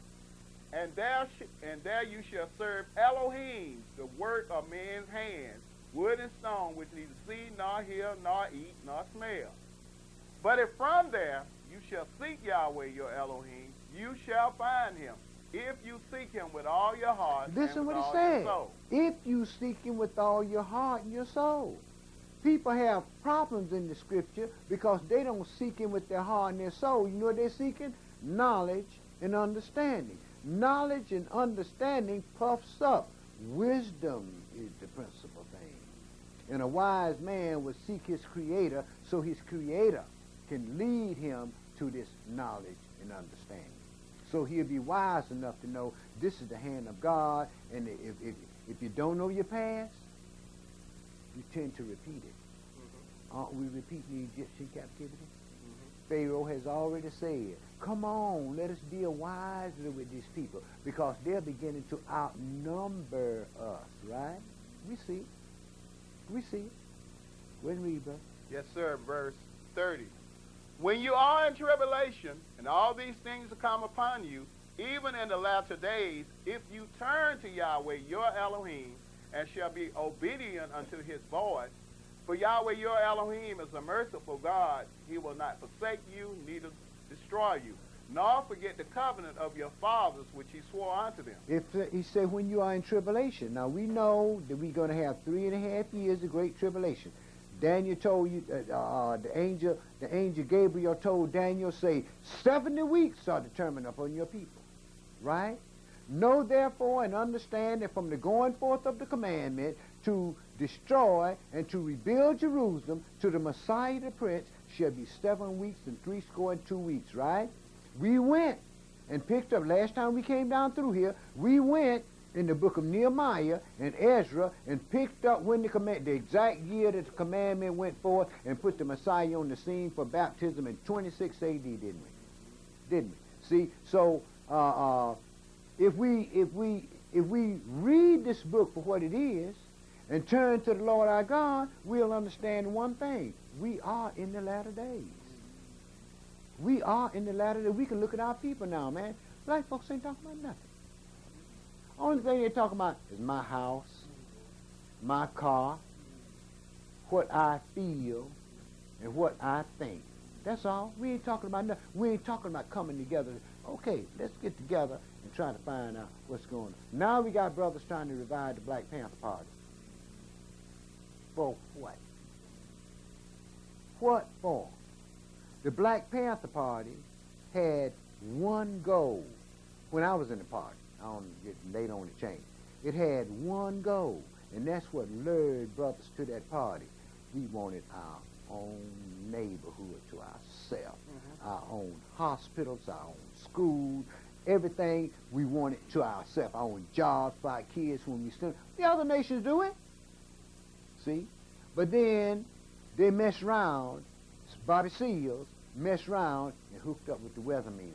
[SPEAKER 2] And there you shall serve Elohim, the work of men's hands, wood and stone, which neither see, nor hear, nor eat, nor smell. But if from there you shall seek Yahweh your Elohim, you shall find him, if you seek him with all your heart.
[SPEAKER 1] Listen
[SPEAKER 2] and with
[SPEAKER 1] what
[SPEAKER 2] all
[SPEAKER 1] it said.
[SPEAKER 2] your soul.
[SPEAKER 1] If you seek him with all your heart and your soul. People have problems in the scripture because they don't seek him with their heart and their soul. You know what they're seeking? Knowledge and understanding. Knowledge and understanding puffs up. Wisdom is the principal thing. And a wise man will seek his creator so his creator can lead him to this knowledge and understanding. So he'll be wise enough to know this is the hand of God, and if you don't know your past, you tend to repeat it. Aren't we repeating the Egyptian captivity? Pharaoh has already said, come on, let us deal wisely with these people, because they're beginning to outnumber us, right? We see it. We see it. Go ahead and read, brother.
[SPEAKER 2] Yes, sir. Verse 30. When you are in tribulation, and all these things are come upon you, even in the latter days, if you turn to Yahweh your Elohim, and shall be obedient unto his voice. For Yahweh your Elohim is a merciful God. He will not forsake you, neither destroy you, nor forget the covenant of your fathers which he swore unto them.
[SPEAKER 1] If he said when you are in tribulation. Now we know that we're going to have 3.5 years of great tribulation. Daniel told you, the angel Gabriel told Daniel, say, 70 weeks are determined upon your people. Right? Know therefore and understand that from the going forth of the commandment to destroy and to rebuild Jerusalem to the Messiah the Prince shall be 7 weeks and 62 weeks, right? We went and picked up, last time we came down through here, we went in the book of Nehemiah and Ezra and picked up when the exact year that the commandment went forth and put the Messiah on the scene for baptism in 26 AD, didn't we? Didn't we? See, so if we read this book for what it is and turn to the Lord our God, we'll understand one thing. We are in the latter days. We are in the latter days. We can look at our people now, man. Black folks ain't talking about nothing. Only thing they're talking about is my house, my car, what I feel, and what I think. That's all. We ain't talking about nothing. We ain't talking about coming together. Okay, let's get together and try to find out what's going on. Now we got brothers trying to revive the Black Panther Party. For what? What for? The Black Panther Party had one goal when I was in the party. I don't get late on the chain. It had one goal, and that's what lured brothers to that party. We wanted our own neighborhood to ourselves, our own hospitals, our own schools, everything we wanted to ourselves, our own jobs for our kids when we still. The other nations do it. See? But then they mess around, Bobby Seals messed around and hooked up with the weathermen.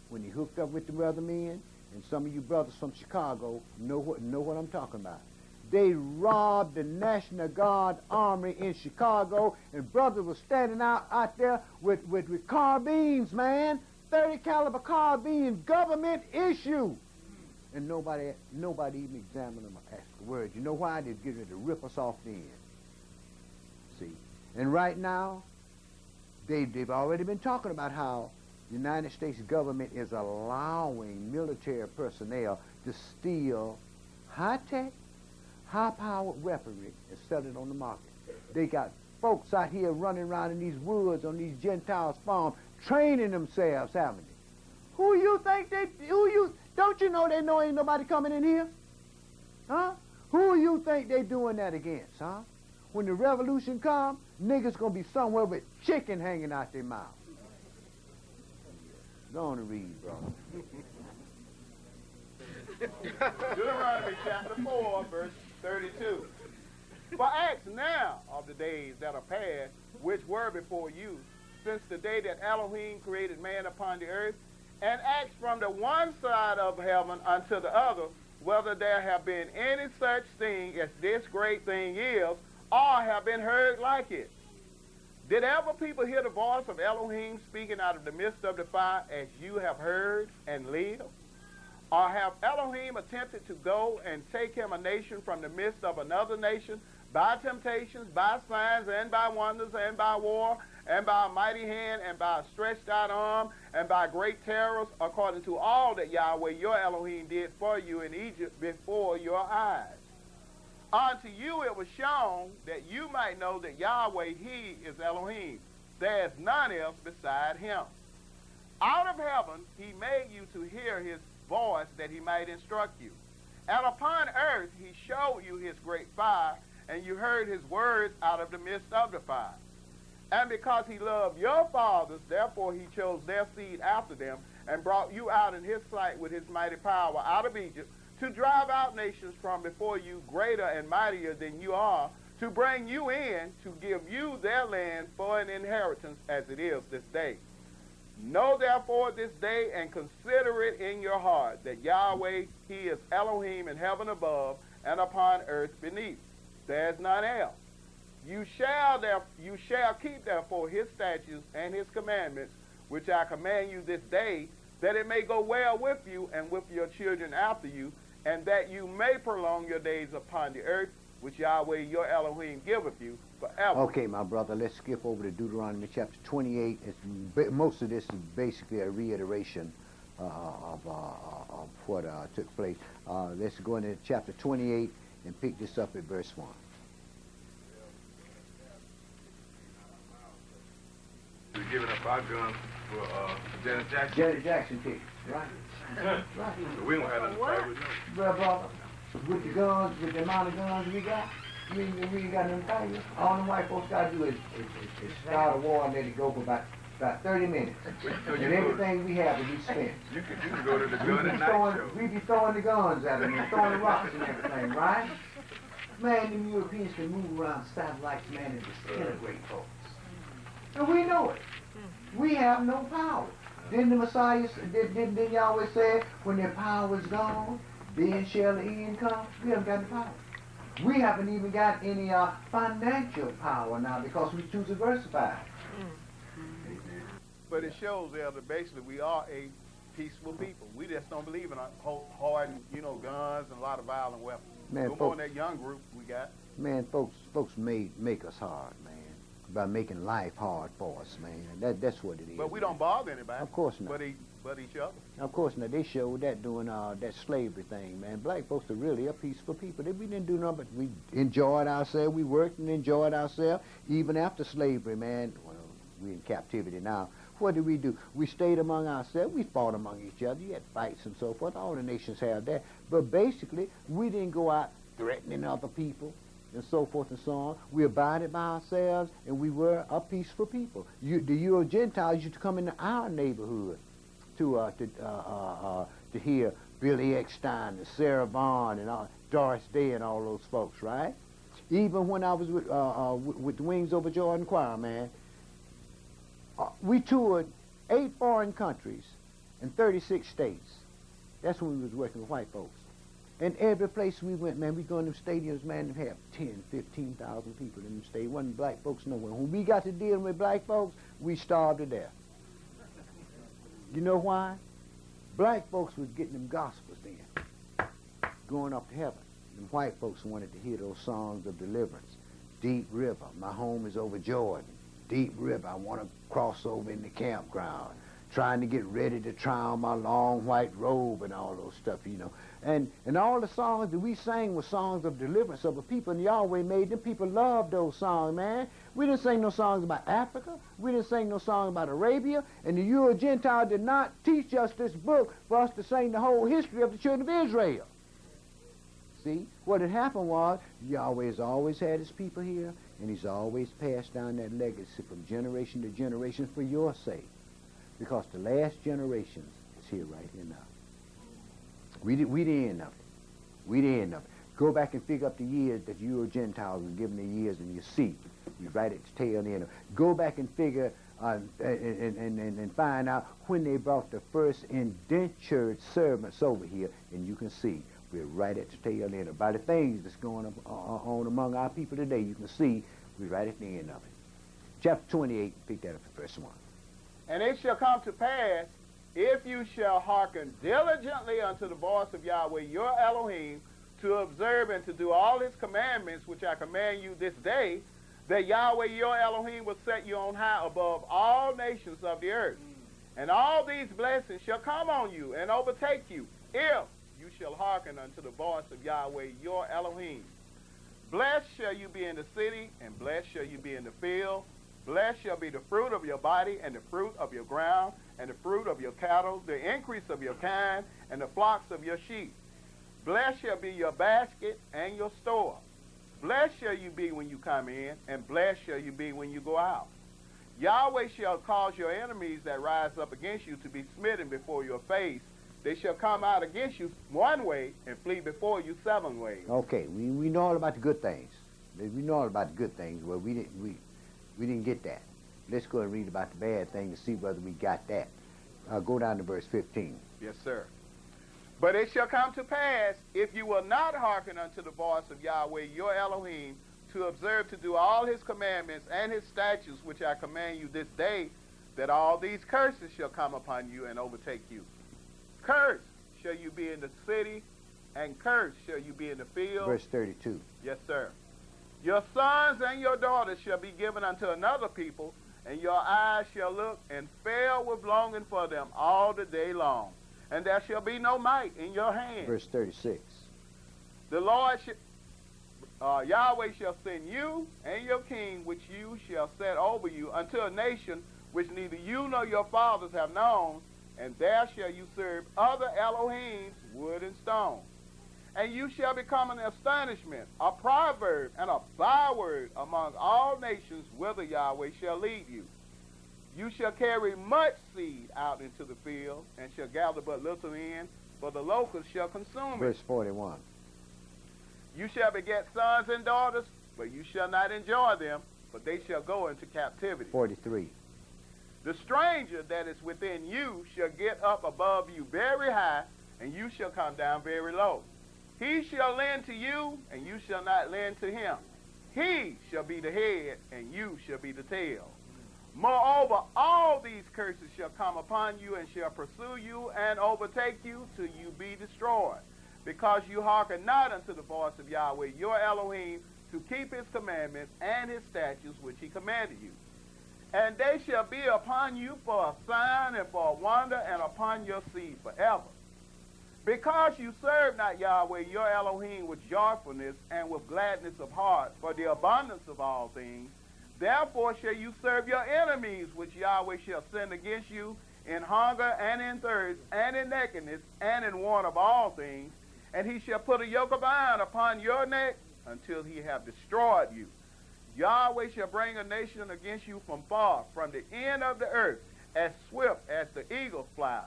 [SPEAKER 1] When he hooked up with the weathermen, and some of you brothers from Chicago know what I'm talking about. They robbed the National Guard Army in Chicago, and brothers were standing out there with carbines, man, 30 caliber carbines, government issue. And nobody even examined them or asked a word. You know why? They're getting ready to rip us off the end. See? And right now, they've already been talking about how the United States government is allowing military personnel to steal high-tech, high-powered weaponry and sell it on the market. They got folks out here running around in these woods on these Gentiles' farms training themselves, haven't they? Don't you know they know ain't nobody coming in here? Huh? Who you think they doing that against, huh? When the revolution comes, niggas gonna be somewhere with chicken hanging out their mouth. Go on and read, brother.
[SPEAKER 2] Deuteronomy chapter 4, verse 32. For ask now of the days that are past, which were before you, since the day that Elohim created man upon the earth, and ask from the one side of heaven unto the other, whether there have been any such thing as this great thing is, or have been heard like it. Did ever people hear the voice of Elohim speaking out of the midst of the fire as you have heard and lived? Or have Elohim attempted to go and take him a nation from the midst of another nation by temptations, by signs, and by wonders, and by war, and by a mighty hand, and by a stretched out arm, and by great terrors, according to all that Yahweh your Elohim did for you in Egypt before your eyes? Unto you it was shown that you might know that Yahweh, he is Elohim. There is none else beside him. Out of heaven he made you to hear his voice that he might instruct you. And upon earth he showed you his great fire, and you heard his words out of the midst of the fire. And because he loved your fathers, therefore he chose their seed after them, and brought you out in his sight with his mighty power out of Egypt, to drive out nations from before you greater and mightier than you are, to bring you in, to give you their land for an inheritance as it is this day. Know therefore this day and consider it in your heart that Yahweh, he is Elohim in heaven above and upon earth beneath. There is none else. You shall keep therefore his statutes and his commandments, which I command you this day, that it may go well with you and with your children after you, and that you may prolong your days upon the earth, which Yahweh your Elohim giveth you forever.
[SPEAKER 1] Okay, my brother, let's skip over to Deuteronomy chapter 28. Most of this is basically a reiteration of what took place. Let's go into chapter 28 and pick this up at verse 1.
[SPEAKER 8] We're giving up our guns for Janet Jackson.
[SPEAKER 1] Janet Jackson picked, right?
[SPEAKER 8] Right. So we don't have nothing to fight with them.
[SPEAKER 1] Well, brother, with the guns, with the amount of guns we got, we ain't got nothing to fight with. All the white folks got to do is start a war and let it go for about 30 minutes. And everything we have will be spent.
[SPEAKER 8] You can go to the gun and night show.
[SPEAKER 1] We be throwing the guns at them and throwing the rocks and everything, right? Man, them Europeans can move around satellites, man, and disintegrate folks. And we know it. We have no power. Didn't the Messiah, didn't Yahweh say, when their power is gone, then shall the end come? We haven't got the power. We haven't even got any financial power now because we too diversified.
[SPEAKER 2] But it shows there that basically we are a peaceful people. We just don't believe in hard, guns and a lot of violent weapons.
[SPEAKER 1] Man,
[SPEAKER 2] Go more in that young group we got.
[SPEAKER 1] Man, folks make us hard, man, by making life hard for us, man. That's what it is.
[SPEAKER 2] But we don't bother anybody.
[SPEAKER 1] Of course not.
[SPEAKER 2] But each other.
[SPEAKER 1] Of course not. They showed that doing that slavery thing, man. Black folks are really a peaceful people. We didn't do nothing but we enjoyed ourselves. We worked and enjoyed ourselves even after slavery, man. Well, we're in captivity now. What did we do? We stayed among ourselves. We fought among each other. You had fights and so forth. All the nations have that. But basically, we didn't go out threatening other people and so forth and so on. We abided by ourselves, and we were a peaceful people. The Euro Gentiles used to come into our neighborhood to hear Billy Eckstein and Sarah Vaughan and Doris Day and all those folks, right? Even when I was with the Wings Over Jordan Choir, man, we toured 8 foreign countries and 36 states. That's when we was working with white folks. And every place we went, man, we go in them stadiums, man, and have 10, 15,000 people in them stadiums. Wasn't black folks nowhere. When we got to dealing with black folks, we starved to death. You know why? Black folks was getting them gospels then, going up to heaven. And white folks wanted to hear those songs of deliverance. Deep River, my home is over Jordan. Deep River, I want to cross over in the campground. Trying to get ready to try on my long white robe and all those stuff, And all the songs that we sang were songs of deliverance of the people, and Yahweh made them. People loved those songs, man. We didn't sing no songs about Africa. We didn't sing no songs about Arabia. And the Euro Gentile did not teach us this book for us to sing the whole history of the children of Israel. See, what had happened was Yahweh has always had his people here, and he's always passed down that legacy from generation to generation for your sake. Because the last generation is here right here now. We the end of it. We the end of it. Go back and figure up the years that you or Gentiles were given the years, and you see. You write it to tail end of it. Go back and figure and find out when they brought the first indentured servants over here, and you can see. We're right at the tail end of it. By the things that's going on among our people today, you can see we're right at the end of it. Chapter 28, pick that up at verse 1.
[SPEAKER 2] And it shall come to pass, if you shall hearken diligently unto the voice of Yahweh your Elohim, to observe and to do all his commandments which I command you this day, that Yahweh your Elohim will set you on high above all nations of the earth. And all these blessings shall come on you and overtake you, if you shall hearken unto the voice of Yahweh your Elohim. Blessed shall you be in the city, and blessed shall you be in the field. Blessed shall be the fruit of your body, and the fruit of your ground, and the fruit of your cattle, the increase of your kind, and the flocks of your sheep. Blessed shall be your basket and your store. Blessed shall you be when you come in, and blessed shall you be when you go out. Yahweh shall cause your enemies that rise up against you to be smitten before your face. They shall come out against you one way and flee before you 7 ways.
[SPEAKER 1] Okay, we know all about the good things. We know all about the good things. Well, we didn't get that. Let's go and read about the bad thing and see whether we got that. Go down to verse 15.
[SPEAKER 2] Yes, sir. But it shall come to pass, if you will not hearken unto the voice of Yahweh your Elohim, to observe to do all his commandments and his statutes which I command you this day, that all these curses shall come upon you and overtake you. Cursed shall you be in the city, and cursed shall you be in the field.
[SPEAKER 1] Verse 32.
[SPEAKER 2] Yes, sir. Your sons and your daughters shall be given unto another people, and your eyes shall look and fail with longing for them all the day long. And there shall be no might in your hand.
[SPEAKER 1] Verse 36.
[SPEAKER 2] The Lord, Yahweh shall send you and your king, which you shall set over you, unto a nation which neither you nor your fathers have known, and there shall you serve other Elohims, wood and stone. And you shall become an astonishment, a proverb, and a byword among all nations whither Yahweh shall lead you. You shall carry much seed out into the field, and shall gather but little in, for the locusts shall consume it.
[SPEAKER 1] Verse 41.
[SPEAKER 2] You shall beget sons and daughters, but you shall not enjoy them, for they shall go into captivity.
[SPEAKER 1] 43.
[SPEAKER 2] The stranger that is within you shall get up above you very high, and you shall come down very low. He shall lend to you, and you shall not lend to him. He shall be the head, and you shall be the tail. Moreover, all these curses shall come upon you, and shall pursue you, and overtake you, till you be destroyed, because you hearken not unto the voice of Yahweh your Elohim, to keep his commandments and his statutes which he commanded you. And they shall be upon you for a sign and for a wonder, and upon your seed forever. Because you serve not Yahweh your Elohim with joyfulness and with gladness of heart for the abundance of all things, therefore shall you serve your enemies, which Yahweh shall send against you in hunger and in thirst and in nakedness and in want of all things. And he shall put a yoke of iron upon your neck until he have destroyed you. Yahweh shall bring a nation against you from far, from the end of the earth, as swift as the eagle flies.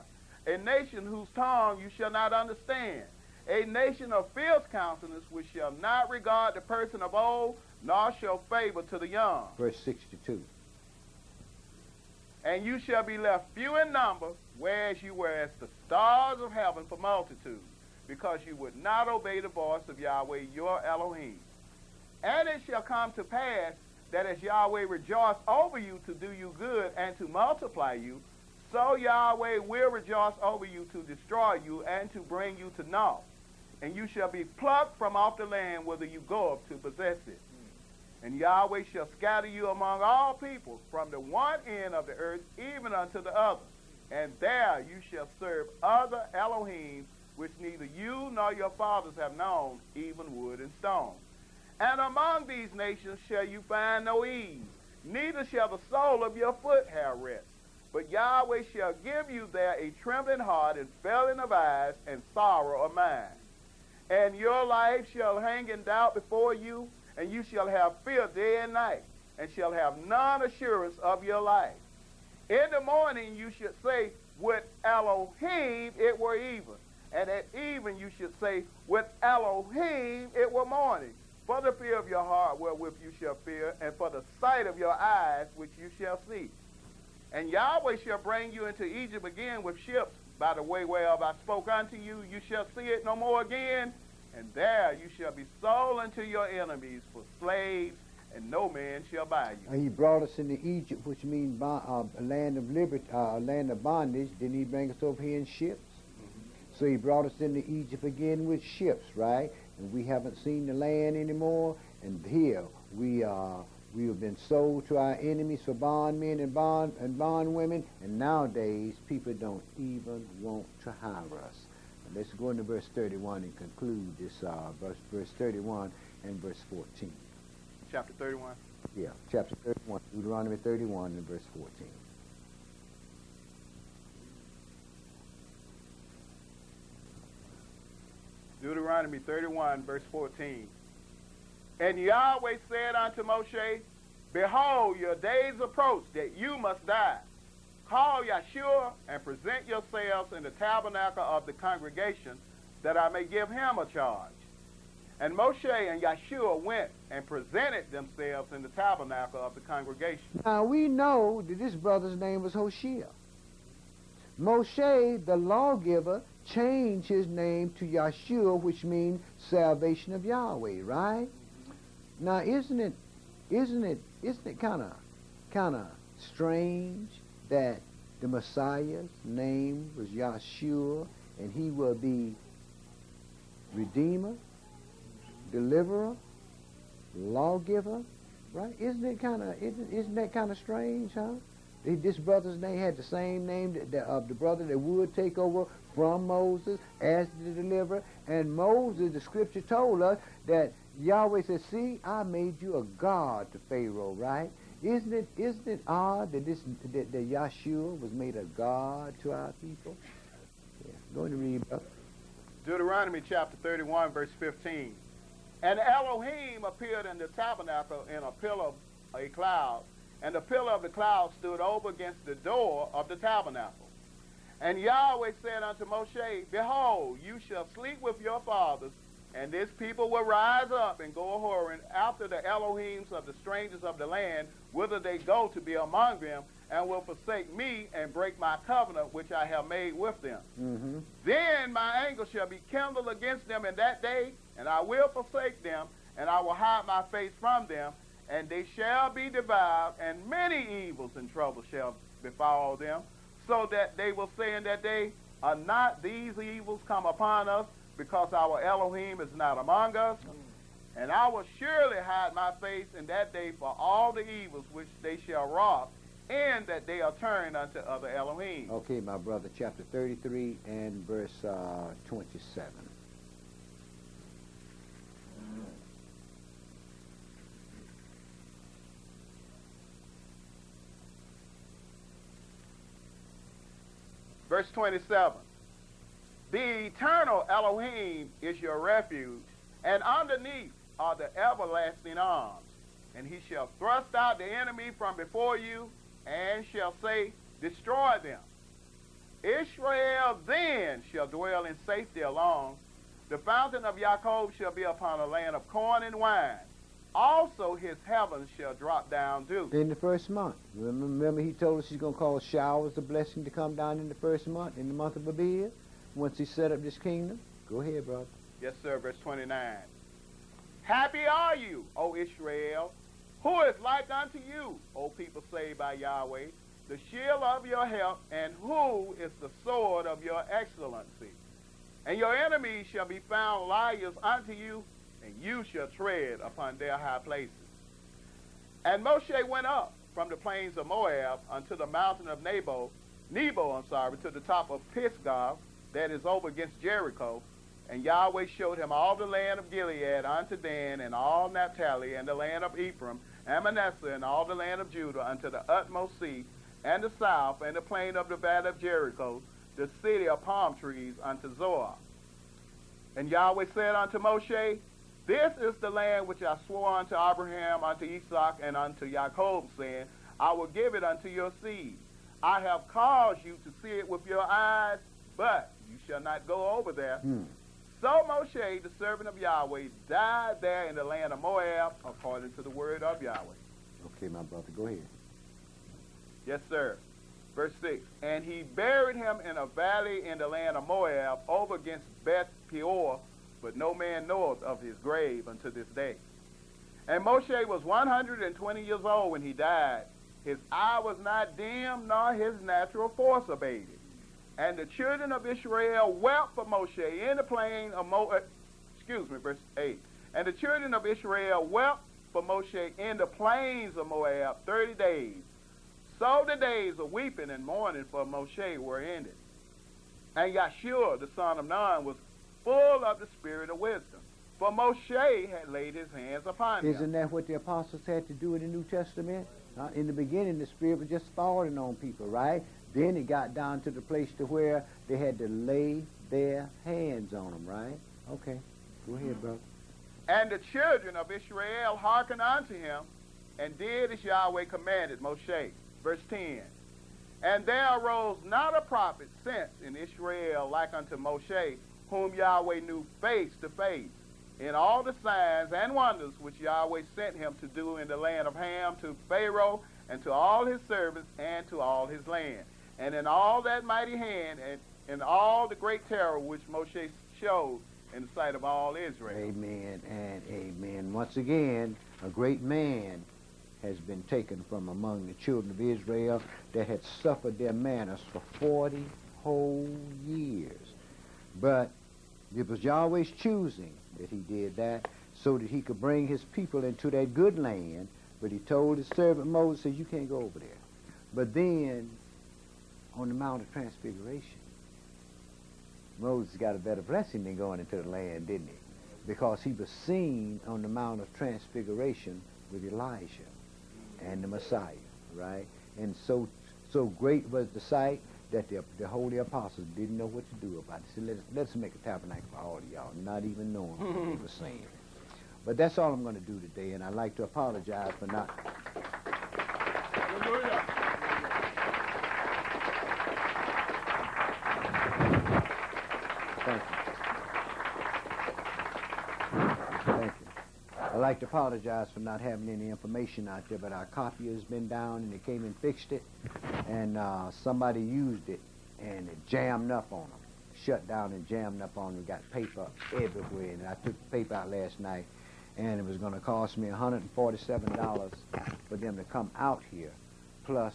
[SPEAKER 2] A nation whose tongue you shall not understand. A nation of fierce countenance, which shall not regard the person of old, nor show favor to the young.
[SPEAKER 1] Verse 62.
[SPEAKER 2] And you shall be left few in number, whereas you were as the stars of heaven for multitude, because you would not obey the voice of Yahweh your Elohim. And it shall come to pass that as Yahweh rejoice over you to do you good and to multiply you, so Yahweh will rejoice over you to destroy you and to bring you to naught. And you shall be plucked from off the land whither you go up to possess it. And Yahweh shall scatter you among all people, from the one end of the earth even unto the other. And there you shall serve other Elohim, which neither you nor your fathers have known, even wood and stone. And among these nations shall you find no ease, neither shall the sole of your foot have rest. But Yahweh shall give you there a trembling heart and failing of eyes and sorrow of mind. And your life shall hang in doubt before you, and you shall have fear day and night, and shall have none assurance of your life. In the morning you should say, with Elohim it were even. And at even you should say, with Elohim it were morning. For the fear of your heart wherewith you shall fear, and for the sight of your eyes which you shall see. And Yahweh shall bring you into Egypt again with ships, by the way whereof I spoke unto you. You shall see it no more again, and there you shall be sold unto your enemies for slaves, and no man shall buy you.
[SPEAKER 1] He brought us into Egypt, which means a land of liberty, a land of bondage. Didn't he bring us over here in ships? So he brought us into Egypt again with ships, right? And we haven't seen the land anymore. And here we have been sold to our enemies for bondmen and bondwomen. And nowadays people don't even want to hire us. And let's go into verse 31 and conclude this verse 31 and verse 14.
[SPEAKER 2] Chapter 31?
[SPEAKER 1] Yeah, chapter 31, Deuteronomy 31 and verse 14.
[SPEAKER 2] Deuteronomy 31, verse 14. And Yahweh said unto Moshe, Behold, your days approach that you must die. Call Yeshua and present yourselves in the tabernacle of the congregation, that I may give him a charge. And Moshe and Yeshua went and presented themselves in the tabernacle of the congregation.
[SPEAKER 1] Now we know that this brother's name was Hoshea. Moshe, the lawgiver, changed his name to Yeshua, which means salvation of Yahweh, right? Now isn't it kind of strange that the Messiah's name was Yahshua, and he will be Redeemer, Deliverer, Lawgiver, right? Isn't that kind of strange, huh? This brother's name had the same name of the brother that would take over from Moses as the deliverer. And Moses, the scripture told us that Yahweh said, see, I made you a god to Pharaoh, right? Isn't it odd that that Yahshua was made a god to our people? Yeah. Go ahead and read, brother.
[SPEAKER 2] Deuteronomy chapter 31, verse 15. And Elohim appeared in the tabernacle in a pillar of a cloud, and the pillar of the cloud stood over against the door of the tabernacle. And Yahweh said unto Moshe, behold, you shall sleep with your fathers, and this people will rise up and go a-whoring after the Elohims of the strangers of the land, whither they go to be among them, and will forsake me and break my covenant which I have made with them.
[SPEAKER 1] Mm-hmm.
[SPEAKER 2] Then my anger shall be kindled against them in that day, and I will forsake them, and I will hide my face from them, and they shall be devoured, and many evils and troubles shall befall them, so that they will say in that day, are not these evils come upon us, because our Elohim is not among us? And I will surely hide my face in that day for all the evils which they shall wrought, and that they are turned unto other Elohim.
[SPEAKER 1] Okay, my brother, chapter 33 and verse 27.
[SPEAKER 2] Verse 27. The eternal Elohim is your refuge, and underneath are the everlasting arms. And he shall thrust out the enemy from before you, and shall say, destroy them. Israel then shall dwell in safety alone. The fountain of Jacob shall be upon a land of corn and wine. Also his heavens shall drop down dew.
[SPEAKER 1] In the first month. Remember he told us he's going to cause showers of blessing to come down in the first month, in the month of Abib, once he set up this kingdom. Go ahead, brother.
[SPEAKER 2] Yes, sir, verse 29. Happy are you, O Israel. Who is like unto you, O people saved by Yahweh, the shield of your help, and who is the sword of your excellency? And your enemies shall be found liars unto you, and you shall tread upon their high places. And Moshe went up from the plains of Moab unto the mountain of Nebo, to the top of Pisgah, that is over against Jericho. And Yahweh showed him all the land of Gilead unto Dan, and all Naphtali, and the land of Ephraim, and Manasseh, and all the land of Judah, unto the utmost sea, and the south, and the plain of the valley of Jericho, the city of palm trees, unto Zoar. And Yahweh said unto Moshe, this is the land which I swore unto Abraham, unto Isaac, and unto Jacob, saying, I will give it unto your seed. I have caused you to see it with your eyes, but you shall not go over there. So Moshe, the servant of Yahweh, died there in the land of Moab, according to the word of Yahweh.
[SPEAKER 1] Okay, my brother, go ahead.
[SPEAKER 2] Yes, sir. Verse 6. And he buried him in a valley in the land of Moab, over against Beth Peor, but no man knoweth of his grave unto this day. And Moshe was 120 years old when he died. His eye was not dim, nor his natural force abated. And the children of Israel wept for Moshe in the plain of verse 8. And the children of Israel wept for Moshe in the plains of Moab 30 days. So the days of weeping and mourning for Moshe were ended. And Yahshua, the son of Nun, was full of the spirit of wisdom, for Moshe had laid his hands upon him.
[SPEAKER 1] Isn't that what the apostles had to do in the New Testament? In the beginning, the Spirit was just falling on people, right? Then it got down to the place to where they had to lay their hands on them, right? Okay, go ahead, brother.
[SPEAKER 2] And the children of Israel hearkened unto him, and did as Yahweh commanded Moshe. Verse 10. And there arose not a prophet since in Israel like unto Moshe, whom Yahweh knew face to face, in all the signs and wonders which Yahweh sent him to do in the land of Ham to Pharaoh, and to all his servants, and to all his land. And in all that mighty hand, and in all the great terror which Moshe showed in the sight of all Israel.
[SPEAKER 1] Amen and amen. Once again, a great man has been taken from among the children of Israel that had suffered their manners for 40 whole years. But it was Yahweh's choosing that he did that so that he could bring his people into that good land. But he told his servant Moses, says, you can't go over there. But then, on the Mount of Transfiguration, Moses got a better blessing than going into the land, didn't he? Because he was seen on the Mount of Transfiguration with Elijah and the Messiah, right? And so great was the sight that the holy apostles didn't know what to do about it. So let's make a tabernacle for all of y'all, not even knowing what they were saying. But that's all I'm going to do today, and I'd like to apologize for not...
[SPEAKER 2] Hallelujah.
[SPEAKER 1] Thank you. Thank you. I'd like to apologize for not having any information out there, but our copier has been down, and they came and fixed it, and somebody used it, and it jammed up on them. Shut down and jammed up on them. We got paper everywhere, and I took the paper out last night, and it was going to cost me $147 for them to come out here, plus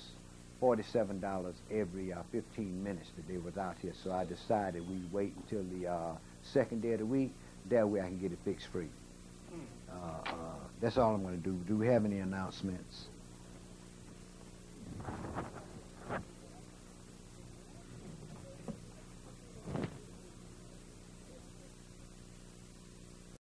[SPEAKER 1] $47 every 15 minutes that they was out here. So I decided we wait until the second day of the week. That way I can get it fixed free. That's all I'm going to do. Do we have any announcements?